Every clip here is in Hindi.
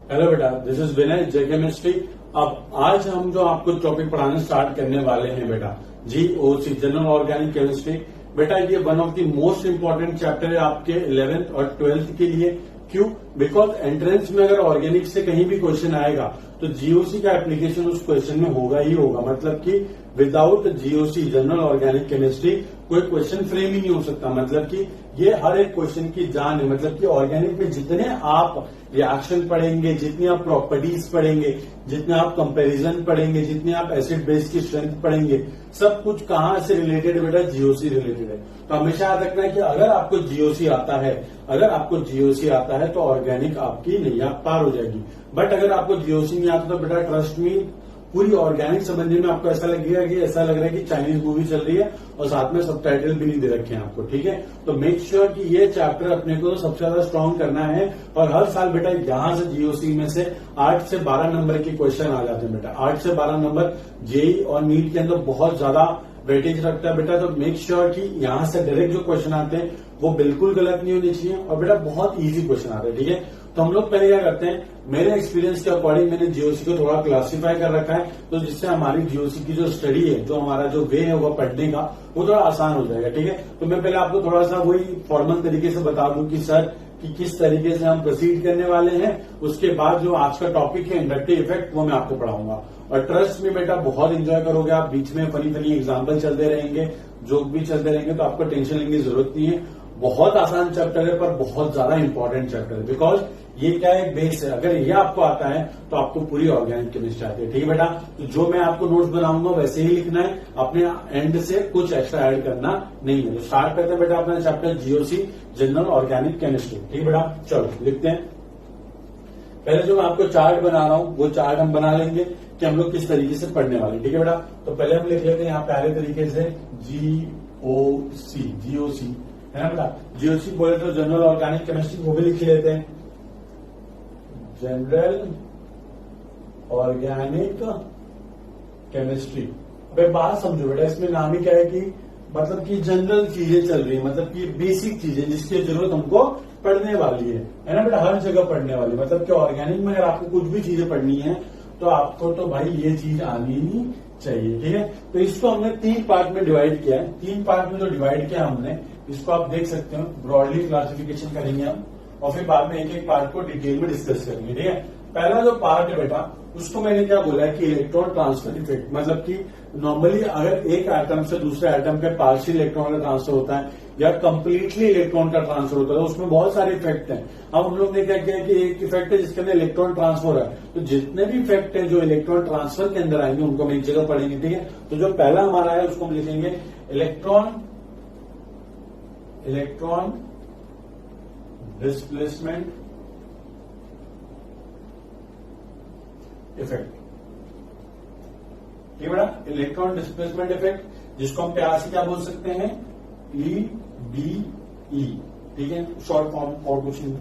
हेलो बेटा, this is Vinay J chemistry. अब आज हम जो आपको टॉपिक पढ़ाने स्टार्ट करने वाले हैं बेटा, जीओसी जनरल ऑर्गेनिक केमिस्ट्री। बेटा ये one of the most important chapter है आपके 11th और 12th के लिए। क्यों? बिकॉज एंट्रेंस में अगर ऑर्गेनिक से कहीं भी क्वेश्चन आएगा तो जीओसी का एप्लीकेशन उस क्वेश्चन में होगा ही होगा। मतलब कि without GOC general organic chemistry कोई क्वेश्चन फ्रेम ही नहीं हो सकता। मतलब कि ये हर एक क्वेश्चन की जान है। मतलब कि ऑर्गेनिक में जितने आप रिएक्शन पढ़ेंगे, जितनी आप प्रॉपर्टीज पढ़ेंगे, जितने आप कंपैरिजन पढ़ेंगे, जितने आप एसिड बेस की स्ट्रेंथ पढ़ेंगे, सब कुछ कहां से रिलेटेड है बेटा? जीओसी रिलेटेड है। तो हमेशा याद रखना है कि अगर आपको जीओसी आता है तो ऑर्गेनिक आपकी नैया पार हो जाएगी। बट अगर आपको जीओसी नहीं आता तो बेटा ट्रस्ट मी, पूरी ऑर्गेनिक समझने में आपको ऐसा लग रहा है कि चाइनीज मूवी चल रही है और साथ में सबटाइटल भी नहीं दे रखे हैं आपको। ठीक है, तो मेक श्योर कि ये चैप्टर अपने को सबसे ज्यादा स्ट्रांग करना है। और हर साल बेटा यहां से जीओसी में से 8 से 12 नंबर के क्वेश्चन आ जाते हैं बेटा। 8 से 12 नंबर जेई और नीट के अंदर बहुत ज्यादा वेटेज रखता है बेटा। तो मेक श्योर कि यहां से डायरेक्ट जो क्वेश्चन आते हैं वो बिल्कुल गलत नहीं होने चाहिए और बेटा बहुत इजी क्वेश्चन आते हैं। ठीक है, तो हम लोग पहले क्या करते हैं, मेरे एक्सपीरियंस के अकॉर्डिंग मैंने जीओसी को थोड़ा क्लासिफाई कर रखा है, तो जिससे हमारी जीओसी की जो स्टडी है, जो हमारा जो वे है वो पढ़ने का, वो थोड़ा आसान हो जाएगा। ठीक है, तो मैं पहले आपको थोड़ा सा वही फॉर्मल तरीके से बता दूं कि सर कि किस तरीके से हम प्रोसीड करने वाले हैं। उसके बाद जो आज का टॉपिक है इंडक्टिव इफेक्ट, वो मैं आपको पढ़ाऊंगा। और ट्रस्ट में बेटा बहुत एंजॉय करोगे आप। बीच में फनी फनी एग्जाम्पल चलते रहेंगे, जोक भी चलते रहेंगे, तो आपको टेंशन लेने की जरूरत नहीं है। बहुत आसान चैप्टर है पर बहुत ज्यादा इंपॉर्टेंट चैप्टर है। बिकॉज ये क्या है, बेस है। अगर ये आपको आता है तो आपको पूरी ऑर्गेनिक केमिस्ट्री आती है। ठीक है बेटा, तो जो मैं आपको नोट्स बनाऊंगा वैसे ही लिखना है, अपने एंड से कुछ एक्स्ट्रा ऐड करना नहीं है। तो स्टार्ट करते हैं बेटा अपना chapter GOC general organic chemistry. ठीक है बेटा, चलो लिखते हैं। पहले जो मैं आपको चार्ट बना रहा हूं वो चार्ट हम बना लेंगे कि हम लोग किस तरीके से पढ़ने वाले। ठीक है बेटा, तो पहले हम लिख लेते हैं यहाँ पहले तरीके से जीओसी है ना बेटा। जीओसी बोले तो जनरल ऑर्गेनिक केमिस्ट्री, वो भी लिख लेते हैं जनरल ऑर्गेनिक केमिस्ट्री। अब बात समझो बेटा, इसमें नाम ही क्या है कि मतलब कि जनरल चीजें चल रही है, मतलब कि बेसिक चीजें जिसकी जरूरत हमको पढ़ने वाली है ना बेटा, हर जगह पढ़ने वाली। मतलब कि ऑर्गेनिक में अगर आपको कुछ भी चीजें पढ़नी है तो आपको तो भाई ये चीज आनी ही चाहिए। ठीक है, तो इसको हमने 3 पार्ट में डिवाइड किया है। 3 पार्ट में जो डिवाइड किया हमने, इसको आप देख सकते हो, ब्रॉडली क्लासिफिकेशन करेंगे हम और फिर बाद में एक एक पार्ट को डिटेल में डिस्कस करेंगे। ठीक है, पहला जो पार्ट है बेटा, उसको मैंने क्या बोला है कि इलेक्ट्रॉन ट्रांसफर इफेक्ट। मतलब कि नॉर्मली अगर एक एटम से दूसरे एटम पे पार्शियल इलेक्ट्रॉन का ट्रांसफर होता है या कंप्लीटली इलेक्ट्रॉन का ट्रांसफर होता है, तो उसमें बहुत सारे इफेक्ट हैं। अब हम लोग ने क्या किया कि एक इफेक्ट है जिसके अंदर इलेक्ट्रॉन ट्रांसफर है, तो जितने भी इफेक्ट है जो इलेक्ट्रॉन ट्रांसफर के अंदर आएंगे उनको हम एक जगह पढ़ेंगे। ठीक है, तो जो पहला हमारा है उसको हम लिखेंगे इलेक्ट्रॉन डिस्प्लेसमेंट इफेक्ट। ठीक है बेटा, इलेक्ट्रॉन डिस्प्लेसमेंट इफेक्ट, जिसको हम प्यार से क्या बोल सकते हैं, EDE। ठीक है, शॉर्ट फॉर्म और कुछ नहीं।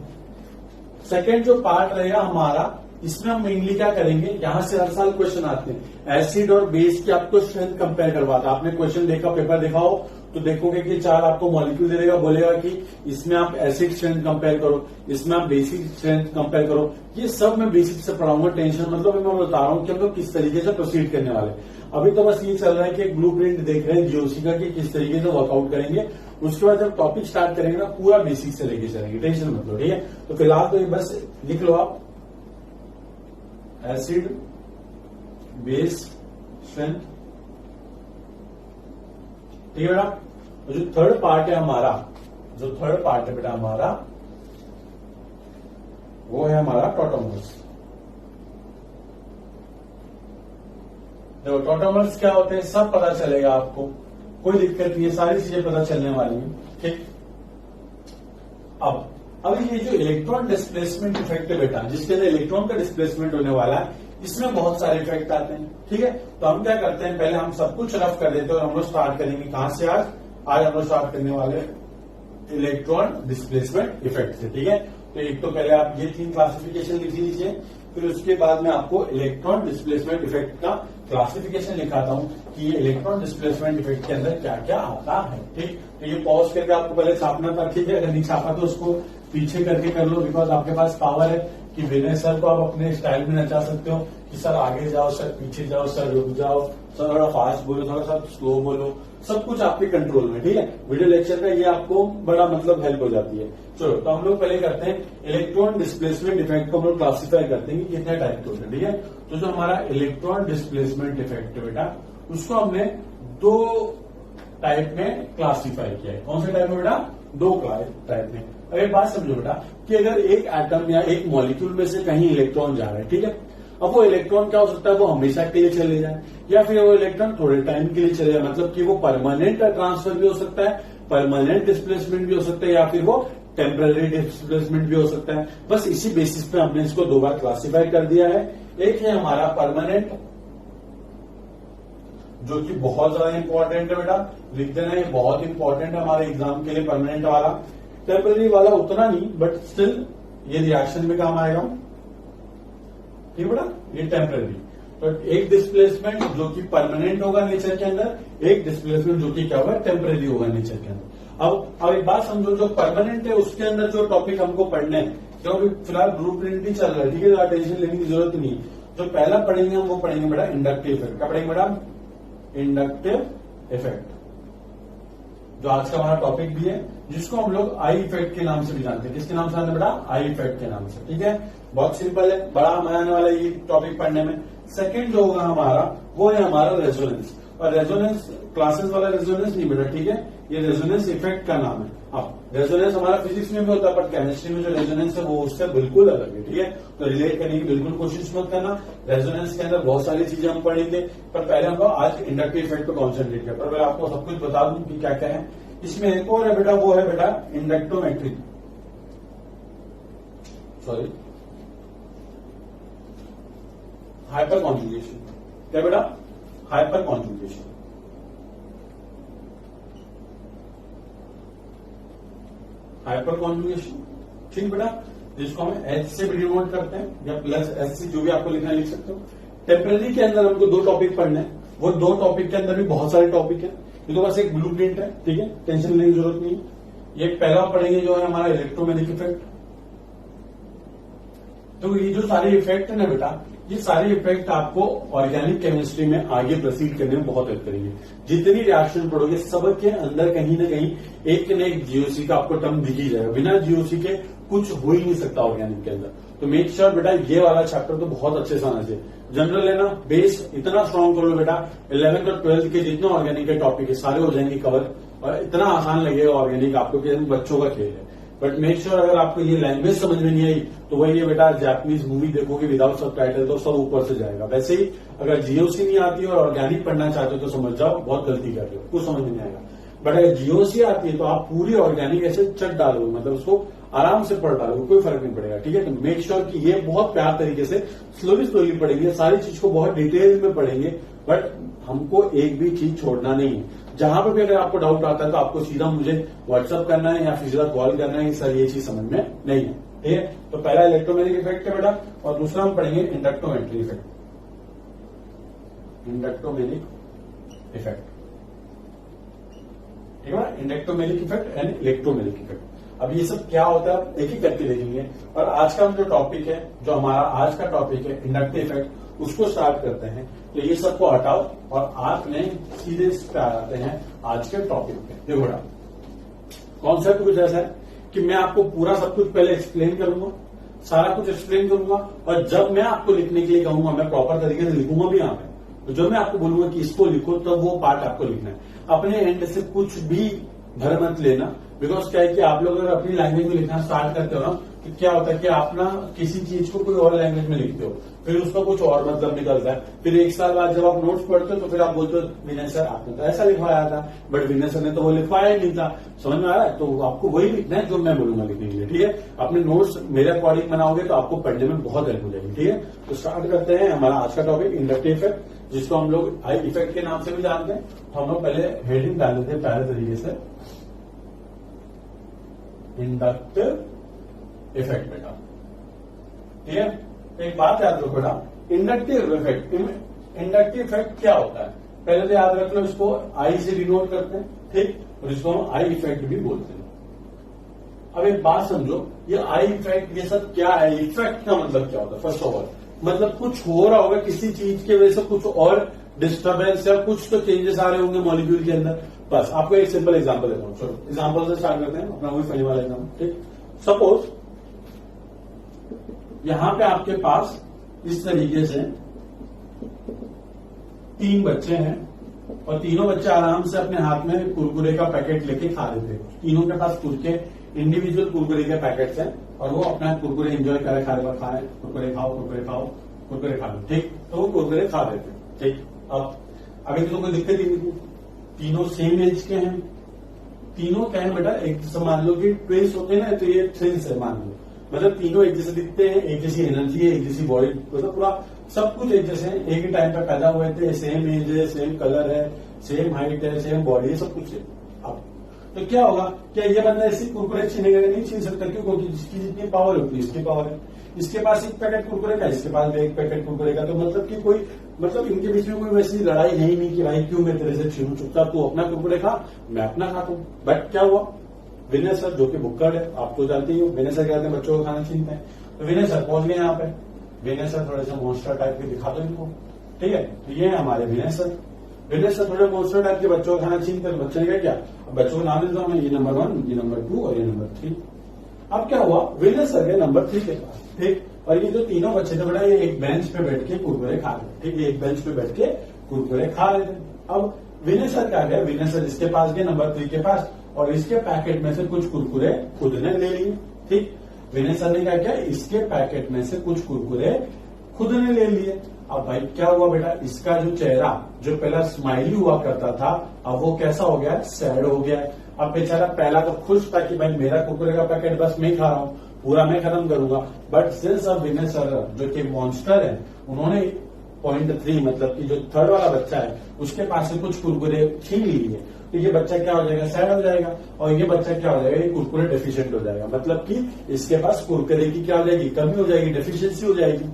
सेकेंड जो पार्ट रहेगा हमारा, इसमें हम मेनली क्या करेंगे, यहां से हर साल क्वेश्चन आते हैं एसिड और बेस की आपको स्ट्रेंथ कंपेयर करवाता है। आपने क्वेश्चन देखा, पेपर देखा हो तो देखोगे कि 4 आपको मॉलिक्यूल दे देगा, बोलेगा कि इसमें आप एसिड स्ट्रेंथ कंपेयर करो, इसमें आप बेसिक स्ट्रेंथ कंपेयर करो। ये सब मैं बेसिक से पढ़ाऊंगा, टेंशन मतलब मैं बता रहा हूं कि हम लोग किस तरीके से प्रोसीड करने वाले। अभी तो बस ये चल रहा है कि एक ब्लूप्रिंट देख रहे हैं जीओसी का कि किस तरीके से वर्कआउट करेंगे। उसके बाद जब टॉपिक स्टार्ट करेंगे ना, पूरा बेसिक से लेके चलेंगे, टेंशन मत लो। ठीक है, तो फिलहाल तो ये बस लिख लो आप एसिड बेस स्ट्रेंथ। ठीक है बेटा, जो थर्ड पार्ट है हमारा, बेटा हमारा, वो है हमारा टॉटोमर्स। देखो टॉटोमर्स क्या होते हैं सब पता चलेगा आपको, कोई दिक्कत नहीं है, सारी चीजें पता चलने वाली हैं। ठीक, अब ये जो इलेक्ट्रॉन डिस्प्लेसमेंट इफेक्ट है बेटा, जिसके अंदर इलेक्ट्रॉन का डिस्प्लेसमेंट होने वाला है, इसमें बहुत सारे इफेक्ट आते हैं। ठीक है, तो हम क्या करते हैं, पहले हम सब कुछ रफ कर देते हैं और हम लोग स्टार्ट करेंगे कहां से। आज हम लोग स्टार्ट करने वाले इलेक्ट्रॉन डिस्प्लेसमेंट इफेक्ट से। ठीक है, तो एक तो पहले आप ये 3 क्लासिफिकेशन लिख लीजिए, फिर उसके बाद में आपको इलेक्ट्रॉन डिस्प्लेसमेंट इफेक्ट का क्लासिफिकेशन लिखाता हूं कि ये इलेक्ट्रॉन डिस्प्लेसमेंट इफेक्ट के अंदर क्या क्या आता है। ठीक, तो ये पॉज करके आपको पहले छापना था। ठीक है, अगर नहीं छापा तो उसको पीछे करके कर लो, बिकॉज आपके पास पावर है कि विनय सर को आप अपने स्टाइल में नचा सकते हो कि सर आगे जाओ, सर पीछे जाओ, सर रुक जाओ, सर थोड़ा फास्ट बोलो, थोड़ा सा स्लो बोलो, सब कुछ आपके कंट्रोल में। ठीक है, वीडियो लेक्चर का ये आपको बड़ा मतलब हेल्प हो जाती है। चलो तो हम लोग पहले करते हैं इलेक्ट्रॉन डिस्प्लेसमेंट इफेक्ट को हम लोग क्लासीफाई करते हैं कि कितने टाइप के होते हैं। ठीक है, तो जो हमारा इलेक्ट्रॉन डिस्प्लेसमेंट इफेक्ट है बेटा, उसको हमने दो टाइप में क्लासीफाई किया है। कौन से टाइप में बेटा? दो टाइप में। अब एक बात समझो बेटा कि अगर एक एटम या एक मॉलिक्यूल में से कहीं इलेक्ट्रॉन जा रहा है, ठीक है, अब वो इलेक्ट्रॉन क्या हो सकता है, वो हमेशा के लिए चले जाए या फिर वो इलेक्ट्रॉन थोड़े टाइम के लिए चले जाए, मतलब कि वो परमानेंट ट्रांसफर भी हो सकता है, परमानेंट डिस्प्लेसमेंट भी हो सकता है, या फिर वो टेम्पररी डिस्प्लेसमेंट भी हो सकता है। बस इसी बेसिस पे हमने इसको दो बार क्लासीफाई कर दिया है। एक है हमारा परमानेंट, जो कि बहुत ज्यादा इंपॉर्टेंट है बेटा, लिख देना, ये बहुत इंपॉर्टेंट है हमारे एग्जाम के लिए परमानेंट वाला। टेम्पररी वाला उतना नहीं, बट स्टिल ये रिएक्शन में काम आएगा। ठीक बेटा, ये टेम्पररी। तो एक डिस्प्लेसमेंट जो कि परमानेंट होगा नेचर के अंदर, एक डिस्प्लेसमेंट जो कि क्या होगा, टेम्पररी होगा नेचर के अंदर। अब एक बात समझो, जो परमानेंट है उसके अंदर जो टॉपिक हमको पढ़ने हैं, जो अभी फिलहाल ब्लू प्रिंट ही चल रहा है, ठीक है, टेंशन लेने की जरूरत नहीं है। जो पहला पढ़ेंगे हम वो पढ़ेंगे बेटा इंडक्टिव इफेक्ट। क्या पढ़ेंगे बेटा? इंडक्टिव इफेक्ट, जो आज का हमारा टॉपिक भी है, जिसको हम लोग आई इफेक्ट के नाम से भी जानते हैं। किसके नाम से जानते हैं बेटा? आई इफेक्ट के नाम से। ठीक है, बहुत सिंपल है, बड़ा मजा आने वाला है ये टॉपिक पढ़ने में। सेकंड जो होगा हमारा वो है हमारा रेजोनेंस। और रेजोनेंस क्लासेस वाला रेजोनेंस नहीं बेटा, ठीक है, ये रेजोनेंस इफेक्ट का नाम है। अब रेजोनेंस हमारा फिजिक्स में भी होता है, पर केमिस्ट्री में जो रेजोनेंस है वो उससे बिल्कुल अलग है। ठीक है, तो रिलेट करने की बिल्कुल कोशिश मत करना। रेजोनेंस के अंदर बहुत सारी चीजें हम पढ़ेंगे, पर पहले हम आज इंडक्टिव इफेक्ट पर कॉन्सेंट्रेट किया। पर मैं आपको सब कुछ बता दूं कि क्या क्या है इसमें। एक और है बेटा, वो है बेटा इंडक्टोमेट्री, सॉरी हाइपर कॉन्जुगेशन। क्या बेटा? Hyper conjugation. हाइपर कॉन्जुगेशन, ठीक बेटा, जिसको हम एच से भी डिनोट करते हैं या प्लस एच से, जो भी आपको लिखना लिख सकते हो। टेम्पररी के अंदर हमको दो टॉपिक पढ़ने हैं, वो दो टॉपिक के अंदर भी बहुत सारे टॉपिक है। ये तो बस एक ब्लू प्रिंट है, ठीक है, टेंशन लेने की जरूरत नहीं है। ये पहला पढ़ेंगे जो है हमारा इलेक्ट्रोमैग्नेटिक इफेक्ट। तो ये जो सारे इफेक्ट है ना बेटा, ये सारे इफेक्ट आपको ऑर्गेनिक केमिस्ट्री में आगे प्रोसीड करने में बहुत हेल्प करेंगे। जितनी रिएक्शन पढ़ोगे सबके अंदर कहीं ना कहीं एक न एक जीओसी का आपको टर्म दिख ही जाएगा। बिना जीओसी के कुछ हो ही नहीं सकता ऑर्गेनिक के अंदर। तो मेक श्योर बेटा ये वाला चैप्टर तो बहुत अच्छे से आना चाहिए। जनरल है ना, बेस इतना स्ट्रांग कर लो बेटा, 11th और 12th के जितने ऑर्गेनिक के टॉपिक है सारे हो जाएंगे कवर, और इतना आसान लगेगा ऑर्गेनिक आपको कि बच्चों का खेल है। बट मेक श्योर अगर आपको ये लैंग्वेज समझ में नहीं आई तो वही ये बेटा जापानीज मूवी देखोगे विदाउट सबटाइटल तो सब ऊपर से जाएगा। वैसे ही अगर जीओसी नहीं आती और ऑर्गेनिक पढ़ना चाहते हो तो समझ जाओ बहुत गलती कर रहे हो, कुछ समझ नहीं आएगा। बट अगर जीओसी आती है तो आप पूरी ऑर्गेनिक ऐसे चट डालोगे, मतलब उसको आराम से पढ़ डालोगे, कोई फर्क नहीं पड़ेगा। ठीक है, तो मेक श्योर कि ये बहुत प्यार तरीके से स्लोली पढ़ेंगे, सारी चीज को बहुत डिटेल में पढ़ेंगे, बट हमको एक भी चीज छोड़ना नहीं है। जहां पर भी अगर आपको डाउट आता है तो आपको सीधा मुझे व्हाट्सअप करना है या फिर सीधा कॉल करना है कि सर ये चीज समझ में नहीं है। ठीक है, तो पहला इलेक्ट्रोमैग्नेटिक इफेक्ट है बेटा, और दूसरा हम पढ़ेंगे इंडक्टोमेट्री इफेक्ट। इंडक्टोमेट्रिक इफेक्ट, ठीक है, इंडक्टोमेट्रिक इफेक्ट एंड इलेक्ट्रोमैग्नेटिक इफेक्ट। अब ये सब क्या होता है एक ही करके देखेंगे। और आज का जो टॉपिक है, जो हमारा आज का टॉपिक है इंडक्टिव इफेक्ट, उसको स्टार्ट करते हैं। तो ये सबको हटाओ और आपने सीधे इस पे आ जाते हैं आज के टॉपिक पे। देखो बेटा, कॉन्सेप्ट कुछ ऐसा है कि मैं आपको पूरा सब कुछ पहले एक्सप्लेन करूंगा, सारा कुछ एक्सप्लेन करूंगा, और जब मैं आपको लिखने के लिए कहूंगा मैं प्रॉपर तरीके से लिखूंगा भी। यहाँ पे तो जब मैं आपको बोलूंगा कि इसको लिखो तब वो पार्ट आपको लिखना है। अपने एंड से कुछ भी भर मत लेना, बिकॉज क्या है कि आप लोग अगर अपनी लैंग्वेज में लिखना स्टार्ट करते हो ना तो क्या होता है कि आप ना किसी चीज को कोई और लैंग्वेज में लिखते हो, फिर उसका कुछ और मतलब निकलता है। फिर एक साल बाद जब आप नोट्स पढ़ते हो तो फिर आप बोलते हो विनय सर आपने तो ऐसा लिखवाया था, बट विनय सर ने तो वो लिखवाया ही नहीं था। समझ में आ रहा है? तो आपको वही लिखना है जो मैं बोलूंगा लिखने के लिए। ठीक है, अपने नोट्स मेरे अकॉर्डिंग बनाओगे तो आपको पढ़ने में बहुत हेल्प हो जाएगी। ठीक है, तो स्टार्ट करते हैं हमारा आज का टॉपिक इंडक्टिव इफेक्ट, जिसको हम लोग आई इफेक्ट के नाम से भी जानते हैं। हम लोग पहले हेडिंग डाल देते हैं पहले तरीके से, इंडक्टिव इफेक्ट बेटा। ठीक है, एक बात याद रखो बेटा, इंडक्टिव इफेक्ट क्या होता है पहले तो याद रख लो। इसको आई से डिनोट करते हैं, ठीक, और इसको हम आई इफेक्ट भी बोलते हैं। अब एक बात समझो, ये आई इफेक्ट ये सब क्या है, इफेक्ट का मतलब क्या होता है? फर्स्ट ऑफ ऑल मतलब कुछ हो रहा होगा किसी चीज की वजह से, कुछ और डिस्टर्बेंस या कुछ तो चेंजेस आ रहे होंगे मॉलिक्यूल के अंदर। बस आपको एक सिंपल एग्जांपल देता हूं, चलो एग्जांपल से स्टार्ट करते हैं अपना वही फनी वाला एग्जांपल। ठीक, सपोज यहां पे आपके पास इस तरीके से 3 बच्चे हैं और तीनों बच्चे आराम से अपने हाथ में कुरकुरे का पैकेट लेके खा रहे थे। तीनों के पास खुद के इंडिविजुअल कुरकुरे के पैकेट्स हैं और वो अपना कुरकुरे एंजॉय कर खा रहे, खाए कुरकुरे खाओ कुरकुरे खाओ कुरकुरे खा लो। ठीक, तो वो कुरकुरे खा रहे थे। ठीक, अब अभी तो कोई दिक्कत ही नहीं, तीनों सेम एज के हैं। तीनों क्या है बेटा, एक जैसे मान लो कि ट्विंस होते हैं ना, तो ये ट्विंस है मान लो, मतलब तीनों एक जैसे दिखते हैं, एक जैसी एनर्जी है, एक जैसी बॉडी, मतलब पूरा सब कुछ एक जैसे है, एक ही टाइम पे पैदा हुए थे, सेम एज है, सेम कलर है, सेम हाइट है, सेम बॉडी है, सब कुछ है। अब तो क्या होगा, क्या ये बंदा ऐसी कुरकुरे छीनेगा? नहीं छीन सकता। क्यों? क्योंकि जिसकी जितनी पावर है उतनी इसकी पावर है। इसके पास एक पैकेट कुरकुरे का, इसके पास भी एक पैकेट कुरकुरे का, तो मतलब कि कोई मतलब इनके बीच में कोई वैसी लड़ाई है ही नहीं कि भाई क्यों मैं तेरे से छीनू, चुपचाप तू अपना कुरकुरे खा, मैं अपना खाता हूं। बट क्या हुआ, विनय सर जो कि बुक्कड़ है, आप तो जानते ही हो, विनय सर कहते हैं बच्चों को खाना छीनते हैं, तो विनय सर पहुंच गए यहाँ पे। विनय सर थोड़े से मॉन्स्टर टाइप के दिखा दो इनको, ठीक है, तो ये है हमारे विनय सर। विनय सर थोड़े मॉन्स्टर टाइप के बच्चों को खाना छीनते हैं, बच्चे ने क्या, बच्चों को नाम देता हूं, ये नंबर 1, ये नंबर 2 और ये नंबर 3। अब क्या हुआ, विनय सर के नंबर 3 के पास। ठीक, और ये जो तीनों बच्चे थे बेटा, ये एक बेंच पे बैठ के कुरकुरे खा रहे। ठीक, ये एक बेंच पे बैठ के कुरकुरे खा रहे थे। अब विनय सर क्या गया, विनय सर इसके पास गए नंबर 3 के पास और इसके पैकेट में से कुछ कुरकुरे खुद ने ले लिए। ठीक, विनय सर ने क्या किया, इसके पैकेट में से कुछ कुरकुरे खुद ने ले लिए। अब भाई क्या हुआ बेटा, इसका जो चेहरा जो पहला स्माइली हुआ करता था, अब वो कैसा हो गया, सैड हो गया। अब बेचारा पहला तो खुश था कि भाई मेरा कुरकुरे का पैकेट बस मैं ही खा रहा हूं, पूरा मैं खत्म करूंगा। बट सिंस अब विनय सर जो कि मॉन्स्टर है, उन्होंने 0.3 मतलब कि जो थर्ड वाला बच्चा है उसके पास से कुछ कुरकुरे छीन लिए, तो ये बच्चा क्या हो जाएगा, सैड हो जाएगा। और ये बच्चा क्या हो जाएगा, ये कुरकुरे डेफिशिएंट हो जाएगा, मतलब कि इसके पास कुरकुरे की क्या हो जाएगी, कमी हो जाएगी, डेफिशिएंसी हो जाएगी।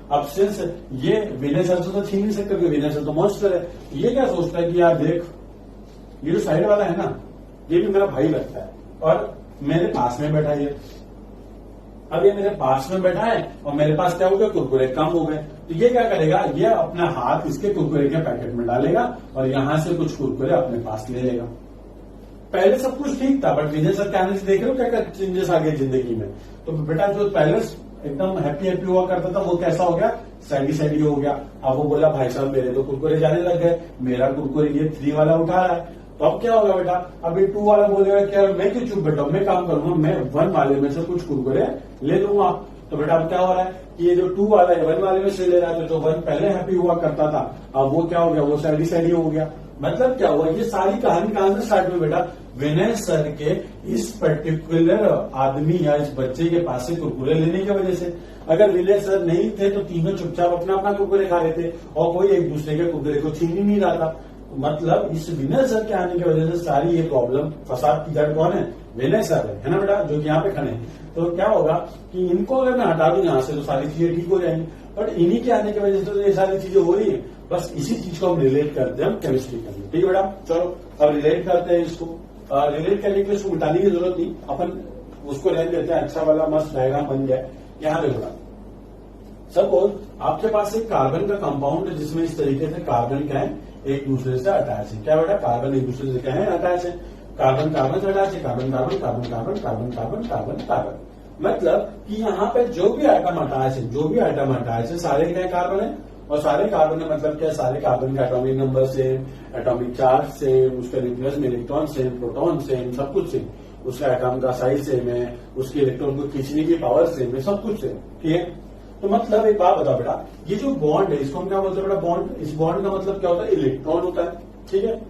अब सिंस ये विनय सर से तो छीन नहीं सकते क्योंकि विनय सर तो मॉन्स्टर है, ये क्या सोचता है कि यार देख, ये जो साइड वाला है ना, ये भी मेरा भाई लगता है और मेरे पास में बैठा है। अब ये मेरे पास में बैठा है और मेरे पास क्या हो गया, कुरकुरे कम हो गए, तो ये क्या करेगा, ये अपना हाथ इसके कुरकुरे के पैकेट में डालेगा और यहां से कुछ कुरकुरे अपने पास ले लेगा। पहले सब कुछ ठीक था, बट विजय सर कहने से देख रहे हो क्या क्या चेंजेस आ गए जिंदगी में। तो बेटा जो पहले एकदम हैप्पी हैप्पी हुआ करता था वो कैसा हो गया, सैडी सैडी हो गया। अब वो बोला भाई साहब मेरे तो कुरकुरे जाने लग गए, मेरा कुरकुरे ये 3 वाला उठा रहा है, तो अब क्या होगा बेटा, अभी 2 वाला बोलेगा क्या, मैं क्यों चुप बैठा हूं, मैं काम करूंगा, मैं 1 वाले में से कुछ कुरकुरे ले लूंगा। तो बेटा अब क्या हो रहा है कि ये जो 2 वाला है 1 वाले में से ले रहा है, तो 1 पहले हैप्पी हुआ करता था, अब वो क्या हो गया, वो सैडी सैडी हो गया। मतलब क्या हुआ, ये सारी कहानी कहां से स्टार्ट हुई बेटा, विनय सर के इस पर्टिकुलर आदमी या इस बच्चे के पास से कुरकुरे लेने की वजह से। अगर विनय सर नहीं थे तो तीनों चुपचाप अपना अपना कुरकुरे खा रहे थे और कोई एक दूसरे के कुरकुरे को छीन ही नहीं रहा था। मतलब इस विनय सर के आने की वजह से सारी ये प्रॉब्लम, फसाद की जड़ कौन है, विनय सर है ना बेटा, जो कि यहाँ पे खड़े हैं। तो क्या होगा कि इनको अगर मैं हटा दूं यहाँ से तो सारी चीजें ठीक हो जाएंगी, बट इन्हीं के आने की वजह से तो ये सारी चीजें हो रही है। बस इसी चीज को हम रिलेट करते हैं, हम केमिस्ट्री करने। ठीक है बेटा, चलो अब रिलेट करते हैं इसको। रिलेट करने के लिए उसको मिटाने की जरूरत नहीं, अपन उसको रहने देते हैं, अच्छा वाला मस्त डायग्राम बन जाए। यहाँ पे थोड़ा सपोज आपके पास एक कार्बन का कंपाउंड है जिसमें इस तरीके से कार्बन क्या है, एक दूसरे से अटैच है। क्या बेटा, कार्बन एक दूसरे से क्या है, अटैच है। कार्बन कार्बन से अटैच है, carbon carbon carbon carbon carbon carbon carbon carbon. मतलब कि यहाँ पे जो भी आइटम अटैच है, जो भी आइटम अटैच है, सारे क्या कार्बन है। और सारे कार्बन है मतलब क्या, सारे कार्बन का atomic number same, atomic charge same, उसका न्यूक्लियस में इलेक्ट्रॉन सेम, प्रोटॉन सेम, सब कुछ सेम, उसका एटॉम का साइज सेम है, उसके इलेक्ट्रॉन को खींचने की पावर सेम है, सब कुछ सेम। ठीक है, तो मतलब एक बात बताओ बेटा, ये जो बॉन्ड है इसको हम क्या बोलते हैं बेटा, बॉन्ड। इस बॉन्ड का मतलब क्या होता है, इलेक्ट्रॉन होता है। ठीक है,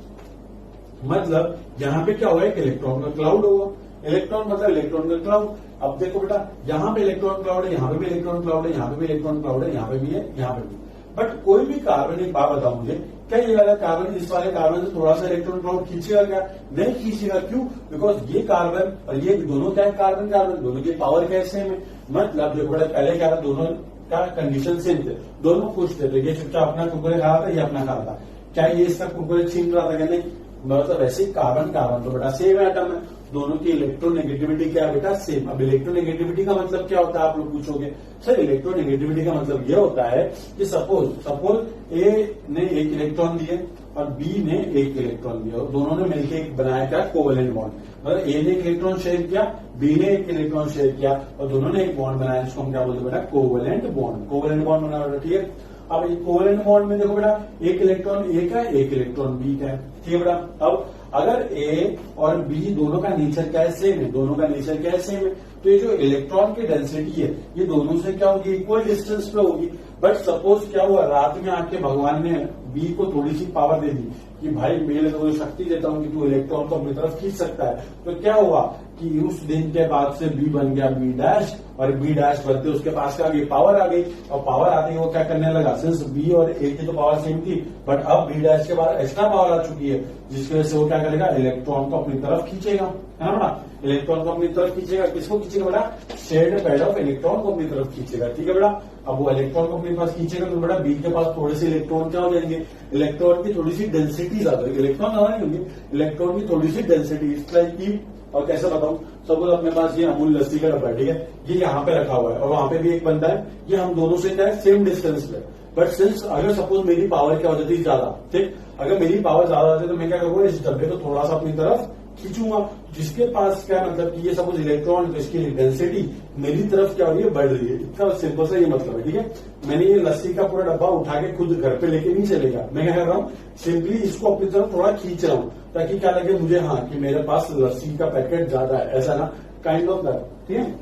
मतलब यहाँ पे क्या होगा, एक इलेक्ट्रॉन का क्लाउड होगा। इलेक्ट्रॉन मतलब इलेक्ट्रॉन का क्लाउड। अब देखो बेटा, यहाँ पे इलेक्ट्रॉन क्लाउड है, यहाँ पे भी इलेक्ट्रॉन क्लाउड है, यहाँ पे भी इलेक्ट्रॉन क्लाउड है, यहाँ पे भी है, यहाँ पे भी। बट कोई भी कार्बन, एक बात बताओ मुझे, क्या ये वाला कार्बन इस वाले कार्बन से थोड़ा सा इलेक्ट्रॉन क्लाउड खींचेगा क्या, नहीं खींचेगा। क्यों, बिकॉज ये कार्बन और ये दोनों क्या है, कार्बन कार्बन, दोनों की पावर कैसे है। मतलब देखो बेटा, पहले क्या था, दोनों का कंडीशन सेम थे, दोनों खुश थे, तो ये चुपचाप अपना कुरकुरे खा रहा था, ये अपना खा रहा था। क्या ये इसका कुरकुरे छीन रहा था क्या, नहीं। मतलब ऐसे कार्बन कार्बन तो बेटा सेम एटम है, दोनों की इलेक्ट्रोनेगेटिविटी क्या है बेटा, सेम। अब इलेक्ट्रोनेगेटिविटी का मतलब क्या होता है आप लोग पूछोगे, सर इलेक्ट्रोनेगेटिविटी का मतलब यह होता है कि सपोज ए ने एक इलेक्ट्रॉन दिए और बी ने एक इलेक्ट्रॉन दिया और दोनों ने मिलकर एक बनाया क्या, कोवेलेंट बॉन्ड। मतलब ए ने एक इलेक्ट्रॉन शेयर किया, बी ने एक इलेक्ट्रॉन शेयर किया और दोनों ने एक बॉन्ड बनाया, जिसको हम क्या बोलते हैं बेटा, कोवेलेंट बॉन्ड। कोवेलेंट बॉन्ड बना बेटा, ठीक है। अब ये कोवेलेंट बॉन्ड में देखो बेटा, एक इलेक्ट्रॉन ए का है, एक इलेक्ट्रॉन बी का है, ठीक है बेटा। अब अगर ए और बी दोनों का नेचर क्या है, सेम है, दोनों का नेचर क्या है, सेम है, तो ये जो इलेक्ट्रॉन की डेंसिटी है ये दोनों से क्या होगी, इक्वल डिस्टेंस पे होगी। बट सपोज क्या हुआ, रात में आके भगवान ने बी को थोड़ी सी पावर दे दी कि भाई मैं तो शक्ति देता हूं कि तू इलेक्ट्रॉन को अपनी तरफ खींच सकता है। तो क्या हुआ कि उस दिन के बाद से बी बन गया बी डैश, और बी डैश बनते उसके पास क्या आ गई, पावर आ गई। और पावर आते ही वो क्या करने लगा, सिंस बी और ए की तो पावर सेम थी, बट अब बी डैश के बाद एक्स्ट्रा पावर आ चुकी है, जिसकी वजह से वो क्या करेगा, इलेक्ट्रॉन को अपनी तरफ खींचेगा, है ना बेटा। इलेक्ट्रॉन को अपनी तरफ खींचेगा, किसको खींचेगा बेटा, शेयर्ड पैड ऑफ इलेक्ट्रॉन को अपनी तरफ खींचेगा, ठीक है बेटा। अब वो इलेक्ट्रॉन को अपने पास खींचेगा तो बेटा बी के पास थोड़े से इलेक्ट्रॉन क्या हो जाएंगे, इलेक्ट्रॉन की थोड़ी सी डेंसिटी ज्यादा होगी, इलेक्ट्रॉन ज्यादा नहीं होंगे, इलेक्ट्रॉन की थोड़ी सी डेंसिटी इस लाइक की। और कैसे बताऊं, सपोज अपने पास ये अमूल लस्सी का डब्बा, ठीक है, ये यहाँ पे रखा हुआ है और वहां पे भी एक बंदा है, ये हम दोनों से क्या है, सेम डिस्टेंस पे। बट सिंस अगर सपोज मेरी पावर क्या हो जाती है ज्यादा, ठीक, अगर मेरी पावर ज्यादा होती है तो मैं क्या करूंगा, इस डब्बे को थोड़ा सा अपनी तरफ खींचूंगा, जिसके पास क्या मतलब कि ये सपोज इलेक्ट्रॉन, तो इसकी डेंसिटी मेरी तरफ क्या हो रही है, बढ़ रही है। इतना सिंपल सा ये मतलब है, ठीक है। मैंने ये लस्सी का पूरा डब्बा उठा के खुद घर पे लेके नहीं चलेगा, मैं क्या कर रहा हूँ, सिंपली इसको अपनी तरफ थोड़ा खींच रहा हूँ ताकि क्या लगे मुझे, हाँ कि मेरे पास लस्सी का पैकेट ज्यादा है, ऐसा ना, काइंड ऑफ दैट, ठीक है।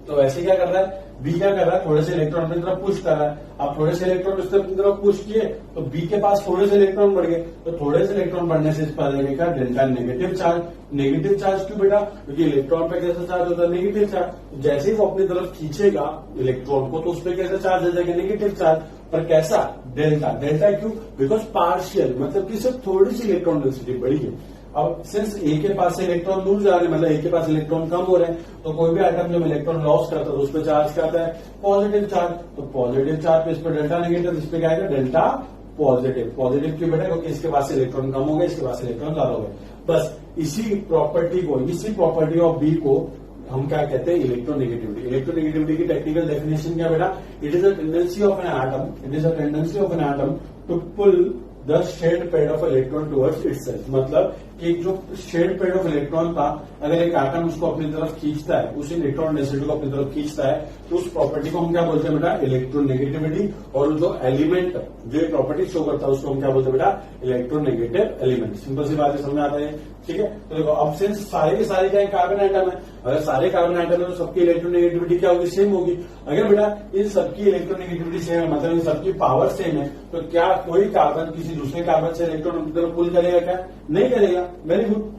तो ऐसे क्या कर रहा है, बी क्या कर रहा है, थोड़े से इलेक्ट्रॉन अपनी तरफ पुश कर रहा है। अब थोड़े से इलेक्ट्रॉन उसने अपनी तरफ पुश किए तो बी के पास थोड़े से इलेक्ट्रॉन बढ़ गए, तो थोड़े से इलेक्ट्रॉन बढ़ने से इस पर लगेगा delta negative charge. Negative charge क्यों बेटा, क्योंकि इलेक्ट्रॉन पे कैसा चार्ज होता है, नेगेटिव चार्ज। जैसे ही वो अपनी तरफ खींचेगा इलेक्ट्रॉन को तो उस पर कैसा चार्ज आ जाएगा, नेगेटिव चार्ज। पर कैसा, डेल्टा। डेल्टा क्यों, बिकॉज पार्शियल, मतलब कि सिर्फ थोड़ी सी इलेक्ट्रॉन डेंसिटी बढ़ी है। अब सिंस ए के पास से इलेक्ट्रॉन दूर जा रहे हैं, मतलब ए के पास इलेक्ट्रॉन कम हो रहे हैं, तो कोई भी आइटम जब इलेक्ट्रॉन लॉस करता है तो उस पर चार्ज क्या आता है, पॉजिटिव चार्ज। तो पॉजिटिव चार्ज पे इस पर डेल्टा नेगेटिव, इस पे क्या आएगा, डेल्टा पॉजिटिव। पॉजिटिव क्यों बेटा, क्योंकि इसके पास इलेक्ट्रॉन कम हो गए, इसके पास इलेक्ट्रॉन ज्यादा हो गए। बस इसी प्रॉपर्टी ऑफ बी को हम क्या कहते हैं, इलेक्ट्रोनेगेटिविटी। इलेक्ट्रोनेगेटिविटी की टेक्निकल डेफिनेशन क्या बेटा, it is a tendency of an atom to pull the shared pair of electron towards itself. मतलब कि जो शेड पेड ऑफ इलेक्ट्रॉन था, अगर एक एटम उसको अपनी तरफ खींचता है, उस इलेक्ट्रॉन डेंसिटी को अपनी तरफ खींचता है, तो उस प्रॉपर्टी को हम क्या बोलते हैं बेटा, इलेक्ट्रोनेगेटिविटी। और जो एलिमेंट जो एक प्रॉपर्टी शो करता है उसको हम क्या बोलते हैं बेटा, इलेक्ट्रोनेगेटिव एलिमेंट। सिंपल सी बात है, समझ में आता है, ठीक है। तो देखो अब सिंस सारे के सारे क्या है, कार्बन आइटम है, अगर सारे कार्बन आइटम है तो सबकी इलेक्ट्रोनेगेटिविटी क्या होगी, सेम होगी। अगर बेटा इन सबकी इलेक्ट्रोनेगेटिविटी सेम है, मतलब इन सबकी पावर सेम है, तो क्या कोई कार्बन किसी दूसरे कार्बन से इलेक्ट्रॉन की तरफ पुल करेगा क्या, नहीं करेगा। Very good.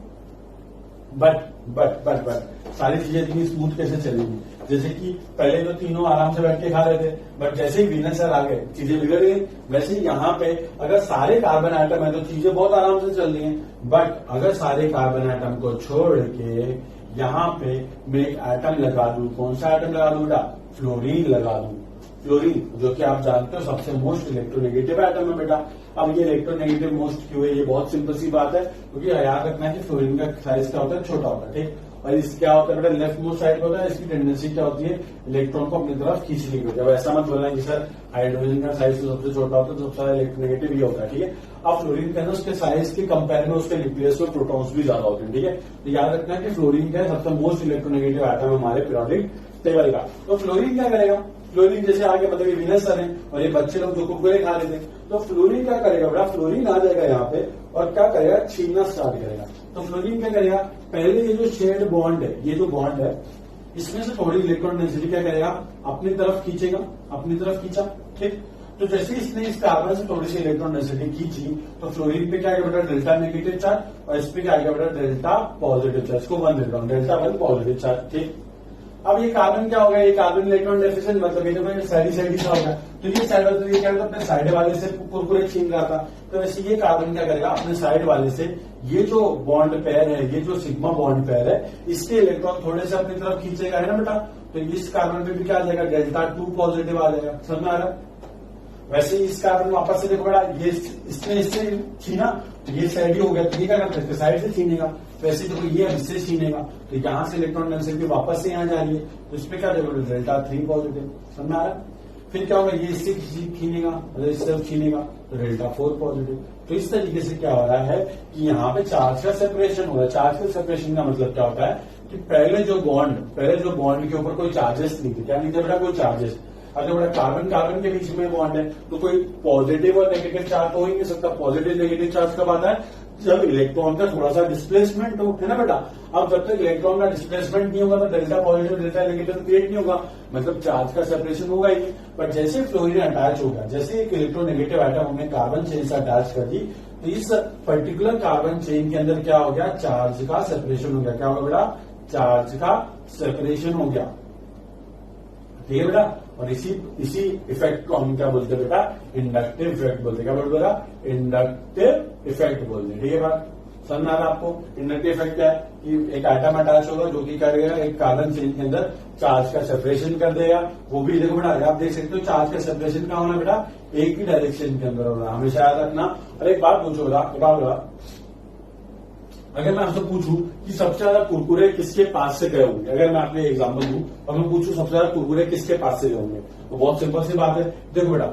बट सारी चीजें इतनी स्मूथ कैसे चलेंगी, जैसे कि पहले तो तीनों आराम से बैठ के खा रहे थे, बट जैसे ही वीनस सर आ गए चीजें बिगड़ गई। वैसे ही यहाँ पे अगर सारे कार्बन आइटम है तो चीजें बहुत आराम से चल रही हैं, बट अगर सारे कार्बन आइटम को छोड़ के यहाँ पे मैं एक एटम लगा दूं, कौन सा एटम लगा दूं बेटा, फ्लोरीन लगा दूं। फ्लोरीन जो कि आप जानते हो सबसे मोस्ट इलेक्ट्रोनेगेटिव एटम है बेटा। अब ये इलेक्ट्रोनेगेटिव मोस्ट क्यों है, ये बहुत सिंपल सी बात है, क्योंकि याद रखना है कि फ्लोरीन का साइज क्या होता है, छोटा होता है, ठीक। और इस क्या होता है बेटा, लेफ्ट मोस्ट साइड होता है, इसकी टेंडेंसी क्या होती है, इलेक्ट्रॉन को अपनी तरफ खींचने की। अब ऐसा मत बोलना कि सर हाइड्रोजन का साइज तो सबसे छोटा होता है, तो सबसे ज्यादा इलेक्ट्रोनेगेटिव ये होता है, ठीक है। अब फ्लोरीन के अंदर उसके साइज के कंपेयर में उसके न्यूक्लियस में प्रोटॉन्स भी ज्यादा होते हैं, ठीक है। तो याद रखना है कि फ्लोरीन का सबसे मोस्ट इलेक्ट्रोनेगेटिव एटम हमारे पीरियोडिक टेबल का। तो फ्लोरीन क्या करेगा, फ्लोरीन जैसे आगे मतलब ये विनस सर है और ये बच्चे लोग जो कुरकुरे खा रहे थे, तो फ्लोरीन क्या करेगा बेटा, फ्लोरीन आ जाएगा यहाँ पे और क्या करेगा, छीनना स्टार्ट करेगा। तो फ्लोरीन क्या करेगा, पहले ये जो शेयर्ड बॉन्ड है, ये जो बॉन्ड है इसमें से थोड़ी इलेक्ट्रॉन डेंसिटी क्या करेगा, अपनी तरफ खींचेगा, अपनी तरफ खींचा, ठीक। तो जैसे इसने इस कार्बन से थोड़ी सी इलेक्ट्रॉन डेंसिटी खींची तो फ्लोरीन पे क्या आएगा बेटा, डेल्टा नेगेटिव चार्ज, और इस पे क्या आएगा बेटा, डेल्टा पॉजिटिव चार्ज। इसको 1 देता हूं, डेल्टा 1 पॉजिटिव चार्ज, ठीक। अब ये कार्बन क्या होगा, ये कार्बन इलेक्ट्रॉन डेफिशिएंट, मतलब ये तो साइड सा होगा, तो ये साइड वाले ये क्या करता है, अपने साइड वाले से कुरकुरे छीन रहा था, तो वैसे ये कार्बन क्या करेगा, अपने साइड वाले से ये जो बॉन्ड पेयर है, ये जो सिग्मा बॉन्ड पेयर है, इसके इलेक्ट्रॉन थोड़े से अपनी तरफ खींचेगा, है ना बेटा। तो इस कार्बन पे भी क्या आ जाएगा, डेल्टा 2 पॉजिटिव आ जाएगा, समझ में आ रहा है। वैसे ही इस कार्बन वापस से देखो बेटा, ये इसने इससे छीना तो ये साइड ही हो गया, तो ये क्या करता है साइड से छीनेगा। वैसे देखो ये इससे छीनेगा तो यहां से इलेक्ट्रॉन डेंसिटी वापस से यहाँ जा रही है, तो इसमें क्या देखो डेल्टा 3 पॉजिटिव, समझ में आ रहा है। फिर क्या होगा, ये इससे छीनेगा, मतलब इससे छीनेगा तो डेल्टा 4 पॉजिटिव। तो इस तरीके से क्या हो रहा है कि यहाँ पे चार्ज का सेपरेशन हो रहा है। चार्ज का सेपरेशन का मतलब क्या होता है कि पहले जो बॉन्ड के ऊपर कोई चार्जेस नहीं थे, क्या नहीं थे बेटा, कोई चार्जेस। अगर बेटा कार्बन कार्बन के बीच में बॉन्ड है तो कोई पॉजिटिव और नेगेटिव चार्ज तो हो ही नहीं सकता। पॉजिटिव नेगेटिव चार्ज कब आता है, जब इलेक्ट्रॉन का थोड़ा सा डिस्प्लेसमेंट हो, है ना बेटा। अब जब तक इलेक्ट्रॉन का डिस्प्लेसमेंट नहीं होगा तो delta positive delta negative create नहीं होगा, मतलब चार्ज का सेपरेशन होगा ही। बट जैसे फ्लोरीन अटैच हो गया, जैसे एक इलेक्ट्रोनेगेटिव आइटम हमने कार्बन चेन से अटैच कर दी, तो इस पर्टिकुलर कार्बन चेन के अंदर क्या हो गया, चार्ज का सेपरेशन हो गया। क्या होगा बेटा, चार्ज का सेपरेशन हो गया, ठीक है बेटा। और इसी इफेक्ट को हम क्या बोलते हैं बेटा, इंडक्टिव इफेक्ट बोलते हैं। क्या बोलते बेटा, इंडक्टिव इफेक्ट बोलते हैं, ठीक है बात समझ में आ रहा है आपको। इंडक्टिव इफेक्ट क्या है कि एक आइटम अटैच होगा जो कि करेगा एक कार्बन चेन के अंदर चार्ज का सेपरेशन कर देगा। वो भी देखो बेटा, आप देख सकते हो चार्ज का सेपरेशन का होना बेटा एक ही डायरेक्शन के अंदर होना, हमेशा याद रखना। और एक बात पूछो बेटा, अगर मैं आपसे पूछूं कि सबसे ज्यादा कुरकुरे किसके पास से गए होंगे, अगर मैं आपको एग्जांपल दूं और मैं पूछूं सबसे ज्यादा कुरकुरे किसके पास से गए होंगे, तो बहुत सिंपल सी बात है। देखो बेटा,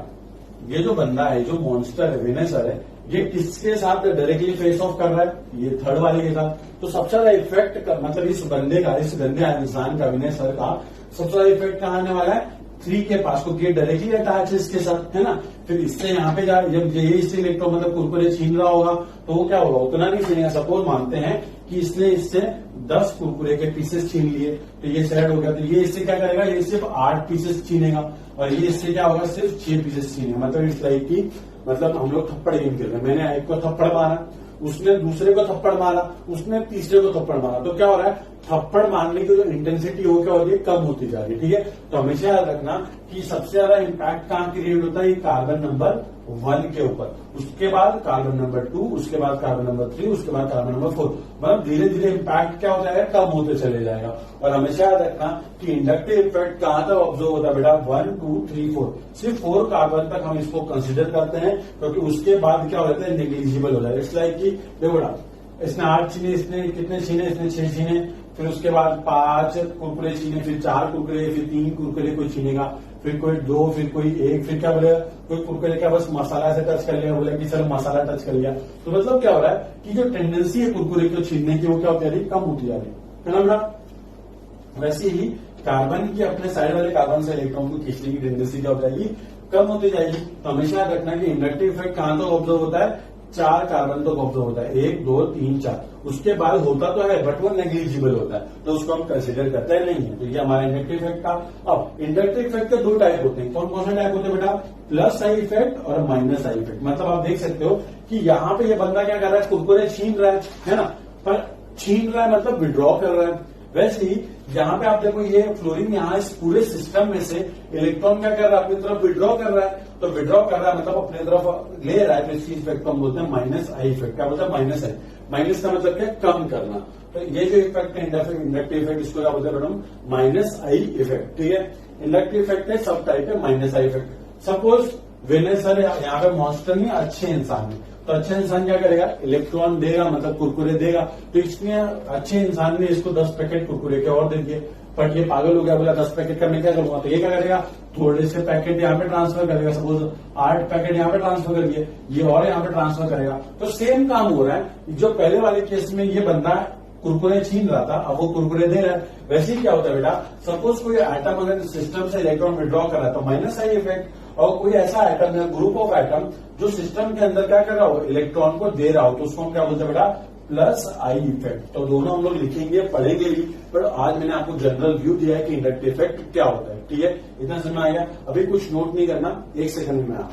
ये जो बंदा है, जो मॉन्स्टर है, वेनेसर है, ये किसके साथ डायरेक्टली फेस ऑफ कर रहा है, ये थर्ड वाले के साथ। तो सबसे ज्यादा इफेक्ट मतलब इस बंदे का, इस गंदे इंसान का, वेनेसर का सबसे ज्यादा इफेक्ट कहाँ आने वाला है, 3 के पास, को गेट डायरेक्टली अटैच है इसके साथ, है ना। फिर इससे यहाँ पे जब ये इससे इलेक्ट्रॉन मतलब कुरकुरे छीन रहा होगा तो वो क्या होगा, उतना नहीं छीनेगा। सपोज मानते हैं कि इसने इससे 10 कुरकुरे के पीसेस छीन लिए, तो ये सेट हो गया, तो ये इससे क्या करेगा, ये सिर्फ 8 पीसेस छीनेगा और ये इससे क्या होगा, सिर्फ 6 पीसेस छीनेगा। मतलब इस लाइक की, मतलब हम लोग थप्पड़ गेम खेल रहे हैं, मैंने एक को थप्पड़ मारा, उसने दूसरे को थप्पड़ मारा, उसने तीसरे को थप्पड़ मारा, तो क्या हो रहा है, थप्पड़ मारने की जो इंटेंसिटी हो क्या हो रही है, कम होती जा रही है, ठीक है। तो हमेशा याद रखना कि सबसे ज्यादा इम्पैक्ट कहां क्रिएट होता है, कार्बन नंबर 1 के ऊपर, उसके बाद कार्बन नंबर 2, उसके बाद कार्बन नंबर 3, उसके बाद कार्बन नंबर 4। मतलब धीरे धीरे इम्पैक्ट क्या हो जाएगा, कम होते चले जाएगा। और हमेशा याद रखना कि इंडक्टिव इफेक्ट कहां तक ऑब्जर्व होता है बेटा, 1, 2, 3, 4, सिर्फ 4 कार्बन तक हम इसको कंसिडर करते हैं, क्योंकि उसके बाद क्या हो जाता है, नेग्लिजिबल हो जाता है। इसलिए कि देखो बेटा, इसने 8 छीने, इसने कितने छीने, इसने 6 छीने, फिर उसके बाद 5 कुरकुरे छीने, फिर 4 कुरकुरे, फिर 3 कुरकुरे कोई छीनेगा, फिर कोई 2, फिर कोई 1, फिर क्या बोलेगा, कोई कुरकुरे क्या बस मसाला से टच कर लिया, बोला कि सर मसाला टच कर लिया। तो मतलब क्या हो रहा है कि जो टेंडेंसी है कुरकुरे को छीनने की, वो क्या होती जा रही है, कम होती जा रही है ना बेटा। वैसे ही कार्बन की अपने साइड वाले कार्बन से इलेक्ट्रॉन को खींचने की टेंडेंसी क्या हो जाएगी, कम होती जाएगी। तो हमेशा याद रखना कि इंडक्टिव इफेक्ट कहां तक ऑब्जर्व होता है, 4 कार्बन तक ऑब्जर्व होता है, 1, 2, 3, 4। उसके बाद होता तो है बट वो नेग्लिजिबल होता है, तो उसको हम कंसिडर करते हैं नहीं है। तो ये हमारा इंडक्टिव इफेक्ट का। अब इंडक्टिव इफेक्ट के 2 टाइप होते हैं, कौन कौन से टाइप होते हैं बेटा, प्लस आई इफेक्ट और माइनस आई इफेक्ट। मतलब आप देख सकते हो कि यहाँ पे ये बंदा क्या कर रहा है, कुरकुरे छीन रहा है ना, पर छीन रहा है मतलब विड्रॉ कर रहा है। वैसे ही यहाँ पे आप देखो, ये फ्लोरीन यहाँ इस पूरे सिस्टम में से इलेक्ट्रॉन क्या कर रहा है, अपनी तरफ विड्रॉ कर रहा है। तो विड्रॉ कर रहा है मतलब अपनी तरफ ले रहा है, तो इसी इफेक्ट को हम बोलते हैं माइनस आई इफेक्ट। क्या बोलते हैं, माइनस आई। माइनस का मतलब क्या, कम करना। तो ये जो इफेक्ट है इंडक्टिव इफेक्ट, इसको क्या बोलते हैं मैडम, माइनस आई इफेक्ट, ठीक है। इंडक्टिव इफेक्ट है सब टाइप है माइनस आई इफेक्ट। सपोज वेनेसर यहाँ पे मॉन्स्टर नहीं, अच्छे इंसान है, तो अच्छे इंसान क्या करेगा, इलेक्ट्रॉन देगा, मतलब कुरकुरे देगा। तो इसने अच्छे इंसान ने इसको 10 पैकेट कुरकुरे के और दे दिए, बट ये पागल हो गया, बोला 10 पैकेट का मैं क्या करूंगा, तो ये क्या करेगा, थोड़े से पैकेट यहाँ पे ट्रांसफर करेगा। सपोज 8 पैकेट यहाँ पे ट्रांसफर कर दिए, ये और यहाँ पे ट्रांसफर करेगा। तो सेम काम हो रहा है, जो पहले वाले केस में ये बंदा कुरकुरे छीन रहा था, अब वो कुरकुरे दे रहा है। वैसे ही क्या होता है बेटा, सपोज कोई आइटम अगर सिस्टम से इलेक्ट्रॉन विड्रॉ कर रहा है तो माइनस आई इफेक्ट, और कोई ऐसा आइटम है, ग्रुप ऑफ आइटम जो सिस्टम के अंदर क्या कर रहा हो, इलेक्ट्रॉन को दे रहा हो, तो उसको हम क्या बोलते हैं बेटा, प्लस आई इफेक्ट। तो दोनों हम लोग लिखेंगे, पढ़ेंगे भी, पर आज मैंने आपको जनरल व्यू दिया है कि इंडक्टिव इफेक्ट क्या होता है, ठीक है। इतना समझ में आ गया। अभी कुछ नोट नहीं करना, 1 सेकंड में आप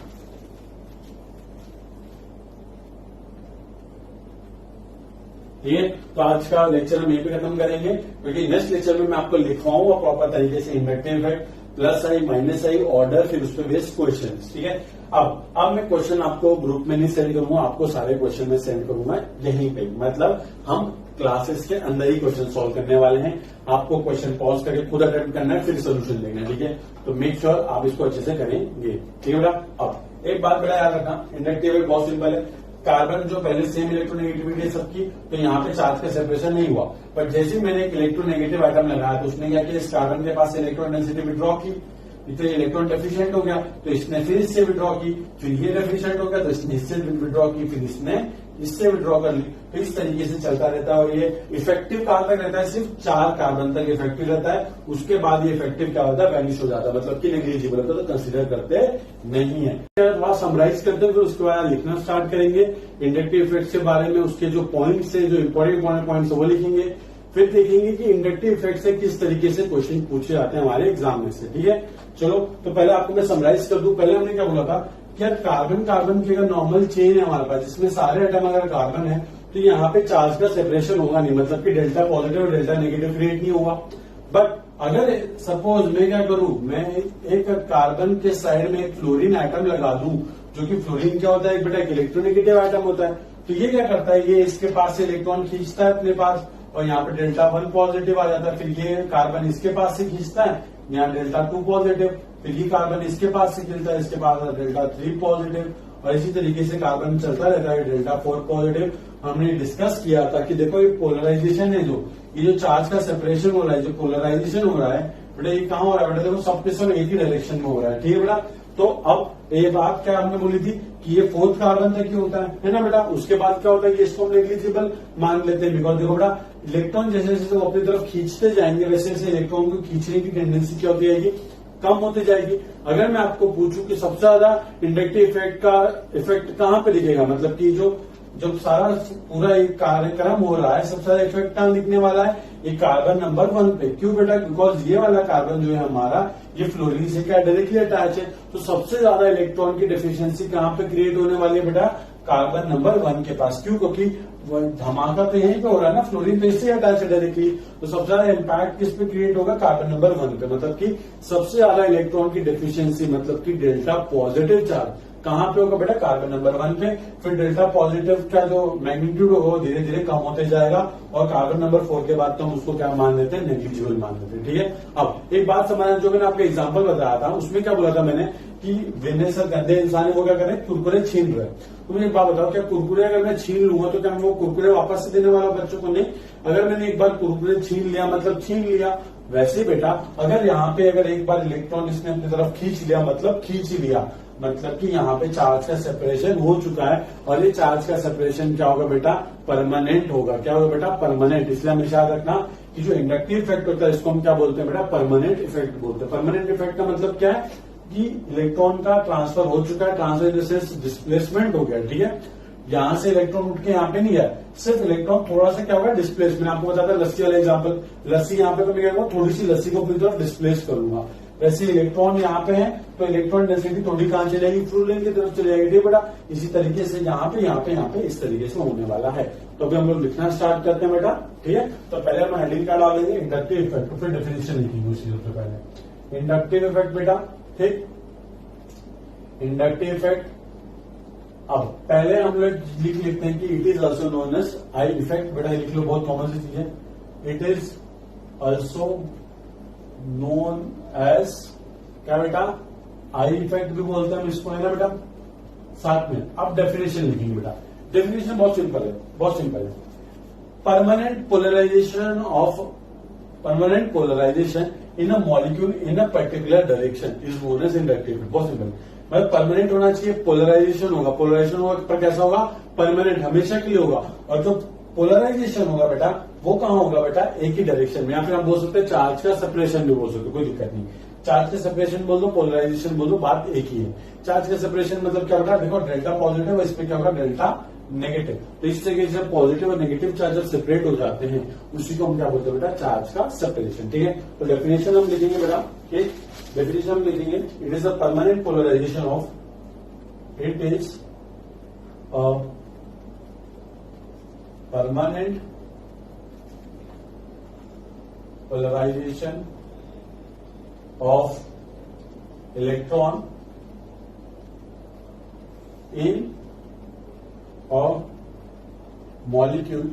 ठीक है। तो आज का लेक्चर हम यहीं पे खत्म करेंगे, क्योंकि नेक्स्ट लेक्चर में मैं आपको लिखवाऊंगा प्रॉपर तरीके से इंडक्टिव इफेक्ट, प्लस आई, माइनस आई, ऑर्डर, फिर उस पर बेस्ड क्वेश्चन, ठीक है। अब मैं क्वेश्चन आपको ग्रुप में नहीं सेंड करूंगा, आपको सारे क्वेश्चन में सेंड करूंगा यहीं पे। मतलब हम क्लासेस के अंदर ही क्वेश्चन सॉल्व करने वाले हैं। आपको क्वेश्चन पॉज करके खुद अटेम्प्ट करना है, फिर सोल्यूशन देना है, ठीक है। तो मेक श्योर आप इसको अच्छे से करेंगे, ठीक है बेटा। अब एक बात बड़ा याद रखना, इंडक्टिव इफेक्ट बहुत सिंपल है। कार्बन जो पहले सेम इलेक्ट्रोनेगेटिविटी है सबकी, तो यहाँ पे चार्ज का सेपरेशन नहीं हुआ, पर जैसे ही मैंने एक इलेक्ट्रोनेगेटिव आइटम लगाया तो उसने क्या किया, इस कार्बन के पास इलेक्ट्रॉन डेंसिटी विड्रॉ की, तो ये इलेक्ट्रॉन डेफिशिएंट हो गया, तो इसने फिर इससे विड्रॉ की, फिर ये डेफिशिएंट हो गया तो इसने इससे विड्रॉ की, फिर इसने इससे विड्रॉ कर ली। तो इस तरीके से चलता रहता है और ये इफेक्टिव कहां तक रहता है, सिर्फ 4 कार्बन तक इफेक्टिव रहता है। उसके बाद ये इफेक्टिव क्या होता है, वैनिश हो जाता है, मतलब कि नेग्लिजिबल होता है, तो कंसिडर करते नहीं है। थोड़ा समराइज करते हैं, फिर उसके बाद लिखना स्टार्ट करेंगे इंडक्टिव इफेक्ट के बारे में, उसके जो पॉइंट्स है, जो इंपॉर्टेंट पॉइंट्स वो लिखेंगे। फिर देखेंगे कि इंडक्टिव इफेक्ट से किस तरीके से क्वेश्चन पूछे जाते हैं हमारे एग्जाम में से। ठीक है, चलो तो पहले आपको मैं समराइज कर दूं। पहले हमने क्या बोला था कि यार कार्बन की अगर नॉर्मल चेन है हमारे पास, जिसमें सारे एटम अगर कार्बन है, तो यहाँ पे चार्ज का सेपरेशन होगा नहीं, मतलब कि डेल्टा पॉजिटिव और डेल्टा नेगेटिव क्रिएट नहीं होगा। बट अगर सपोज मैं क्या करूं, मैं एक कार्बन के साइड में एक फ्लोरीन आइटम लगा दूं, जो कि फ्लोरीन क्या होता है, एक बेटा एक इलेक्ट्रोनेगेटिव आइटम होता है, तो ये क्या करता है, ये इसके पास से इलेक्ट्रॉन खींचता है अपने पास और यहाँ पे डेल्टा 1 पॉजिटिव आ जाता है। फिर ये कार्बन इसके पास से खींचता है, यहाँ डेल्टा 2 पॉजिटिव, फिर ये कार्बन इसके पास से खींचता है, इसके पास डेल्टा 3 पॉजिटिव, और इसी तरीके से कार्बन चलता रहता है डेल्टा 4 पॉजिटिव। हमने डिस्कस किया था कि देखो ये पोलराइजेशन है, ये जो चार्ज का सेपरेशन हो रहा है, जो पोलराइजेशन हो रहा है बेटा, ये कहाँ हो रहा है बेटा, देखो सबके सब एक ही डायरेक्शन में हो रहा है। ठीक है बेटा, तो अब ये बात क्या हमने बोली थी कि ये 4th कार्बन तक ही होता है ना बेटा। उसके बाद क्या होता है, ये इसको हम नेग्लिजिबल मान लेते हैं, बिकॉज देखो बेटा इलेक्ट्रॉन जैसे जैसे वो अपनी तरफ खींचते जाएंगे, वैसे वैसे इलेक्ट्रॉन को खींचने की टेंडेंसी क्या होती जाएगी, कम होती जाएगी। अगर मैं आपको पूछूं कि सबसे ज्यादा इंडक्टिव इफेक्ट का इफेक्ट कहाँ पे दिखेगा, मतलब कि जो सारा पूरा एक कार्यक्रम हो रहा है, सबसे ज्यादा इफेक्ट कहाँ दिखने वाला है, ये कार्बन नंबर 1 पे। क्यों बेटा, बिकॉज ये वाला कार्बन जो है हमारा, ये फ्लोरीन से क्या डायरेक्टली अटैच है, तो सबसे ज्यादा इलेक्ट्रॉन की डेफिशिएंसी कहाँ पे क्रिएट होने वाली है बेटा, कार्बन नंबर 1 के पास। क्यों, क्योंकि धमाका तो यहीं पे हो रहा है ना, फ्लोरीन तो इससे अटैच है डायरेक्टली, तो सबसे ज्यादा इम्पैक्ट किस पे क्रिएट होगा, कार्बन नंबर 1 पे। मतलब कि सबसे ज्यादा इलेक्ट्रॉन की डेफिशिएंसी, मतलब कि डेल्टा पॉजिटिव चार्ज कहां पे होगा बेटा, कार्बन नंबर 1 पे। फिर डेल्टा पॉजिटिव का जो मैग्नीट्यूड होगा वो धीरे धीरे कम होते जाएगा, और कार्बन नंबर 4 के बाद तो हम उसको क्या मान लेते हैं, नेग्लिजिबल मान लेते हैं। ठीक है, अब एक बात समझना, जो मैंने आपको एग्जाम्पल बताया था उसमें क्या बोला था मैंने कि विनेसर गंदे इंसान वो क्या करें, कुरकुरे छीन रहे। तो मुझे एक बात बताओ, क्या कुरकुरे अगर मैं छीन लूंगा तो क्या मैं वो कुरकुरे वापस से देने वाला बच्चों को, नहीं। अगर मैंने एक बार कुरकुरे छीन लिया मतलब छीन लिया। वैसे बेटा अगर यहाँ पे अगर एक बार इलेक्ट्रॉन इसने अपनी तरफ खींच लिया, मतलब खींच ही लिया, मतलब कि यहाँ पे चार्ज का सेपरेशन हो चुका है, और ये चार्ज का सेपरेशन क्या होगा बेटा, परमानेंट होगा। क्या होगा बेटा, परमानेंट। इसलिए हमेशा याद रखना कि जो इंडक्टिव इफेक्ट होता है इसको हम क्या बोलते हैं बेटा, परमानेंट इफेक्ट बोलते हैं। परमानेंट इफेक्ट का मतलब क्या है कि इलेक्ट्रॉन का ट्रांसफर हो चुका है, transfer in the sense displacement हो गया। ठीक है, यहां से इलेक्ट्रॉन उठ के यहाँ पे नहीं है, सिर्फ इलेक्ट्रॉन थोड़ा सा क्या होगा, डिस्प्लेस। मैंने आपको बताया लस्सी वाला एग्जाम्पल, लस्सी यहाँ पे तो मैं क्या करूंगा, थोड़ी सी लस्सी को अपनी तरफ डिस्प्लेस करूंगा। वैसे इलेक्ट्रॉन यहाँ पे है तो इलेक्ट्रॉन डेंसिटी थोड़ी कहां चलेगी, फ्लोरीन की तरफ चली जाएगी। बेटा इसी तरीके से यहाँ पे इस तरीके से होने वाला है। तो अभी हम लोग लिखना स्टार्ट करते हैं बेटा। ठीक है, तो पहले हम हेडिंग क्या डालेंगे, इंडक्टिव इफेक्ट, फिर डेफिनेशन लिखेंगे उसी सबसे पहले। इंडक्टिव इफेक्ट बेटा, ठीक, इंडक्टिव इफेक्ट। अब पहले हम लोग लिख लेते हैं कि it is also known as I effect. बेटा लिख लो, बहुत कॉमन सी चीज है। It is also known as क्या बेटा, आई इफेक्ट भी बोलते हैं हम इसको, है ना बेटा। साथ में अब डेफिनेशन लिखेंगे बेटा। डेफिनेशन बहुत सिंपल है, बहुत सिंपल है। Permanent polarization in a molecule in a particular direction is known as inductive. बहुत सिंपल, मतलब परमानेंट होना चाहिए, पोलराइजेशन होगा, पोलराइजेशन होगा पर कैसा होगा, परमानेंट, हमेशा के लिए होगा। और जो पोलराइजेशन होगा बेटा वो कहां होगा बेटा, एक ही डायरेक्शन में, या फिर हम बोल सकते हैं चार्ज का सेपरेशन भी बोल सकते, कोई दिक्कत नहीं। चार्ज का सेपरेशन बोल दो, पोलराइजेशन बोल दो, बात एक ही है। चार्ज का सेपरेशन मतलब क्या होगा, देखो डेल्टा पॉजिटिव, इस पे क्या होगा डेल्टा नेगेटिव। तो इस तरीके से पॉजिटिव और नेगेटिव चार्ज जब सेपरेट हो जाते हैं उसी को हम क्या बोलते हैं बेटा, चार्ज का सेपरेशन। ठीक है, तो डेफिनेशन हम लिखेंगे बेटा, डेफिनेशन हम लिखेंगे, it is a permanent polarisation of, it is permanent polarization of electron in a molecule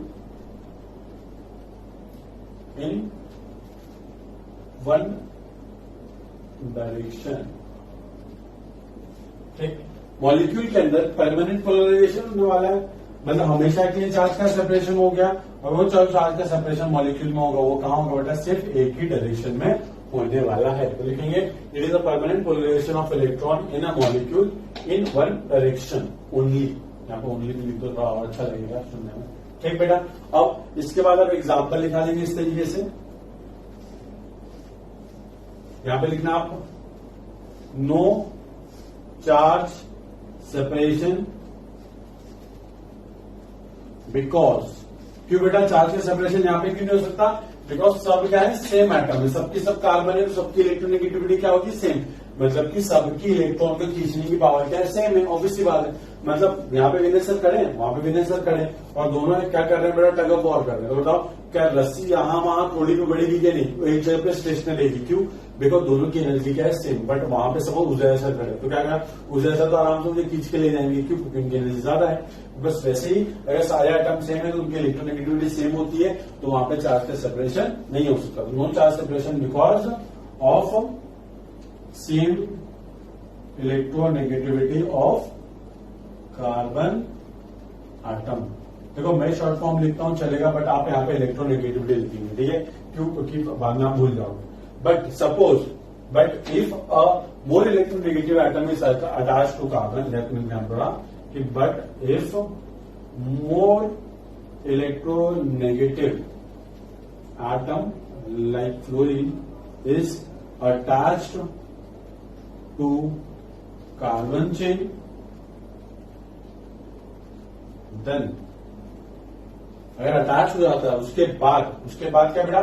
in one direction। ठीक, मॉलिक्यूल के अंदर परमानेंट पोलराइजेशन होने वाला है, मतलब हमेशा के लिए चार्ज का सेपरेशन हो गया, और वो चार्ज का सेपरेशन मॉलिक्यूल में होगा, वो कहाँ होगा बेटा, सिर्फ एक ही डायरेक्शन में होने वाला है। तो लिखेंगे it is a permanent polarisation of electron in a molecule in one direction only. यहाँ पे ओनली भी लिख दो, थोड़ा और अच्छा लगेगा सुनने में। ठीक बेटा, अब इसके बाद आप एग्जाम्पल लिखा देंगे इस तरीके से। यहां पे लिखना आपको, नो चार्ज सेपरेशन बिकॉज, क्यों बेटा चार्ज का सेपरेशन यहां पे क्यों नहीं हो सकता, बिकॉज सब क्या है, सेम एटम है, सबकी सब कार्बन है, तो सबकी इलेक्ट्रोनेगेटिविटी क्या होगी, सेम, मतलब कि सबकी इलेक्ट्रॉन को खींचने की पावर क्या है, सेम है, ऑब्वियसली बात है। मतलब यहाँ पे विनय सर खड़े हैं, वहां पे विनय सर खड़े हैं, और दोनों क्या कर रहे हैं बेटा, टग ऑफ वॉर कर रहे हैं। तो बताओ क्या रस्सी यहाँ वहां थोड़ी भी बढ़ेगी क्या, नहीं, एक जगह पे स्टेशनरी रहेगी, क्यों, बिकॉज दोनों की एनर्जी क्या है, सेम। बट वहां पे सपोज उजय सर खड़े, तो क्या कहा, उजय सर तो आराम से मुझे खींच के ले जाएंगे, क्यों, क्योंकि उनकी एनर्जी ज्यादा है। बस वैसे ही अगर सारे आइटम सेम है तो उनकी इलेक्ट्रोनेगेटिविटी सेम होती है, तो वहां पे चार्ज का सेपरेशन नहीं हो सकता। No charge separation because of same electronegativity of carbon atom. देखो मैं शॉर्ट फॉर्म लिखता हूं चलेगा, बट आप यहाँ पे इलेक्ट्रोनेगेटिविटी लिखेंगे, ठीक है, क्यों, क्योंकि बाद में आप भूल जाओगे। But suppose, but if a more electronegative atom is attached to carbon, let me कि but if more electronegative atom like fluorine is attached to carbon chain, then अगर अटैच हो जाता है उसके बाद क्या बेटा,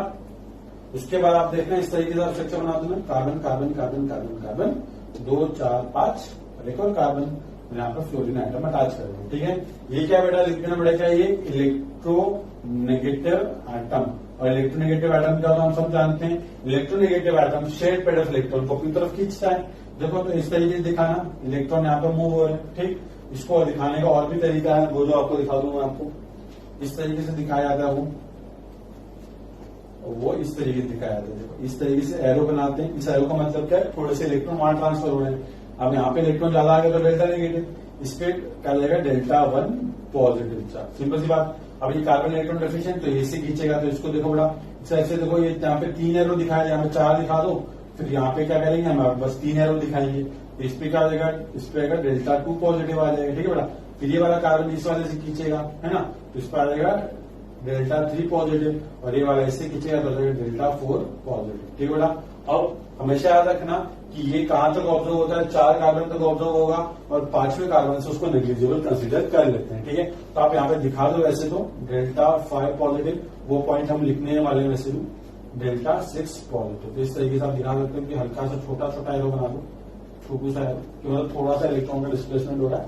उसके बाद आप देखना इस तरीके से स्ट्रक्चर बना दूंगा, carbon carbon carbon carbon carbon 2 4 5 और एक और कार्बन, यहाँ पर फ्लोरीन आइटम अटैच कर देंगे, ठीक है। ये क्या बेटा लिख देना पड़ेगा, ये इलेक्ट्रोनेगेटिव आइटम, और इलेक्ट्रोनेगेटिव आइटम क्या होता है हम सब जानते हैं, electronegative atom shared pair of electron को अपनी तरफ खींचता है। देखो तो इस तरीके से दिखाना, इलेक्ट्रॉन यहाँ पर मूव हो रहे हैं, ठीक। इसको दिखाने का और भी तरीका है, वो जो आपको दिखा दूंगा, आपको इस तरीके से दिखाया जाता है, वो इस तरीके से दिखाया जाता है। देखो इस तरीके से एरो बनाते हैं, इस एरो का मतलब क्या है, थोड़े से इलेक्ट्रॉन वहां ट्रांसफर हो रहे हैं। अब यहाँ पे इलेक्ट्रॉन ज्यादा आ गया तो डेल्टा नेगेटिव, इस पे क्या जाएगा, डेल्टा 1 पॉजिटिव चार्ज, सिंपल सी बात। अब ये कार्बन इलेक्ट्रॉन डेफिशिएंट, तो इससे खींचेगा, तो इसको देखो बड़ा ऐसे देखो, ये यहाँ पे 3 एरो दिखाया, यहाँ पे 4 दिखा दो, फिर यहाँ पे क्या करेंगे हम, बस 3 एरो दिखाएंगे, इस पे क्या आ जाएगा, इस पे आएगा डेल्टा 2 पॉजिटिव आ जाएगा, ठीक है बेटा। फिर ये वाला कार्बन इस वाले से खींचेगा, है ना, तो इस पर आ जाएगा डेल्टा 3 पॉजिटिव, और ये वाला इससे खींचेगा तो डेल्टा 4 पॉजिटिव, ठीक है बेटा। अब हमेशा याद रखना कि ये कहां तक ऑब्जर्व होता है, 4 कार्बन तक ऑब्जर्व होगा, और 5वें कार्बन से उसको नेग्लिजिबल कंसीडर कर लेते हैं, ठीक है। तो आप यहाँ पे दिखा दो वैसे तो डेल्टा 5 पॉजिटिव, वो पॉइंट हम लिखने वाले वैसे भी डेल्टा 6 पॉजिटिव। तो इस तरीके से आप दिखा सकते हो कि हल्का सा छोटा छोटा एरो बना दो, छोटू सा एरो, मतलब थोड़ा सा इलेक्ट्रॉन का डिस्प्लेसमेंट हो रहा है,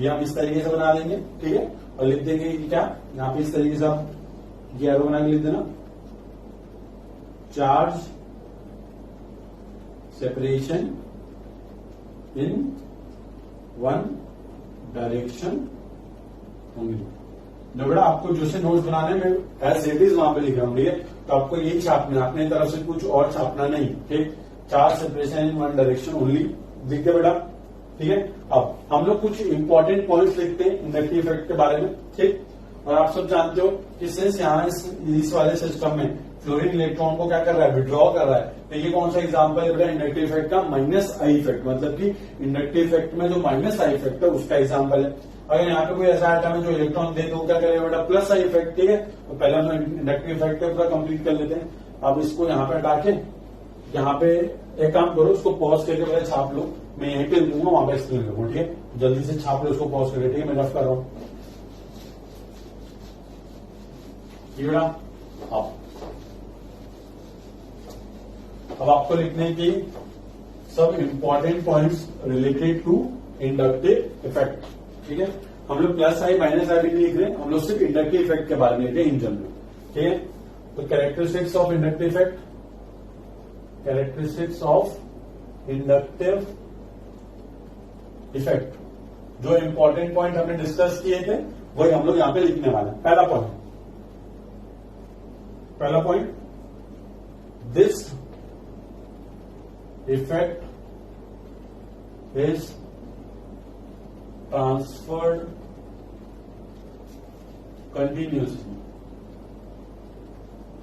ये हम इस तरीके से बना देंगे, ठीक है। और लिख देंगे कि क्या, यहाँ पे इस तरीके से आप ये एरो बना के लिख देना, चार्ज सेपरेशन इन वन डायरेक्शन ओनली। बेटा आपको जो से नोट्स बनाने में एज इट इज वहां पे लिख रहा हूं, ठीक है, तो आपको यही छापना है, अपने तरफ से कुछ और छापना नहीं, ठीक। चार्ज सेपरेशन इन वन डायरेक्शन ओनली लिख दे बेटा, ठीक है। अब हम लोग कुछ इंपॉर्टेंट पॉइंट्स लिखते हैं इंडक्टिव इफेक्ट के बारे में, ठीक। और आप सब जानते हो कि सिंस यहाँ इस वाले सिस्टम में फ्लोरीन इलेक्ट्रॉन को क्या कर रहा है, विड्रॉ कर रहा है, तो ये कौन सा एग्जांपल है बेटा, इंडक्टिव इफेक्ट का माइनस आई इफेक्ट, मतलब कि इंडक्टिव इफेक्ट में जो माइनस आई इफेक्ट है उसका एग्जांपल है। अगर यहाँ पे कोई ऐसा आइटम है जो इलेक्ट्रॉन दे तो क्या करेगा बेटा, प्लस आई इफेक्ट, ठीक है। तो पहले हम इंडक्टिव इफेक्ट पूरा कंप्लीट कर लेते हैं। अब इसको यहाँ पे हटा के, यहाँ पे एक काम करो, उसको पॉज करके पहले छाप लो, मैं यहीं पे लूंगा, वहां पे एक्सप्लेन करूंगा, ठीक है। जल्दी से छाप लो उसको पॉज करके, ठीक है, मैं रफ कर रहा हूँ। अब आपको लिखने की सब important points related to inductive effect, ठीक है। हम लोग प्लस आई माइनस आई भी नहीं लिख रहे, हम लोग सिर्फ इंडक्टिव इफेक्ट के बारे में लिख रहे हैं इन जनरल, ठीक है। तो characteristics of inductive effect, characteristics of inductive effect, जो इंपॉर्टेंट पॉइंट हमने डिस्कस किए थे वही हम लोग यहां पे लिखने वाले हैं। पहला point, this effect is transferred continuously.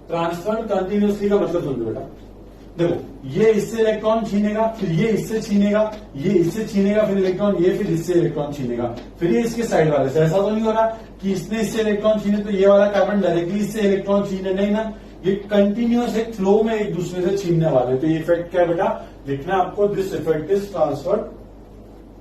Transferred continuously का मतलब समझो बेटा, देखो ये इससे इलेक्ट्रॉन छीनेगा, फिर ये इससे छीनेगा, ये इससे छीनेगा, फिर इलेक्ट्रॉन ये, फिर इससे इलेक्ट्रॉन छीनेगा, फिर ये इसके साइड वाले से। ऐसा तो नहीं हो रहा कि इसने इससे इलेक्ट्रॉन छीने तो ये वाला कार्बन डायरेक्टली इससे इलेक्ट्रॉन छीने, नहीं ना, ये कंटिन्यूअस एक फ्लो में एक दूसरे से छीनने वाले। तो ये इफेक्ट क्या है बेटा, लिखना आपको, this effect is transferred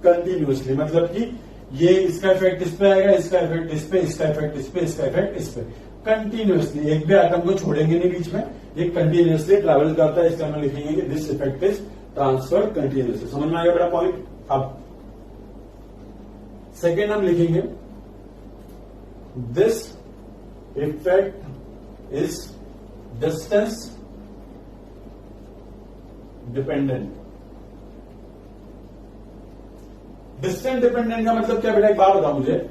continuously, मतलब कि ये इसका इफेक्ट इस पे आएगा, इसका इफेक्ट इस पे, इसका इफेक्ट इस पे, इसका इफेक्ट इस पे, कंटिन्यूअसली, एक भी एटम को छोड़ेंगे नहीं बीच में, ये कंटिन्यूअसली ट्रेवल करता है। इसका हम लिखेंगे कि this effect is transferred continuously. समझ में आ गया बड़ा पॉइंट। अब सेकेंड हम लिखेंगे, this effect is distance dependent. Distance dependent का मतलब क्या बेटा, एक बात बताओ मुझे,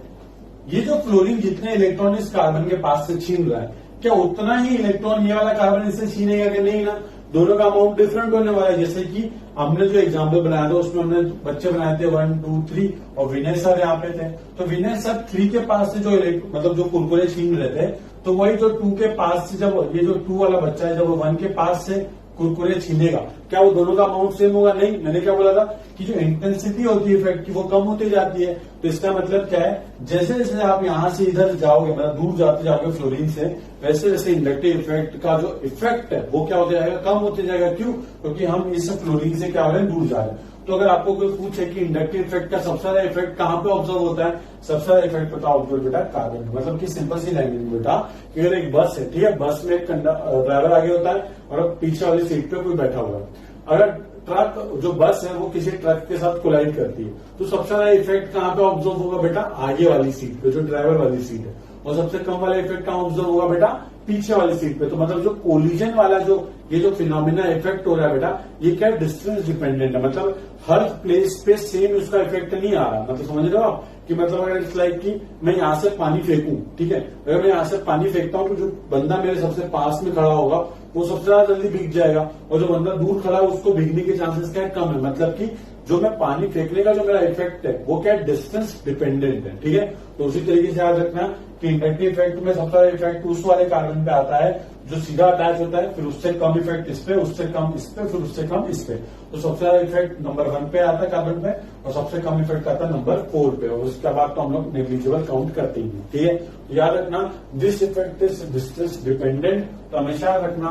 ये जो फ्लोरीन जितने इलेक्ट्रॉन इस कार्बन के पास से छीन रहा है, क्या उतना ही इलेक्ट्रॉन ये वाला कार्बन इससे छीनेगा कि नहीं ना? दोनों का अमाउंट डिफरेंट होने वाला है। जैसे कि हमने जो एग्जाम्पल बनाया था उसमें हमने बच्चे बनाए थे 1, 2, 3 और विनय सर यहाँ पे थे। तो विनय सर 3 के पास से जो मतलब जो कुरकुरे छीन रहे थे, तो वही जो 2 के पास से, जब ये जो 2 वाला बच्चा है जब वो 1 के पास से कुरकुरे छीनेगा, क्या वो दोनों का अमाउंट सेम होगा? नहीं। मैंने क्या बोला था कि जो इंटेंसिटी होती है इफेक्ट की वो कम होती जाती है। तो इसका मतलब क्या है, जैसे जैसे आप यहां से इधर जाओगे, मतलब दूर जाते जाओगे फ्लोरीन से, वैसे वैसे इंडक्टिव इफेक्ट का जो इफेक्ट है वो क्या होते जाएगा, कम होते जाएगा। क्यों? क्योंकि हम इस फ्लोरीन से क्या हो रहे हैं, दूर जा रहे हैं। तो अगर आपको कोई पूछे कि इंडक्टिव इफेक्ट का सबसे ज्यादा इफेक्ट कहां पे ऑब्जर्व होता है, सबसे ज्यादा इफेक्ट होता है ऑब्जर्व बेटा कार्बन। मतलब कि सिंपल सी लैंग्वेज में बेटा, कि अगर एक बस है, ठीक है, बस में एक ड्राइवर आगे होता है और पीछे वाली सीट पे कोई बैठा हुआ है। अगर ट्रक, जो बस है वो किसी ट्रक के साथ कोलाइड करती है, तो सबसे ज्यादा इफेक्ट कहां पे ऑब्जर्व होगा बेटा, आगे वाली सीट पे, जो ड्राइवर वाली सीट है। और सबसे कम वाला इफेक्ट कहां ऑब्जर्व होगा बेटा, पीछे वाली सीट पे। तो मतलब जो कोलिजन वाला जो ये जो फिनोमिना इफेक्ट हो रहा है बेटा, ये क्या डिस्टेंस डिपेंडेंट है। मतलब हर प्लेस पे सेम उसका इफेक्ट नहीं आ रहा। मतलब समझ रहे हो आप कि मतलब अगर इट्स लाइक कि मैं यहां से पानी फेंकूं, ठीक है, अगर मैं यहां से पानी फेंकता हूं तो जो बंदा मेरे सबसे पास में खड़ा होगा वो सबसे ज्यादा जल्दी भीग जाएगा, और जो बंदा दूर खड़ा है उसको भीगने के चांसेस क्या है, कम है। मतलब कि जो मैं पानी फेंकने का जो मेरा इफेक्ट है वो क्या डिस्टेंस डिपेंडेंट है, ठीक है। तो उसी तरीके से याद रखना कि इंडक्टिव इफेक्ट में सबसे ज्यादा इफेक्ट उस वाले कार्बन पे आता है जो सीधा अटैच होता है, फिर उससे कम इफेक्ट इस पे, उससे कम इस पे, फिर उससे कम इस पे। तो सबसे ज्यादा इफेक्ट नंबर 1 पे आता है कार्बन पे, और सबसे कम इफेक्ट आता है नंबर 4 पे, और उसके बाद तो हम लोग नेग्लिजिबल काउंट करते ही हैं, ठीक है। तो याद रखना this effect is distance dependent. तो हमेशा याद रखना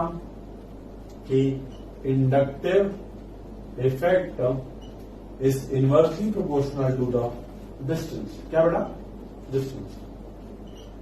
कि inductive effect is inversely proportional to the distance. क्या बेटा, डिस्टेंस।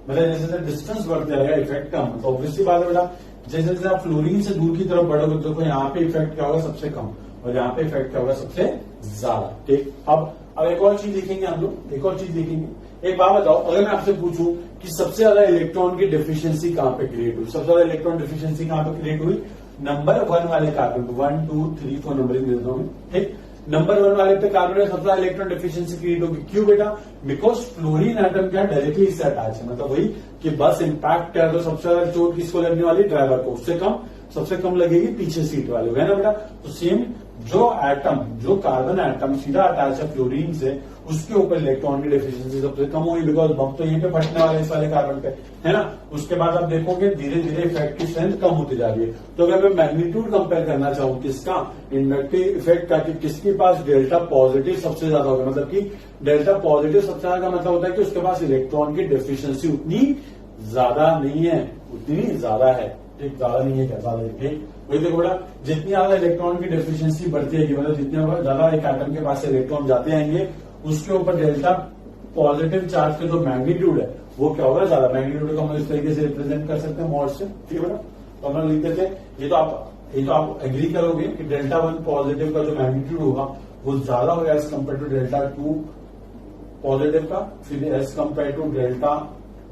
मतलब जैसे जैसे डिस्टेंस बढ़ जाएगा इफेक्ट कम। तो ऑब्वियसली बात है बेटा, जैसे जैसे आप फ्लोरीन से दूर की तरफ बढ़ोगे तो यहाँ पे इफेक्ट क्या होगा, सबसे कम, और यहाँ पे इफेक्ट क्या होगा, सबसे ज्यादा, ठीक। अब एक और चीज देखेंगे हम लोग, एक और चीज देखेंगे। एक बात बताओ, अगर मैं आपसे पूछूं कि सबसे ज्यादा इलेक्ट्रॉन की डेफिशिएंसी कहां पे क्रिएट हुई, सबसे ज्यादा इलेक्ट्रॉन डेफिशिएंसी कहां पे क्रिएट हुई, नंबर 1 वाले कार्बन, 1, 2, 3, 4 नंबरिंग देता हूं, ठीक। नंबर 1 वाले पे कार्बन में सबसे ज्यादा इलेक्ट्रॉन डेफिशिएंसी क्रिएट होगी। क्यों बेटा, बिकॉज फ्लोरीन एटम क्या डायरेक्टली इससे अटैच है। मतलब वही कि बस इंपैक्ट क्या है, तो सबसे ज्यादा चोट किसको लगने वाली, ड्राइवर को, उससे कम, सबसे कम लगेगी पीछे सीट वाले, है ना बेटा। तो सेम जो एटम, जो कार्बन एटम सीधा अटैच है फ्लोरीन से, उसके ऊपर इलेक्ट्रॉन की डेफिशिएंसी सबसे कम होगी, बिकॉज बम तो यहीं पे फटने वाले इस वाले कार्बन पे, है ना। उसके बाद आप देखोगे धीरे धीरे इफेक्ट की स्ट्रेंथ कम होती जा रही है। तो अगर मैं मैग्नीट्यूड कंपेयर करना चाहूं किसका, इंडक्टिव इफेक्ट का, कि किसके पास डेल्टा पॉजिटिव सबसे ज्यादा होगा, मतलब कि डेल्टा पॉजिटिव सबसे ज्यादा का मतलब होता है कि उसके पास इलेक्ट्रॉन की डेफिशिएंसी उतनी ज्यादा नहीं है, उतनी ज्यादा है, ठीक, ज्यादा नहीं है, क्या ज्यादा है, ठीक। वही देखो बेटा, जितनी ज्यादा इलेक्ट्रॉन की डेफिशिएंसी बढ़ती है, मतलब जितने ज्यादा एक एटम के पास इलेक्ट्रॉन जाते आएंगे, उसके ऊपर डेल्टा पॉजिटिव चार्ज का जो मैग्नीट्यूड है वो क्या होगा, ज्यादा। मैग्नीट्यूड को हम इस तरीके से रिप्रेजेंट कर सकते हैं मॉड से, ठीक है बेटा। तो हम लोग लिख देते हैं, ये तो आप एग्री करोगे कि डेल्टा 1 पॉजिटिव का जो मैग्नीट्यूड होगा वो ज्यादा होगा as compare to delta 2 positive का, फिर as compare to delta